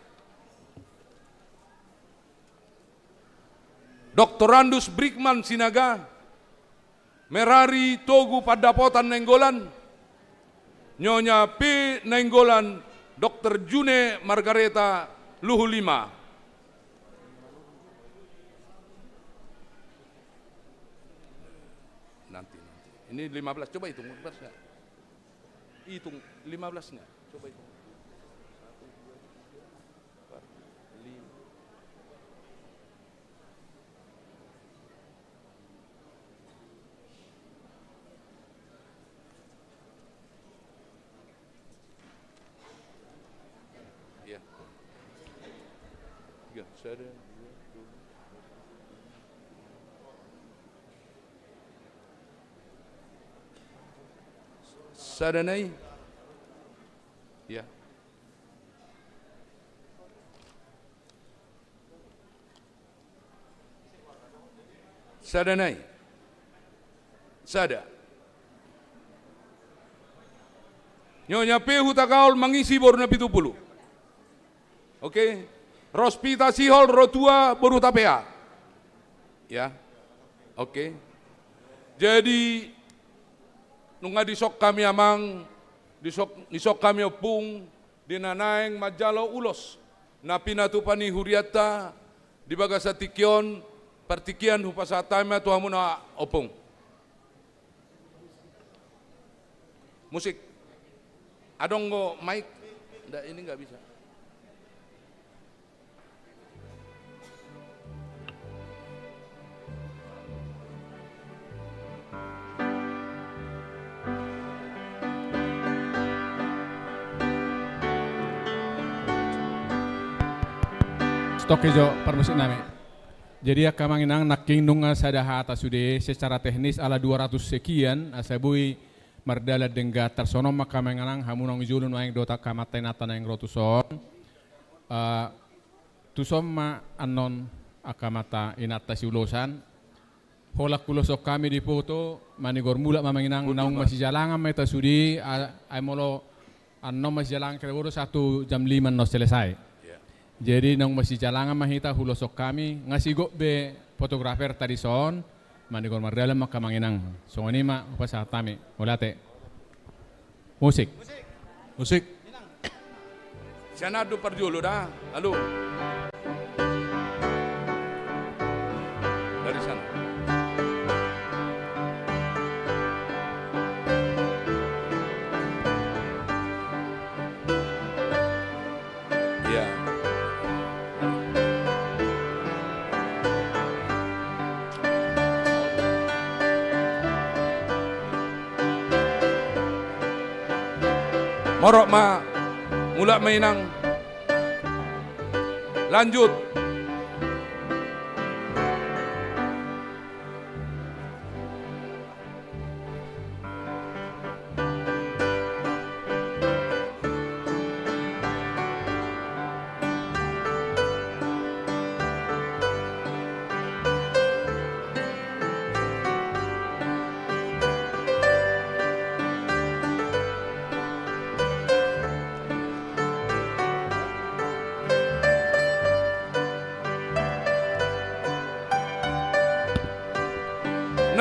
Dr. Randus Brickman Sinaga. Merari Togu Padapotan Nenggolan, Nyonya P. Nenggolan, Dr. June Margareta Luhu Lima. Nanti. Ini 15, coba hitung. Hitung 15-nya, coba hitung. 3, Sadanai. Ya. Sadanai. Sada. Nyonya P. Hutakaol mengisi borna 70. Oke. Rospita Sihol Rotua Borutapea. Ya. Oke. Jadi nunga disok kami amang disok kami opung dinanaeng majalo ulos napina tupani huriata di bagasa tikion partikian hupasatama tuhamuna opung. Musik. Adong go mic. Nggak, ini nggak bisa. Stok jo permusik nami. Jadi ya kamanginang naking nunga sadaha atas sude secara teknis ala 200 sekian asabui mardala dengga tersonom makamanginang hamunong julun waing dota kamatain atana yang rotuson. Tusom ma anon akamata inata siulosan. Holak kulosok kami di foto manigor mula mamanginang naung masih jalangan meta sudi ay molo anom masih jalangan kira-kira 1 jam 5 no selesai. Jadi nang masih jalangan mahita hulosok kami ngasih go be fotografer tadi son manigor mardalam makamanginang. So ini ma upasatami mulate. Musik. Musik. Sanado parjolo dah. Lalu. Dari sana. Ya. Morok ma mula mainang lanjut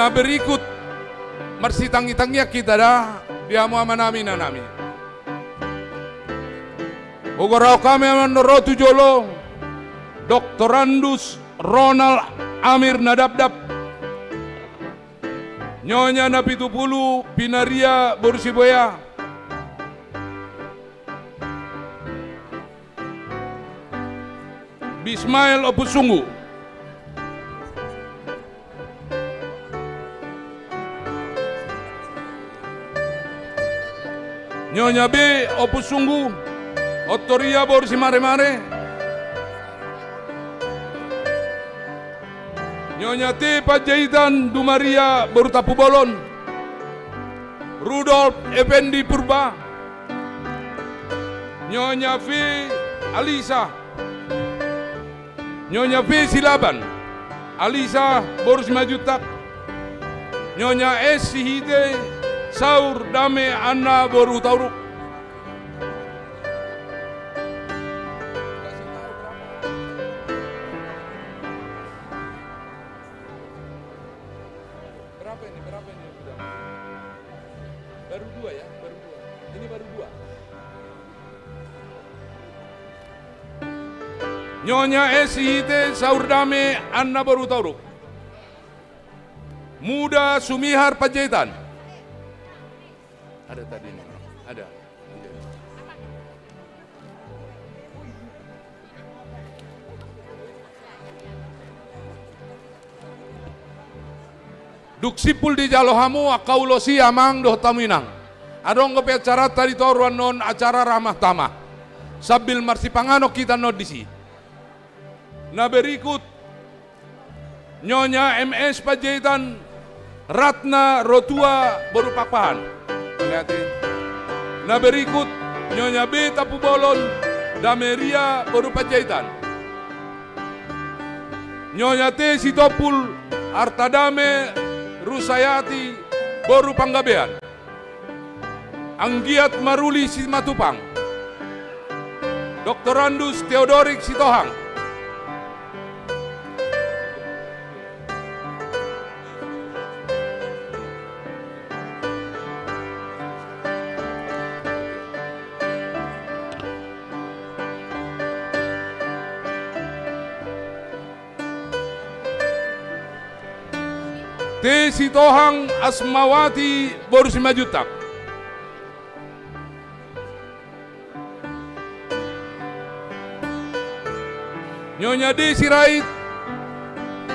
na berikut marsitang-itangnya kita dah diamu amanami na nami. Ogorau kami menorotu jolo Doktorandus Ronald Amir Nadabdab Nyonya na 70 Pinaria Borsiboya Bismail Opusungu Nyonya B Opusungu Otoria Borsi Mare Nyonya T Pajaitan Dumaria Borutapu Bolon Rudolf Effendi Purba Nyonya V Alisa Nyonya V Silaban Alisa Borsi Majutak Nyonya S Sihite Saur Dame Anna Borutauruk berapa ini Baru dua ya, baru dua. Ini baru dua. Nyonya Esihite Saurdame Anna Baru Tauruk. Muda Sumihar Panjaitan. Ada tadi nih, ada. Duksipul di Jalohamu akaulosi amang doh taminang. Adong ke acara tadi toruan non acara ramah tamah. Sabil marsipangano kita nodisi. Nah berikut Nyonya MS Panjaitan Ratna Rotua Borupakpahan. Lihat ini. Nah berikut Nyonya Beta Pubolon Dameria Borupanjaitan. Nyonya T Sitopul Artadame Rusayati Boru Panggabean. Anggiat Maruli Simatupang. Dr. Andus Theodorik Sitohang. T. Sitohang Asmawati Boru Simajutak. Nyonya D. Sirait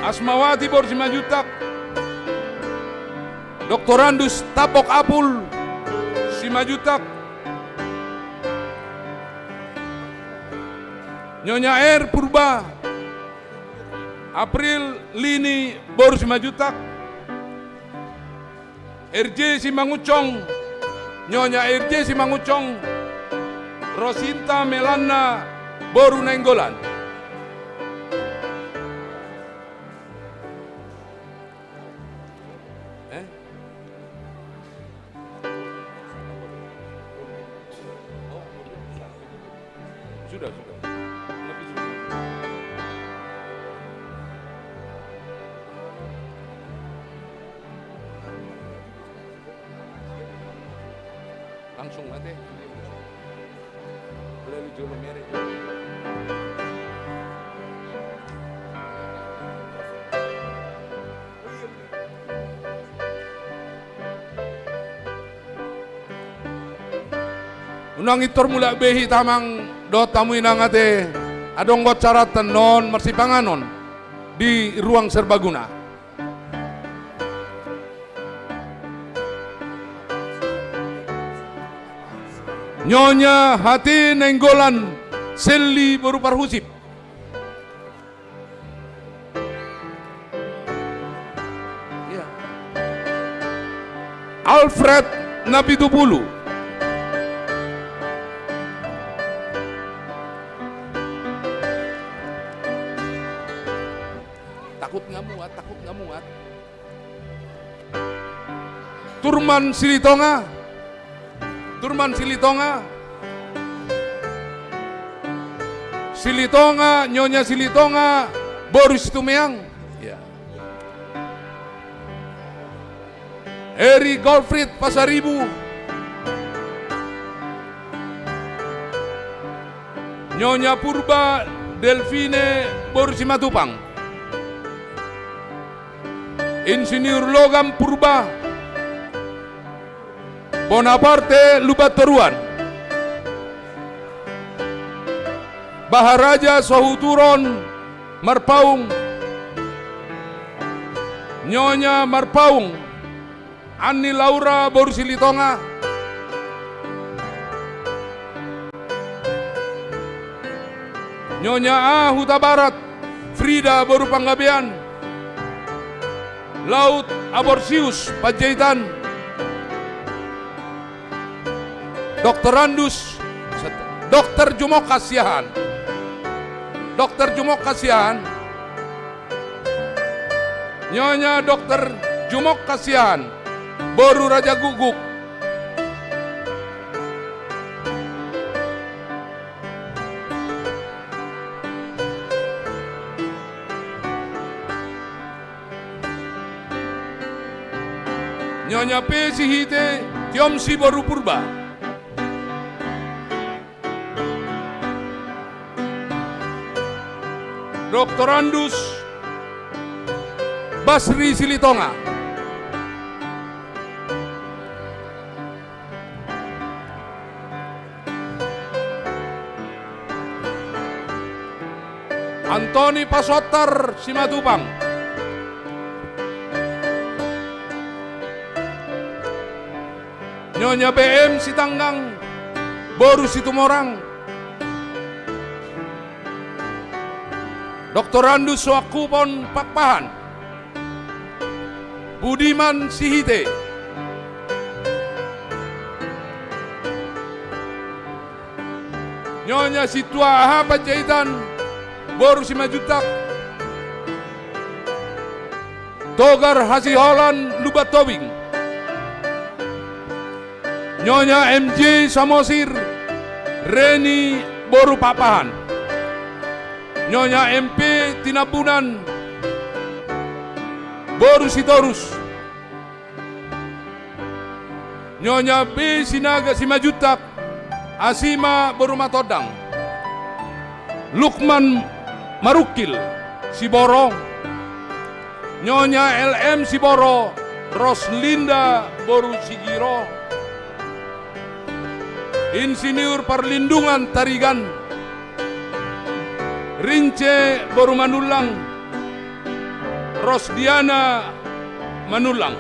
Asmawati Boru Simajutak. Dr. Andus Tapok Apul Simajutak. Nyonya R. Purba April Lini Boru Simajutak. RJ Simangucong, Nyonya RJ Simangucong, Rosinta Melana Boru Nainggolan. Sudah. Lebih sudah. Langsung mati. Boleh lu jual merek. Unang itor mula behi tamang do tamu inang ate adong got cara tenon marsipanganon di ruang serbaguna. Nyonya Hati Nainggolan Selly Boru Parhusip. Ya. Alfred Napitupulu. Takut nggak muat. Turman Silitonga. Silitonga, Nyonya Silitonga, Boris Tumeang. Ya. Eri Golfrid Pasaribu. Nyonya Purba Delfine Boris Simatupang. Insinyur Logam Purba Bonaparte Lubatoruan. Baharaja Sohuturon Marpaung. Nyonya Marpaung Ani Laura Boru Silitonga. Nyonya A Huta Barat Frida Boru Panggabean. Laut Aborsius Panjaitan. Dr. Andus Dr. Jumok Kasiahan. Nyonya Dr. Jumok Kasiahan Boru Raja Guguk. Nyonya P. Sihite Tiom Si Boru Purba. Dr. Andus Basri Silitonga. Antoni Pasotar Simatupang. Nyonya BM Sitanggang Boru Situmorang. Dr. Andus Swakupon Pakpahan. Budiman Sihite. Nyonya Situa Ahaba Jaitan Boru Simajutak. Togar Hasiholan Lubat Tobing. Nyonya MJ Samosir Reni Boru Papahan. Nyonya MP Tinabunan Boru Sitorus. Nyonya B Sinaga Simajutak Asima Boru Matodang. Lukman Marukil Siboro. Nyonya LM Siboro Roslinda Boru Sigiro. Insinyur Perlindungan Tarigan Rince Boru Manulang. Rosdiana Manulang.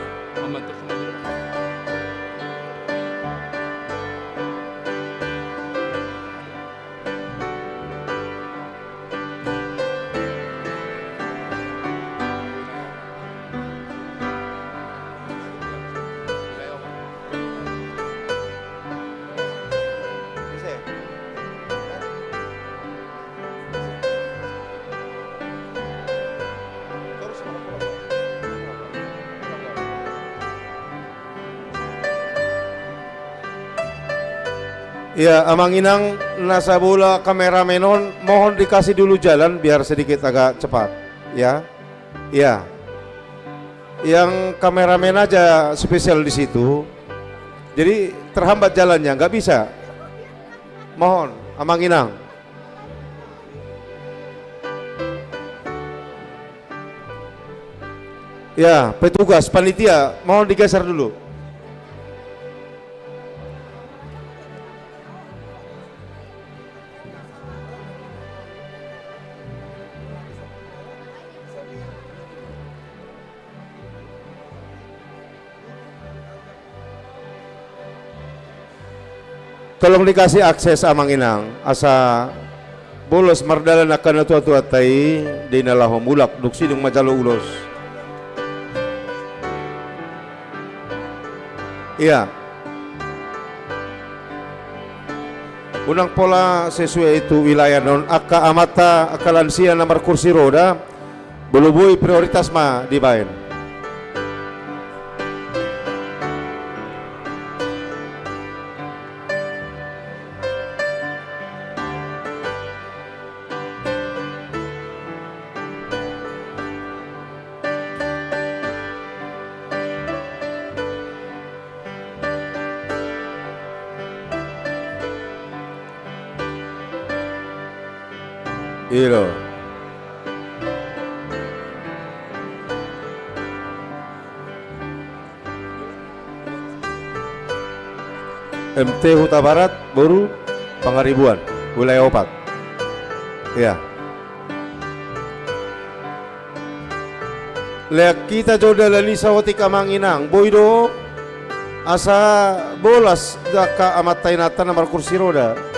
Ya, Amang Inang Nasabula kameramenon, mohon dikasih dulu jalan biar sedikit agak cepat, ya. Ya. Yang kameramen aja spesial di situ. Jadi terhambat jalannya, nggak bisa. Mohon, Amang Inang. Ya, petugas panitia, mohon digeser dulu. Tolong dikasih akses Amang Inang asa bolos mardalan akan atu-atu atai di nalaho mulak duk sidung majalo ulos. Iya. Unang pola sesuai itu wilayah non aka amata aka lansia nomor kursi roda belubui prioritas mah dibain. Iro. MT Huta Barat Boru Pangaribuan wilayah Opak. Ya. Lihat kita jodoh lali sawati Amang Inang boydo asa bolas daka amat tainatan nomor kursi roda.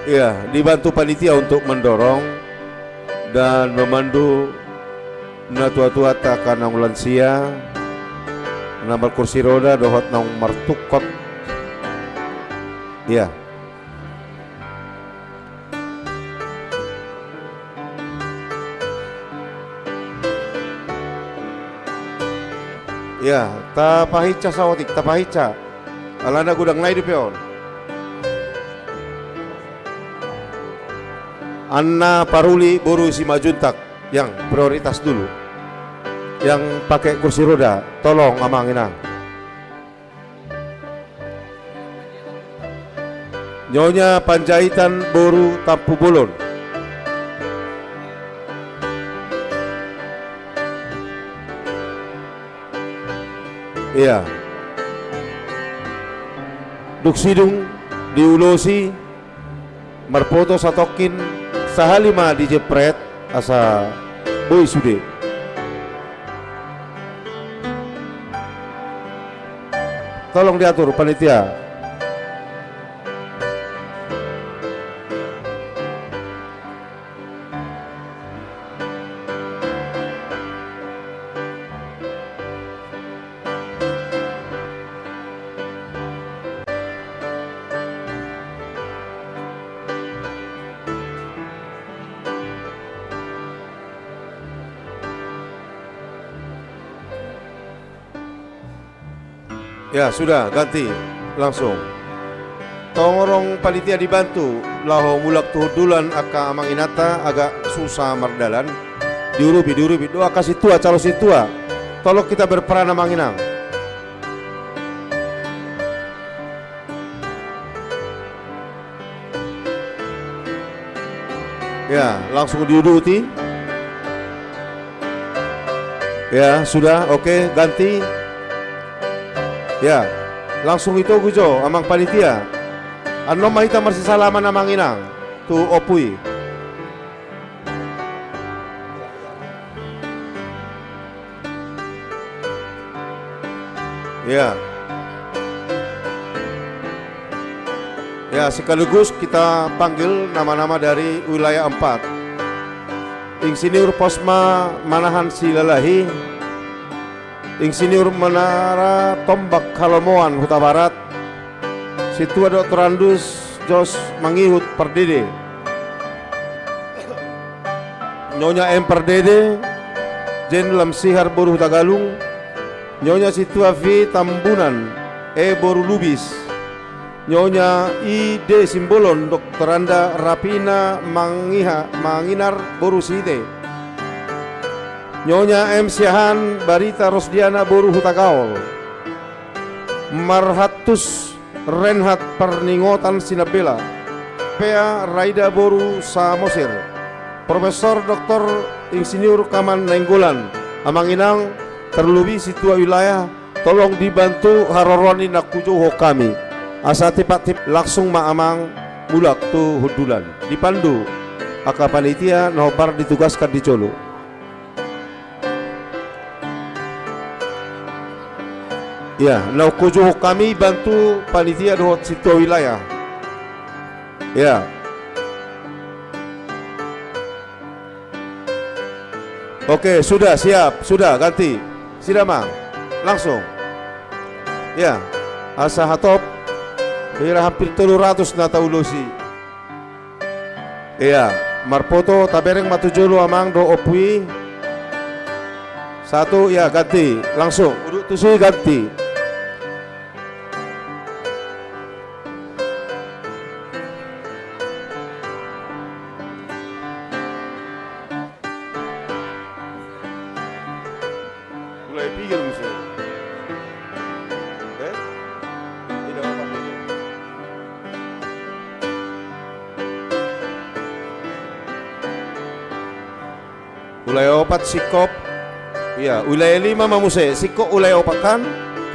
Ya, dibantu panitia untuk mendorong dan memandu natua-tua kanang lansia nomor kursi roda dohot nang martukot. Ya. Ya, tapahica sawatik, tapahica. Alana gudang lain di peon. Anna Paruli Boru Simajuntak yang prioritas dulu. Yang pakai kursi roda, tolong Amang Inang. Nyonya Panjaitan Boru Tampu Bolon. Iya. Duksidung diulosi marpoto satokin sahalima dijepret asa boy sude. Tolong diatur panitia. Ya sudah, ganti langsung. Tongorong panitia dibantu laho mulak tuhudulan aka Amang Inata agak susah mardalan. Diurubi doa kasih tua calo si tua. Tolong kita berperan Amang Inang. Ya, langsung diuduti. Ya, sudah, oke, ganti. Ya, langsung itu gujo Amang panitia. Ano mahita marsi salaman Amang Inang tu opui. Ya. Ya, sekaligus kita panggil nama-nama dari wilayah 4. Insinyur Posma Manahan Silalahi, Insinyur Menara Tombak Kalomoan Huta Barat, Situa Dr. Andus Jos Mangihut Perdede, Nyonya M Perdede, Jen Lamsihar Boru Huta Galung, Nyonya Situa V Tambunan E Boru Lubis, Nyonya I.D. Simbolon Dr. Anda Rapina Manginar Boru Site, Nyonya M. Siahan Barita Rosdiana Boru Hutagaol, Marhatus Renhat Perningotan Sinabela, Pea Raida Boru Samosir, Profesor Dr. Insinyur Kaman Nenggolan Amang Inang terlebih situa wilayah tolong dibantu haroroni nakujo kami asa tipat-tip langsung maamang mulak tu hudulan dipandu aka panitia nobar ditugaskan di Colo. Ya, naukujuh kami bantu panitia dohot situ wilayah. Ya. Oke, sudah siap, sudah ganti. Sudah Mang, langsung. Ya, asa hatop. Kira hampir 300 nata ulosi. Ya, marpoto tabereng matujolo Amang do opui. Satu, ya ganti, langsung. Uduk tusui ganti. Mulai pikir musuh. Tidak apa-apa. Wilayah 4 sikop. Ya, wilayah 5 mamuse sikop wilayah 4 kan.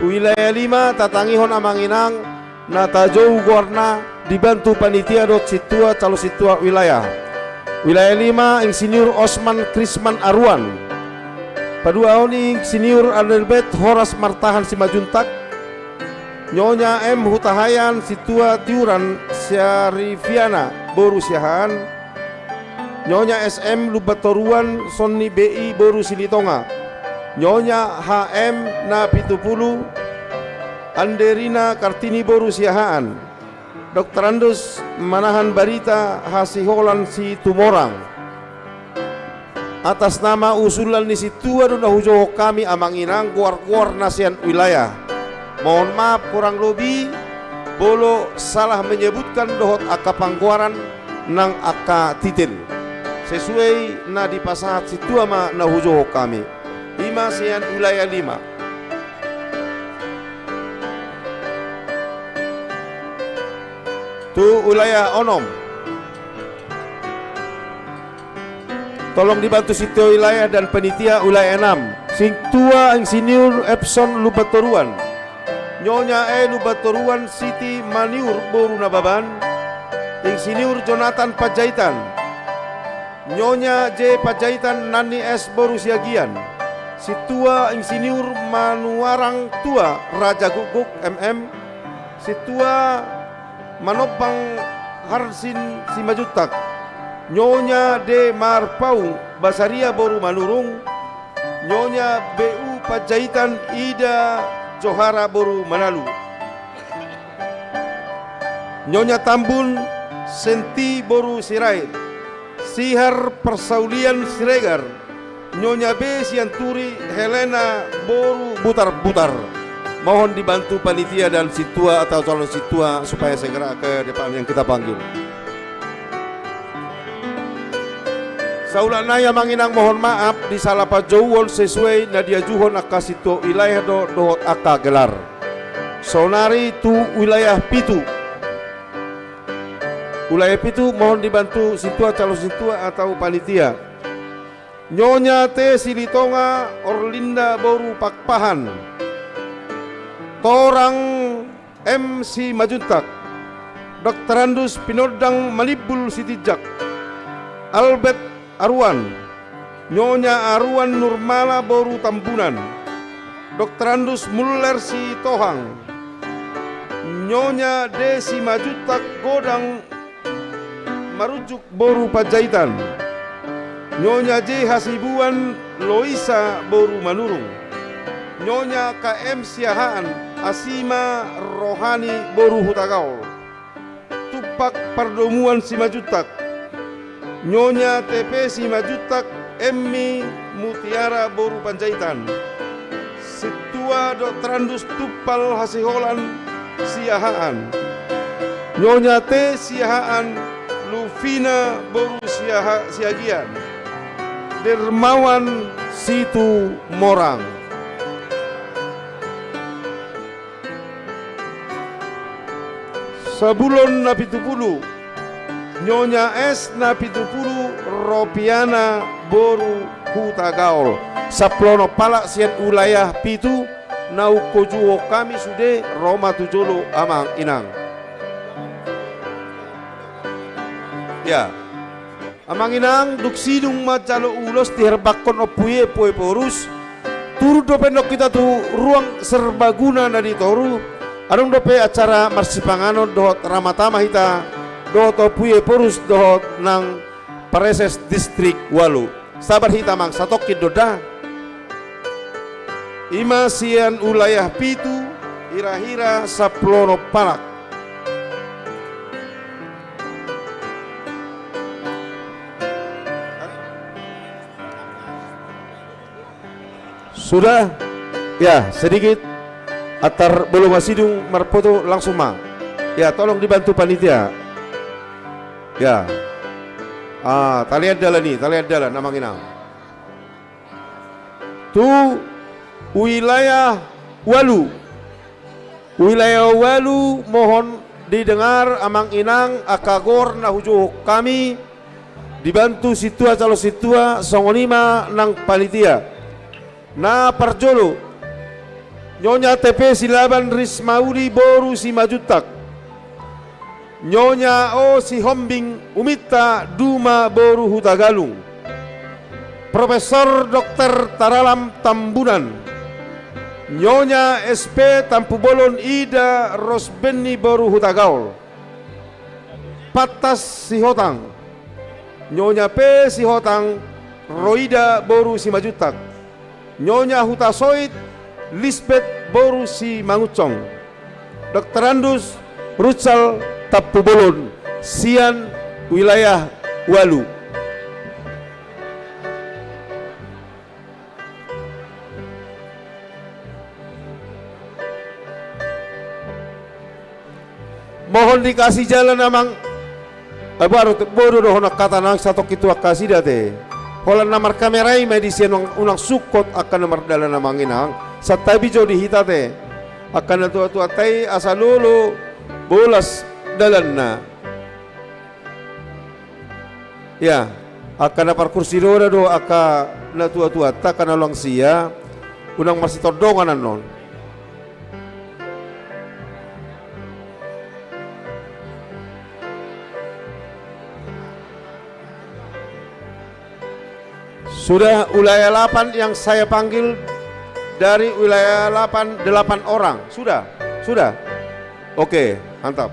Wilayah 5 tatangihon Amang Inang natajou gorna dibantu panitia dot situa calo situa wilayah. Wilayah 5 Insinyur Osman Krisman Arwan. Padua oni Insinyur Adelbert Horas Martahan Simajuntak, Nyonya M Hutahayan Situa Tiuran Syarifiana Boru Siahan, Nyonya SM Lubatoruan Sonni BI Boru Silitonga, Nyonya HM Napitupulu Anderina Kartini Boru Siahaan, Dr. Andus Manahan Barita Hasiholan Si Tumorang. Atas nama usulan di situ adalah hujo kami Amang Inang kuar-kuar nasian wilayah. Mohon maaf kurang lebih bolo salah menyebutkan dohot aka pangkuaran nang aka titil sesuai na di pasahat situa ma na hujo kami ima sian wilayah 5. Tu wilayah onom. Tolong dibantu situ wilayah dan penitia wilayah 6. Sing tua insinyur Epson Lubatoruan. Nyonya Lubatoruan Siti Maniur Boru Nababan. Insinyur Jonathan Pajaitan. Nyonya J Pajaitan Nani S Boru Siagian. Si tua insinyur Manuarang Tua Raja Guguk MM. Si tua Manopang Harsin Simajutak. Nyonya D Marpau Basaria Boru Manurung. Nyonya BU Pajaitan Ida Johara Boru Manalu. Nyonya Tambun Senti Boru Sirait. Sihar Persaulian Siregar. Nyonya B Sianturi Helena Boru Butar-Butar. Mohon dibantu panitia dan situa atau calon situa supaya segera ke depan yang kita panggil. Saulanaya manginang mohon maaf di salapa jauhon sesuai nadia juhon akasito wilayah do aka gelar. Sonari tu wilayah pitu. Wilayah pitu mohon dibantu situa calon situa atau panitia. Nyonya T Silitonga Orlinda Boru Pakpahan. Torang MC Majuntak. Dr. Andus Pinodang Malibul Sitijak. Albert Arwan. Nyonya Arwan Nurmala Boru Tambunan. Dr. Andus Muller Si Tohang. Nyonya Desi Majutak Godang Marujuk Boru Pajaitan. Nyonya J Hasibuan Loisa Boru Manurung. Nyonya KM Siahaan Asima Rohani Boru Hutagaul. Tupak Pardomuan Simajutak. Nyonya TP Simajutak Emmi Mutiara Boru Panjaitan. Situa Dr. Andus Tupal Hasiholan Siahaan. Nyonya T Siahaan Lufina Boru Siagian. Dermawan Situ Morang. Sabulon na 70. Nyonya S na 70 Ropiana Boru Hutagaol. Saplono palak sian wilayah pitu nau kojuo kami sude Roma tujolo amang inang. Ya. Amang inang duksidung macalo ulos diherbakon opuye poe porus. Turu dopenok kita tu ruang serbaguna na ditoru. Anong dope acara marsipanganon dohot ramatama hita dohot opuye porus dohot nang Pareses Distrik Walu. Sabar hita mang satokid doda. Ima sian ulayah pitu ira-hira saplono palak. Sudah? Ya, sedikit. Atar belum masidung marpoto langsung ma. Ya, tolong dibantu panitia. Ya. Talian jalan namang inang. Tu wilayah Walu. Wilayah Walu mohon didengar amang inang akagor na hujo kami dibantu situa calo situa songonima nang panitia. Na parjolo Nyonya TP Silaban Rismauli Boru Simajutak. Nyonya O Si Hombing Umita Duma Boru Hutagalung. Profesor Dr. Taralam Tambunan. Nyonya SP Tampubolon Ida Rosbeni Boru Hutagaul. Patas Sihotang. Nyonya P Sihotang Roida Boru Simajutak. Nyonya Hutasoit Lisbeth Boru Si Mangucong. Dr. Andus Rucal Tapubolon Sian wilayah Walu. Mohon dikasih jalan amang baru bodo doh nak kata nang satu kitu akasida te. Hola namar kamerai medisian unang sukot akan namar dalan namang inang. Satabi jo di hita te. Akan tua-tua tai asa lulu bolas dalan na. Ya, akan napar kursi roda do aka na tua-tua ta kana lang sia unang masih todongan non. Sudah wilayah 8 yang saya panggil dari wilayah 8 orang. Sudah. Oke, mantap.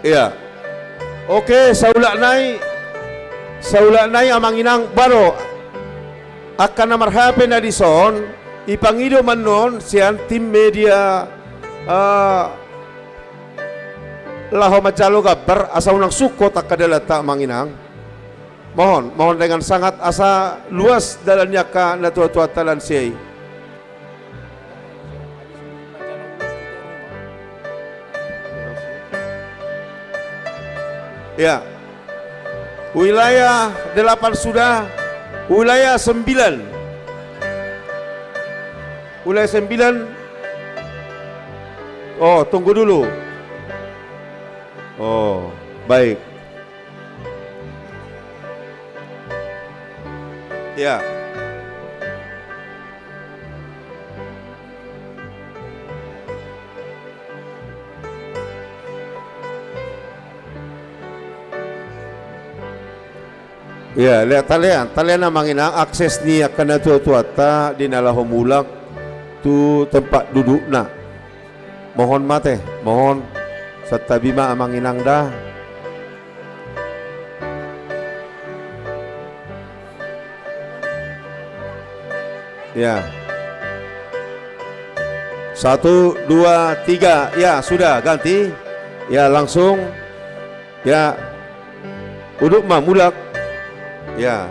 Iya. Oke, saulak nai amang inang baru akan nomor HP na dison ipangido manon sian tim media laho macalo gabar asa unang suko tak kadalata manginang. Mohon dengan sangat asa luas dalannya ka natua-tua talan siyai. Ya. Wilayah 8 sudah, wilayah 9. Wilayah 9. Oh, tunggu dulu. Oh, baik. Ya. Ya, lihat talian namang ina akses ni akan tua-tua di nalahomulak tu tempat duduk na. Mohon mate, mohon Satta bima amang inang dah. Ya. 1, 2, 3. Ya, sudah ganti. Ya, langsung. Ya. Duduk mulak. Ya.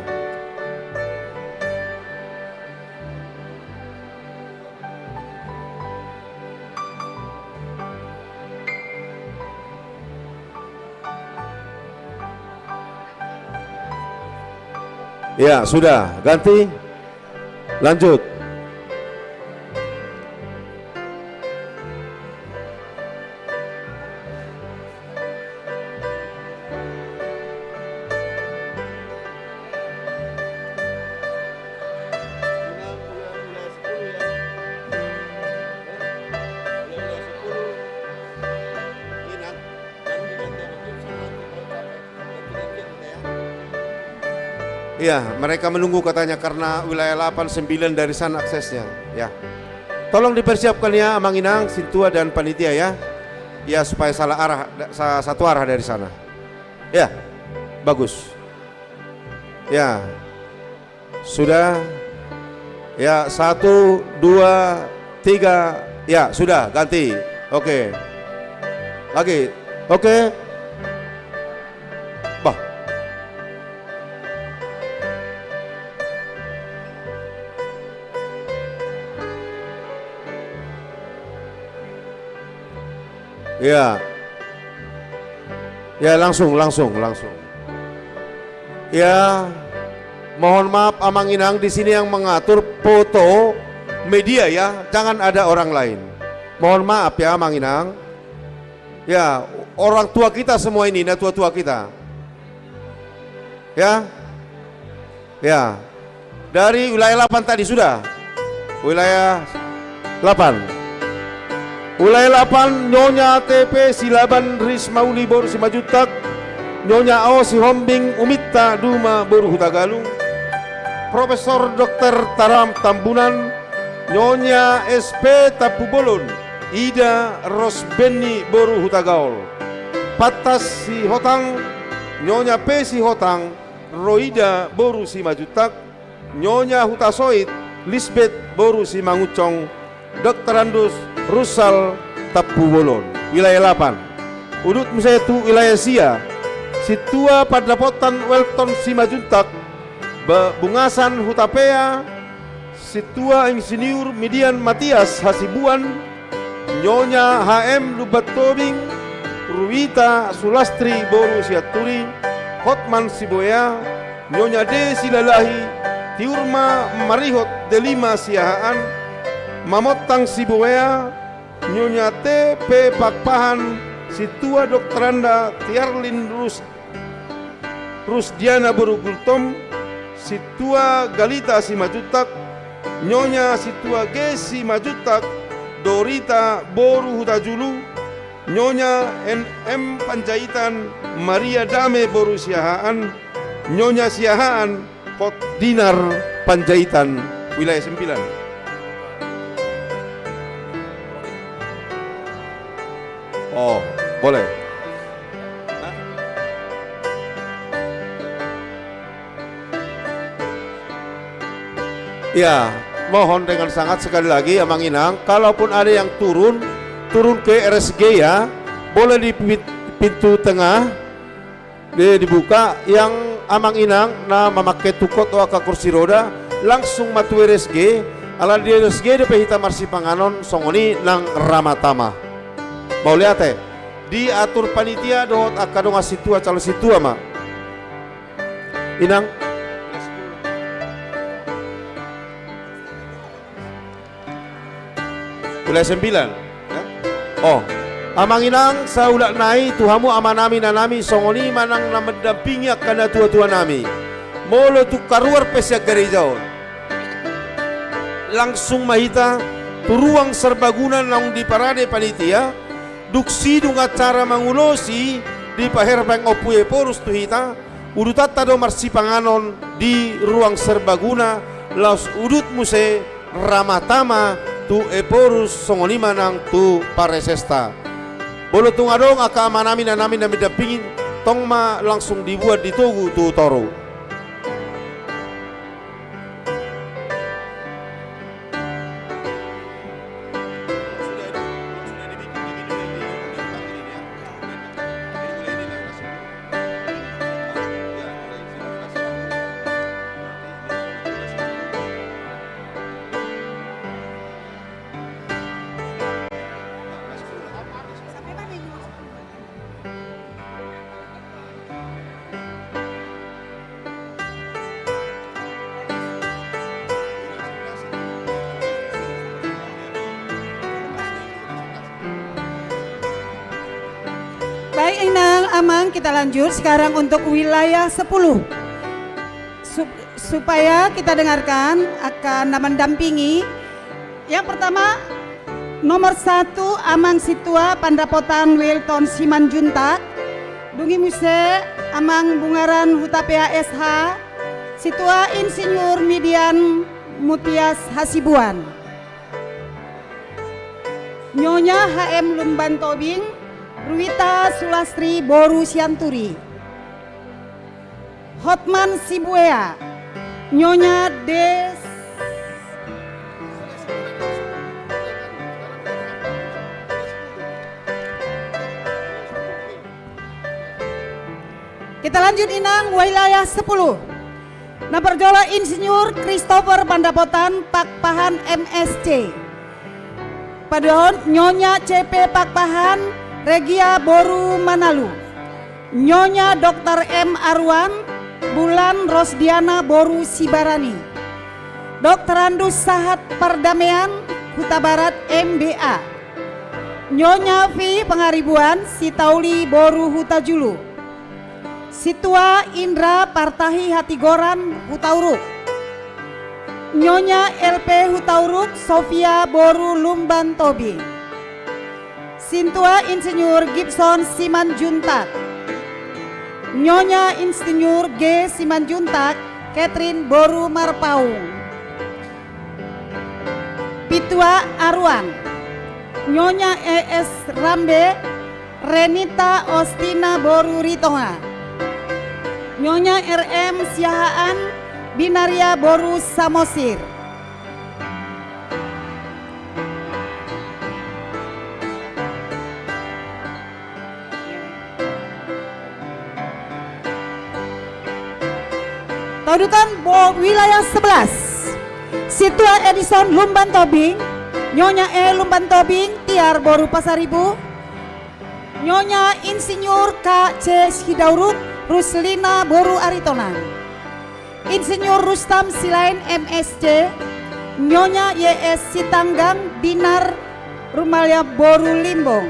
Ya, sudah. Ganti. Lanjut. Ya, mereka menunggu katanya karena wilayah 8, 9 dari sana aksesnya. Ya, tolong dipersiapkan ya Amang Inang, Sintua dan panitia ya. Ya, supaya satu arah dari sana. Ya, bagus. Ya, sudah. Ya, 1, 2, 3. Ya, sudah ganti. Oke. Lagi. Oke. Ya. Ya, langsung. Ya. Mohon maaf Amang Inang, di sini yang mengatur foto media ya, jangan ada orang lain. Mohon maaf ya Amang Inang. Ya, orang tua kita semua ini, tua-tua kita. Ya. Ya. Dari wilayah 8 tadi sudah. Wilayah 8. Wilayah 8, Nyonya TP Silaban Rismauli Boru Simajutak, Nyonya O Si Hombing Umita Duma Boru Hutagalung, Profesor Dr. Taram Tambunan, Nyonya SP Tapubolon, Ida Rosbeni Boru Hutagaol, Patas Si Hotang, Nyonya P Si Hotang, Roida Boru Simajutak, Nyonya Hutasoit, Lisbeth Boru Simangucong, Dr. Andus Rusal Tapubolon. Wilayah 8 Udut Musetu wilayah Sia, Situa Padrapotan Welton Simajuntak, Bungasan Hutapea, Situa Insinyur Midian Matias Hasibuan, Nyonya HM Lubatobing, Ruwita Sulastri Boru Siaturi, Hotman Siboya, Nyonya D Silalahi, Tiurma Marihot Delima Siahaan, Mamotang Siboya, Nyonya T P Pakpahan, Situa Dokteranda Tiarlin Rusdiana Boru Gultom, Situa Galita Simajutak, Nyonya Situa G Simajutak, Dorita Boru Hutajulu, Nyonya NM Panjaitan Maria Dame Boru Siahaan, Nyonya Siahaan Kot Dinar Panjaitan wilayah 9. Oh, boleh. Ya, mohon dengan sangat sekali lagi Amang Inang, kalaupun ada yang turun ke RSG ya, boleh di pintu tengah dibuka. Yang Amang Inang na memakai tukot atau kursi roda langsung matu RSG, ala di RSG de pehita marsi panganon songoni nang ramatama. Mau lihat diatur panitia dohot akadong asitua calo situa ma. Inang wilayah 9 ya? Oh, Amang Inang sa ulak nai tuhamu amanami nanami songoni manang na mendampingi akana tua-tua nami molo tu karuar pesyak gerejaon langsung mahita turuang serbaguna nang di parade panitia duksi dung acara mangulosi di paherbang opuye porus tuhita udutat tado marsi panganon di ruang serbaguna laus udut muse ramatama tu eporus songoni manang tu paresesta bolo tungadong aka manami nanami nami dapingin tong ma langsung dibuat di togu tu toro. Baik Inang, Amang, kita lanjut sekarang untuk wilayah 10. Supaya kita dengarkan akan mendampingi. Yang pertama, nomor 1 Amang Situa Pandapotan Wilton Simanjuntak, Dungi Muse Amang Bungaran Hutapea SH, Situa Insinyur Midian Mutias Hasibuan, Nyonya HM Lumban Tobing, Ruwita Sulastri Boru Sianturi, Hotman Sibuea, Nyonya Des Kita lanjut Inang, wilayah 10. Naperjola Insinyur Christopher Pandapotan Pakpahan MSC, Padahon Nyonya CP Pakpahan Regia Boru Manalu, Nyonya Dr. M. Arwan Bulan Rosdiana Boru Sibarani, Dr. Andus Sahat Perdamaian Huta Barat MBA, Nyonya V. Pengaribuan Sitauli Boru Huta Julu, Situa Indra Partahi Hatigoran Hutauruk, Nyonya LP Hutauruk Sofia Boru Lumban Tobing, Sintua Insinyur Gibson Simanjuntak, Nyonya Insinyur G Simanjuntak Catherine Boru Marpaung, Pitua Arwan, Nyonya ES Rambe Renita Ostina Boru Ritonga, Nyonya RM Siahaan Binaria Boru Samosir, Taudukan wilayah 11. Situa Edison Lumban Tobing, Nyonya Lumban Tobing Tiar Boru Pasaribu, Nyonya Insinyur K.C. Hidauruk Ruslina Boru Aritonang, Insinyur Rustam Silain MSC, Nyonya Y.S. Sitanggang Binar Rumalya Boru Limbong,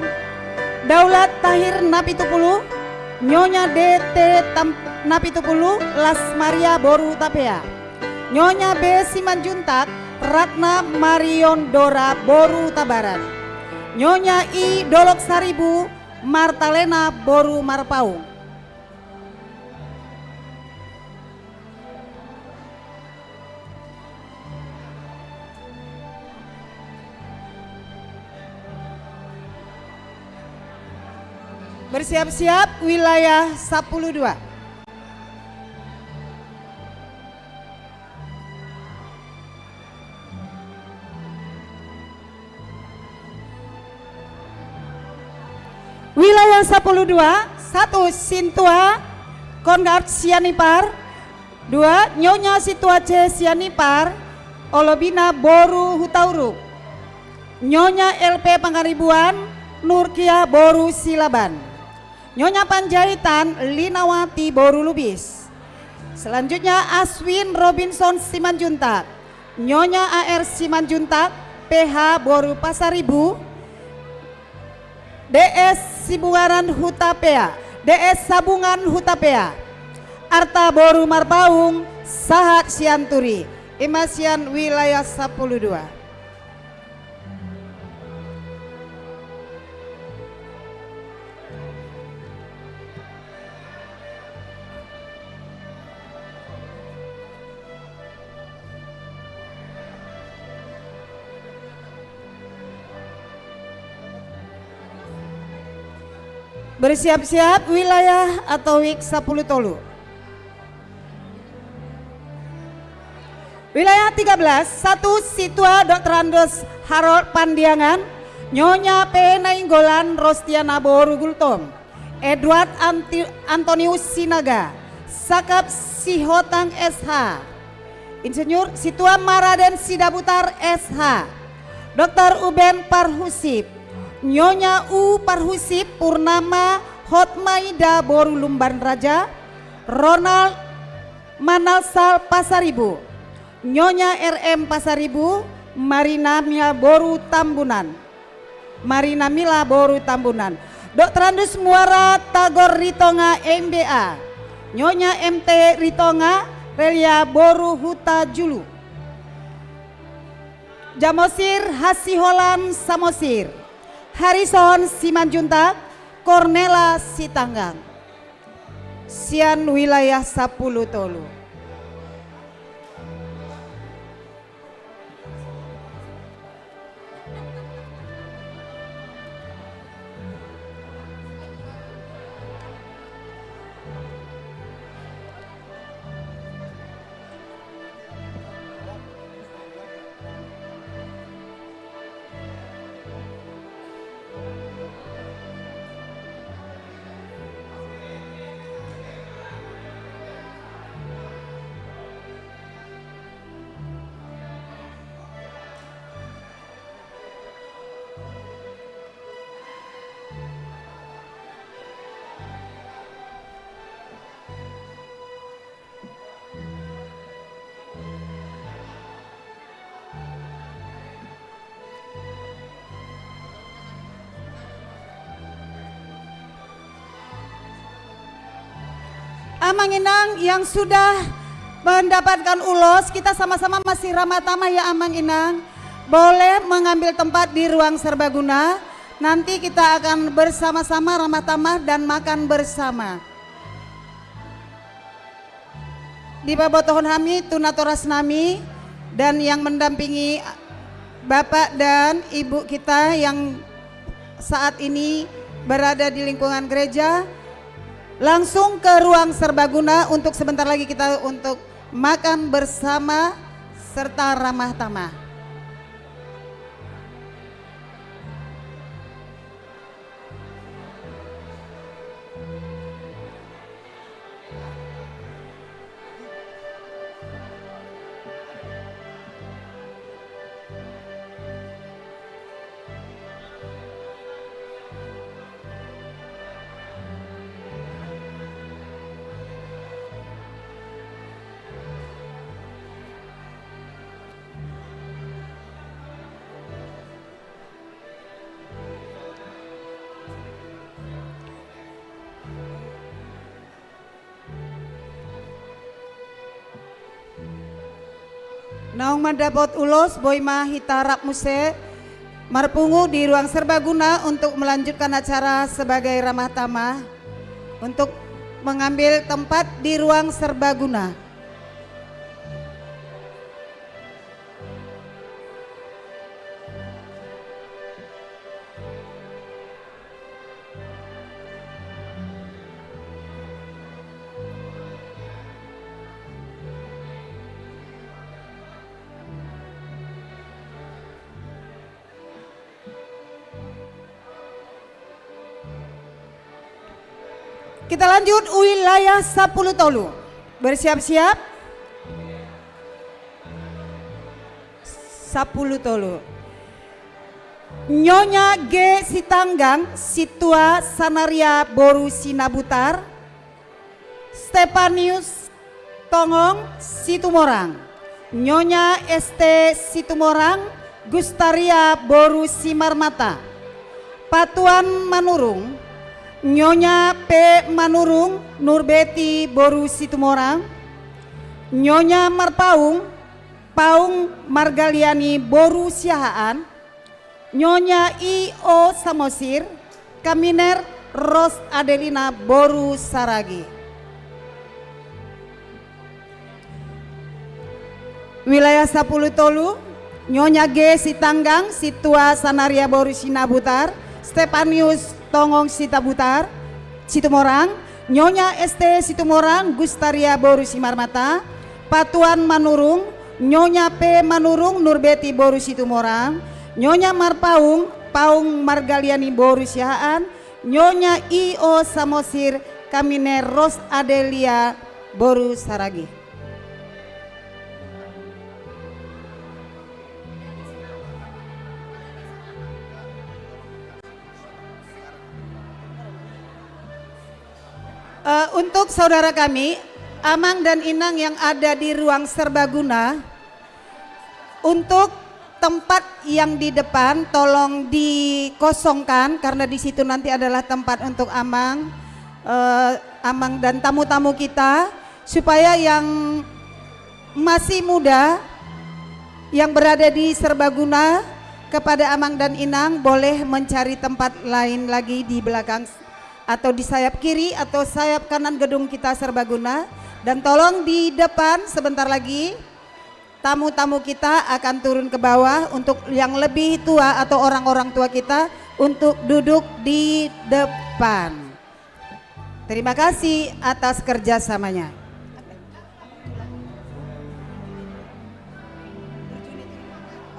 Daulat Tahir Napitupulu, Nyonya D.T. Napitupulu Las Maria Boru Tapea, Nyonya B. Simanjuntak Ratna Marion Dora Boru Tabaran, Nyonya I. Dolok Saribu Martalena Boru Marpaung. Bersiap-siap wilayah 12. Wilayah 12, 1 Sintua Kongard Sianipar, 2 Nyonya Situa C Sianipar Olobina Boru Hutauruk, Nyonya LP Pangaribuan Nurkia Boru Silaban, Nyonya Panjaitan Linawati Boru Lubis. Selanjutnya Aswin Robinson Simanjuntak, Nyonya AR Simanjuntak PH Boru Pasaribu, DS Sibuaran Hutapea, DS Sabungan Hutapea, Arta Boru Marpaung, Sahat Sianturi, Imasian wilayah 12. Bersiap-siap wilayah atau wik 10 tolu. Wilayah 13, 1 Situa Dr. Andos Harold Pandiangan, Nyonya P. Nainggolan Rostiana Boru Gultom, Edward Antonius Sinaga, Sakap Sihotang SH, Insinyur Situa Maraden Sidabutar SH, Dr. Uben Parhusip, Nyonya U Parhusip Purnama Hotmaida Boru Lumban Raja, Ronald Manalsal Pasaribu, Nyonya RM Pasaribu, Marina Mila Boru Tambunan, Marina Mila Boru Tambunan, Dr. Andus Muara Tagor Ritonga MBA, Nyonya MT Ritonga Relia Boru Huta Julu, Jamosir Hasiholan Samosir, Harrison Simanjuntak, Cornela Sitanggang. Sian wilayah 10 tolu. Amang-inang yang sudah mendapatkan ulos, kita sama-sama masih ramah tamah ya Amang-inang. Boleh mengambil tempat di ruang serbaguna. Nanti kita akan bersama-sama ramah tamah dan makan bersama. Di Babotohon Hami, Tunatoras Nami, dan yang mendampingi Bapak dan Ibu kita yang saat ini berada di lingkungan gereja, langsung ke ruang serbaguna untuk sebentar lagi kita untuk makan bersama serta ramah tamah. Naung mandapot ulos boima hitarap muse marpungu di ruang serbaguna untuk melanjutkan acara sebagai ramah tamah untuk mengambil tempat di ruang serbaguna. Kita lanjut wilayah 10 Tolu. Bersiap-siap. 10 Tolu. Nyonya G Sitanggang, Situa Sanaria Boru Sinabutar. Stepanius Tongong Situmorang. Nyonya ST Situmorang, Gustaria Boru Simarmata. Patuan Manurung, Nyonya P. Manurung Nurbeti Boru Situmorang. Nyonya Marpaung Paung Margaliani Boru Siahaan. Nyonya I.O. Samosir Kaminer Ros Adelina Boru Saragi. Wilayah 10 Tolu, Nyonya G Sitanggang Situa Sanaria Boru Sinabutar. Stepanius Tongong Sitabutar Situmorang. Nyonya ST Situmorang Gustaria Boru Simarmata. Patuan Manurung Nyonya P. Manurung Nurbeti Boru Situmorang. Nyonya Marpaung Paung Margaliani Boru Siahaan. Nyonya I.O. Samosir Kaminer Ros Adelia Boru Saragi. Untuk saudara kami, Amang dan Inang yang ada di ruang serbaguna, untuk tempat yang di depan tolong dikosongkan karena di situ nanti adalah tempat untuk Amang, Amang dan tamu-tamu kita, supaya yang masih muda yang berada di serbaguna kepada Amang dan Inang boleh mencari tempat lain lagi di belakang atau di sayap kiri atau sayap kanan gedung kita serbaguna. Dan tolong di depan sebentar lagi tamu-tamu kita akan turun ke bawah untuk yang lebih tua atau orang-orang tua kita untuk duduk di depan. Terima kasih atas kerjasamanya.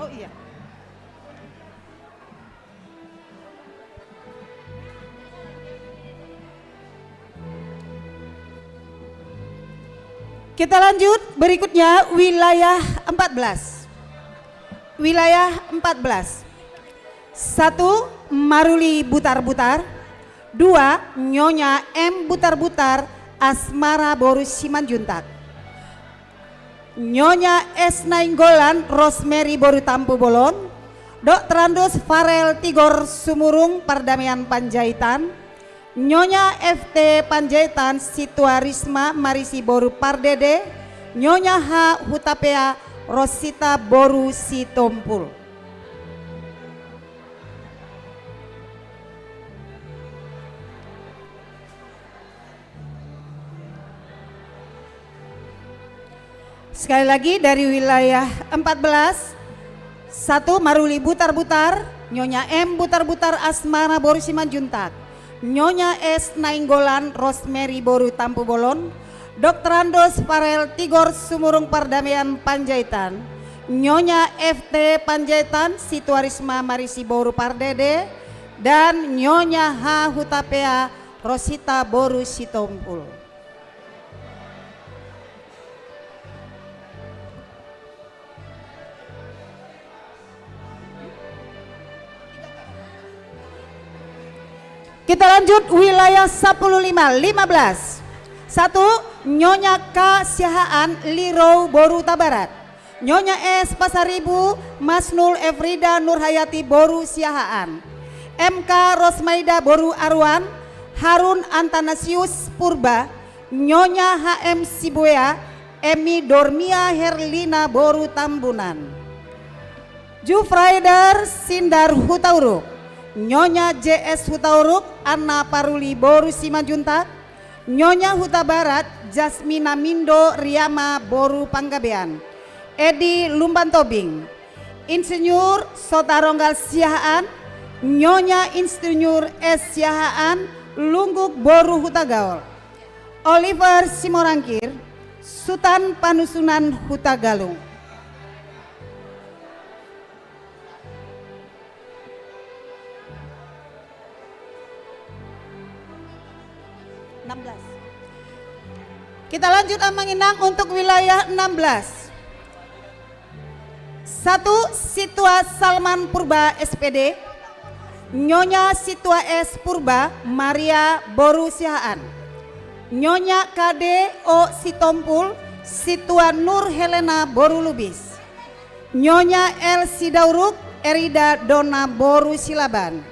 Oh iya. Kita lanjut berikutnya wilayah 14. Wilayah 14. 1. Maruli Butar-Butar. 2. Nyonya M Butar-Butar Asmara Boru Simanjuntak. Nyonya S Nainggolan Rosemary Boru Tampu Bolon. Dr. Andos Farel Tigor Sumurung Pardamaian Panjaitan. Nyonya FT Panjaitan Situa Risma Marisi Boru Pardede. Nyonya H Hutapea Rosita Boru Sitompul. Sekali lagi dari wilayah 14. 1. Maruli Butar-Butar. Nyonya M Butar-Butar Asmara Boru Simanjuntak. Nyonya S Nainggolan Rosemary Boru Tampu Bolon. Dr. Andos Farel Tigor Sumurung Pardamaian Panjaitan. Nyonya FT Panjaitan Situarisma Marisi Boru Pardede. Dan Nyonya H Hutapea Rosita Boru Sitompul. Kita lanjut wilayah 15. 15. 1. Nyonya K Siahaan Liro Boru Tabarat. Nyonya S Pasaribu Masnul Efrida Nurhayati Boru Siahaan. MK Rosmaida Boru Arwan. Harun Antanasius Purba. Nyonya HM Sibuya Emi Dormia Herlina Boru Tambunan. Jufraider Sindar Hutauruk, Nyonya JS Hutauruk Anna Paruli Boru Simanjuntak, Nyonya Huta Barat Jasmina Mindo Riama Boru Panggabean, Edi Lumban Tobing, Insinyur Sotaronggal Siahaan, Nyonya Insinyur S Siahaan Lungguk Boru Hutagaol, Oliver Simorangkir Sultan Panusunan Hutagalung. Kita lanjut amanginang untuk wilayah 16. 1. Situa Salman Purba SPD, Nyonya Situa S Purba Maria Boru Sihaan, Nyonya KD O Sitompul Situa Nur Helena Boru Lubis, Nyonya L Sidauruk Erida Dona Boru Silaban,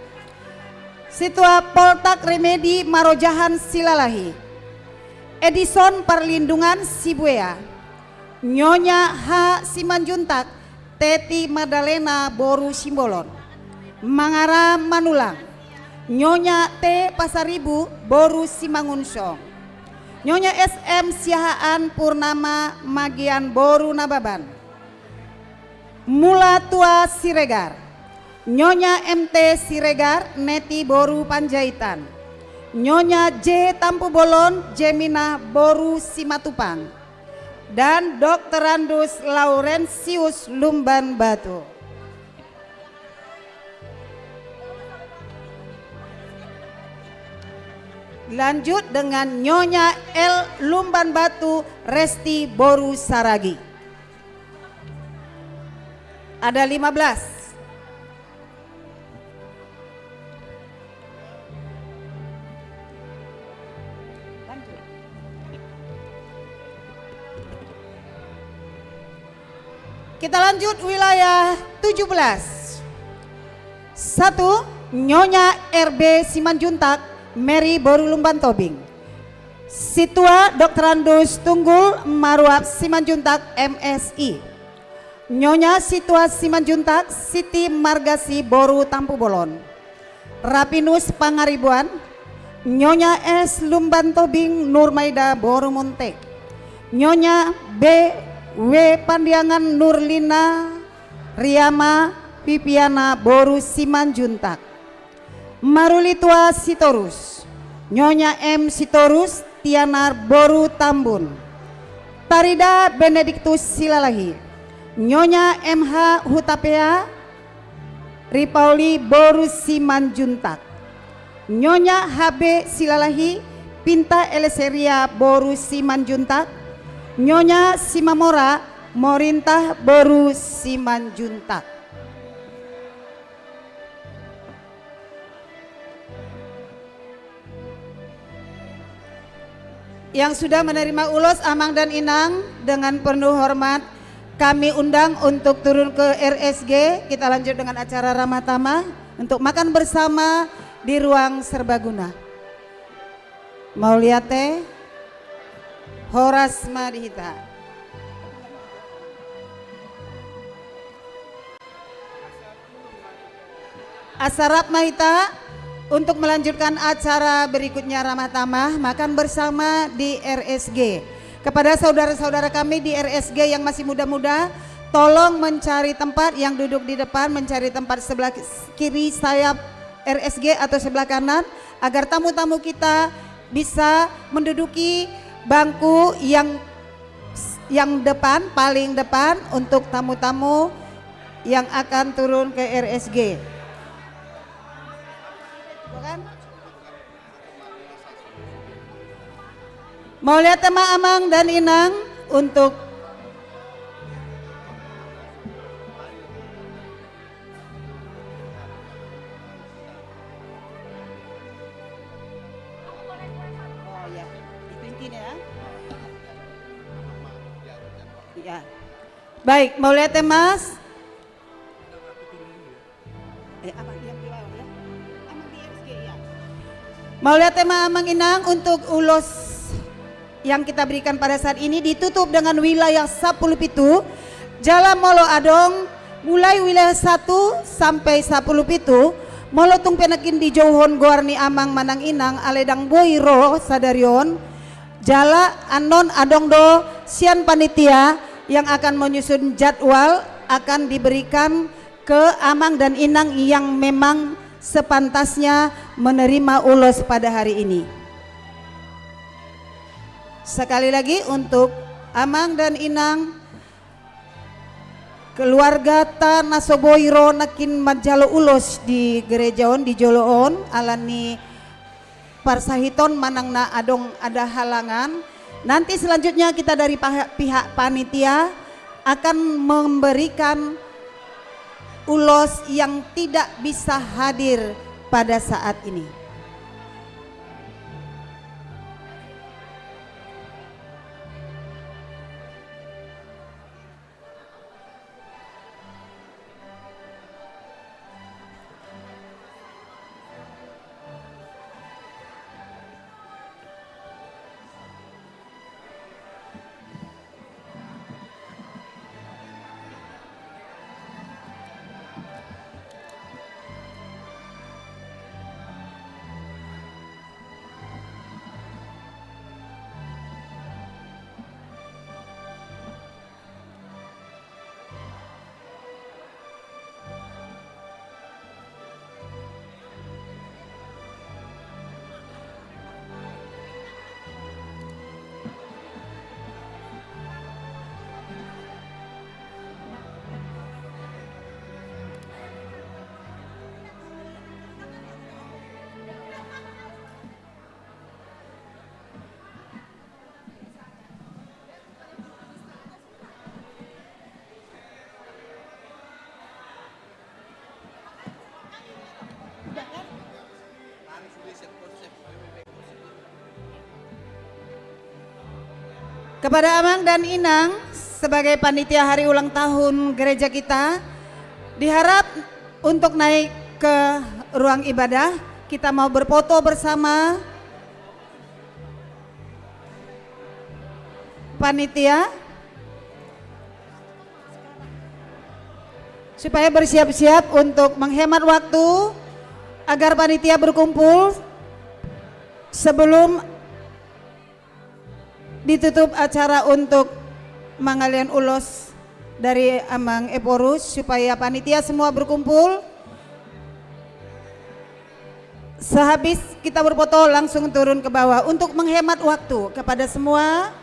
Situa Poltak Remedi Marojahan Silalahi, Edison Perlindungan Sibuea, Nyonya H Simanjuntak Teti Madalena Boru Simbolon, Mangara Manulang, Nyonya T Pasaribu Boru Simangunsong, Nyonya SM Siahaan Purnama Magian Boru Nababan, Mula Tua Siregar, Nyonya MT Siregar Neti Boru Panjaitan, Nyonya J Tampu Bolon Jemina Boru Simatupang, dan Dr. Andus Laurentius Lumban Batu. Lanjut dengan Nyonya L Lumban Batu Resti Boru Saragi. Ada 15. Kita lanjut wilayah 17. 1. Nyonya RB Simanjuntak Mary Boru Lumban Tobing, Situa Dr. Andus Tunggul Maruap Simanjuntak MSI, Nyonya Situa Simanjuntak Siti Margasi Boru Tampu Bolon, Rapinus Pangaribuan, Nyonya S Lumban Tobing Nurmaida Boru Montek, Nyonya B W Pandiangan Nurlina Riama Pipiana Boru Simanjuntak, Marulitua Sitorus, Nyonya M Sitorus Tianar Boru Tambun, Tarida Benediktus Silalahi, Nyonya MH Hutapea Ripauli Boru Simanjuntak, Nyonya HB Silalahi Pinta Eleseria Boru Simanjuntak, Nyonya Simamora Morintah Boru Simanjuntak. Yang sudah menerima ulos Amang dan Inang dengan penuh hormat kami undang untuk turun ke RSG. Kita lanjut dengan acara ramah tamah untuk makan bersama di ruang serbaguna. Mau lihat teh? Horas Madihita. Asarap Mahita untuk melanjutkan acara berikutnya ramah tamah makan bersama di RSG. Kepada saudara-saudara kami di RSG yang masih muda-muda, tolong mencari tempat yang duduk di depan, mencari tempat sebelah kiri sayap RSG atau sebelah kanan agar tamu-tamu kita bisa menduduki bangku yang depan, paling depan untuk tamu-tamu yang akan turun ke RSG. Mau lihat tema Amang dan Inang untuk ya. Baik, mau lihat ya Mas? Mau lihat tema Amang Inang untuk ulos yang kita berikan pada saat ini ditutup dengan wilayah 10 pitu. Jala molo adong mulai wilayah 1 sampai 10 pitu. Molo tung penakin di jauhon goarni amang manang inang aledang boiro sadarion. Jala anon adong do sian panitia yang akan menyusun jadwal akan diberikan ke amang dan inang yang memang sepantasnya menerima ulos pada hari ini. Sekali lagi untuk amang dan inang keluarga ta nasoboiro nakin majalo ulos di gerejaon di joloon alani parsahiton manang na adong ada halangan. Nanti selanjutnya kita dari pihak panitia akan memberikan ulos yang tidak bisa hadir pada saat ini. Kepada amang dan inang sebagai panitia hari ulang tahun gereja kita, diharap untuk naik ke ruang ibadah. Kita mau berfoto bersama panitia supaya bersiap-siap untuk menghemat waktu agar panitia berkumpul sebelum ditutup acara untuk mengalian ulos dari Amang Eporus, supaya panitia semua berkumpul. Sehabis kita berfoto langsung turun ke bawah untuk menghemat waktu kepada semua.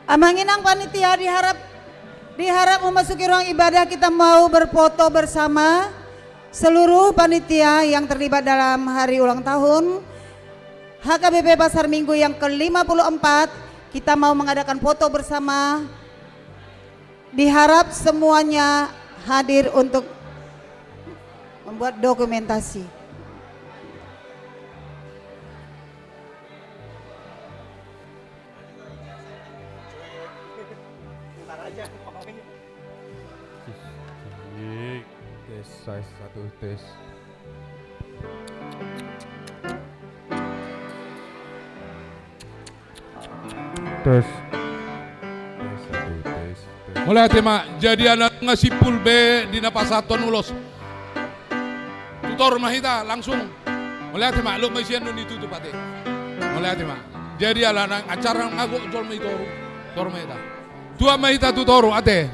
Amanginang panitia diharap memasuki ruang ibadah. Kita mau berfoto bersama seluruh panitia yang terlibat dalam hari ulang tahun HKBP Pasar Minggu yang ke-54. Kita mau mengadakan foto bersama. Diharap semuanya hadir untuk membuat dokumentasi. Tes satu tes. Tes. Satu tes. Mulai tema jadi anak ngasih pulbe di napasaton ulos. Tutor mahita langsung. Mulai tema lu masian ditutup ate. Mulai hati mak. Jadi ala nang acara ngago jol mai toru mai ta. Tua mai ta tu toru ate.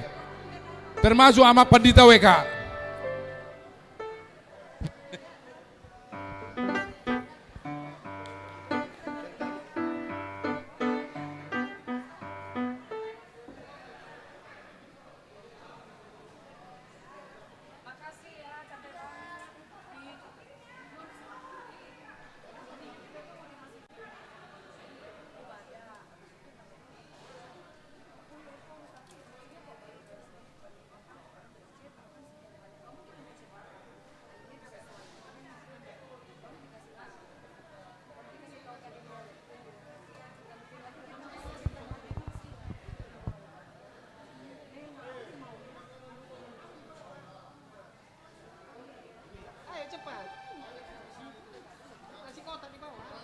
Termasuk ama pandita WK. Ayo cepat. Kasih kotak di bawah.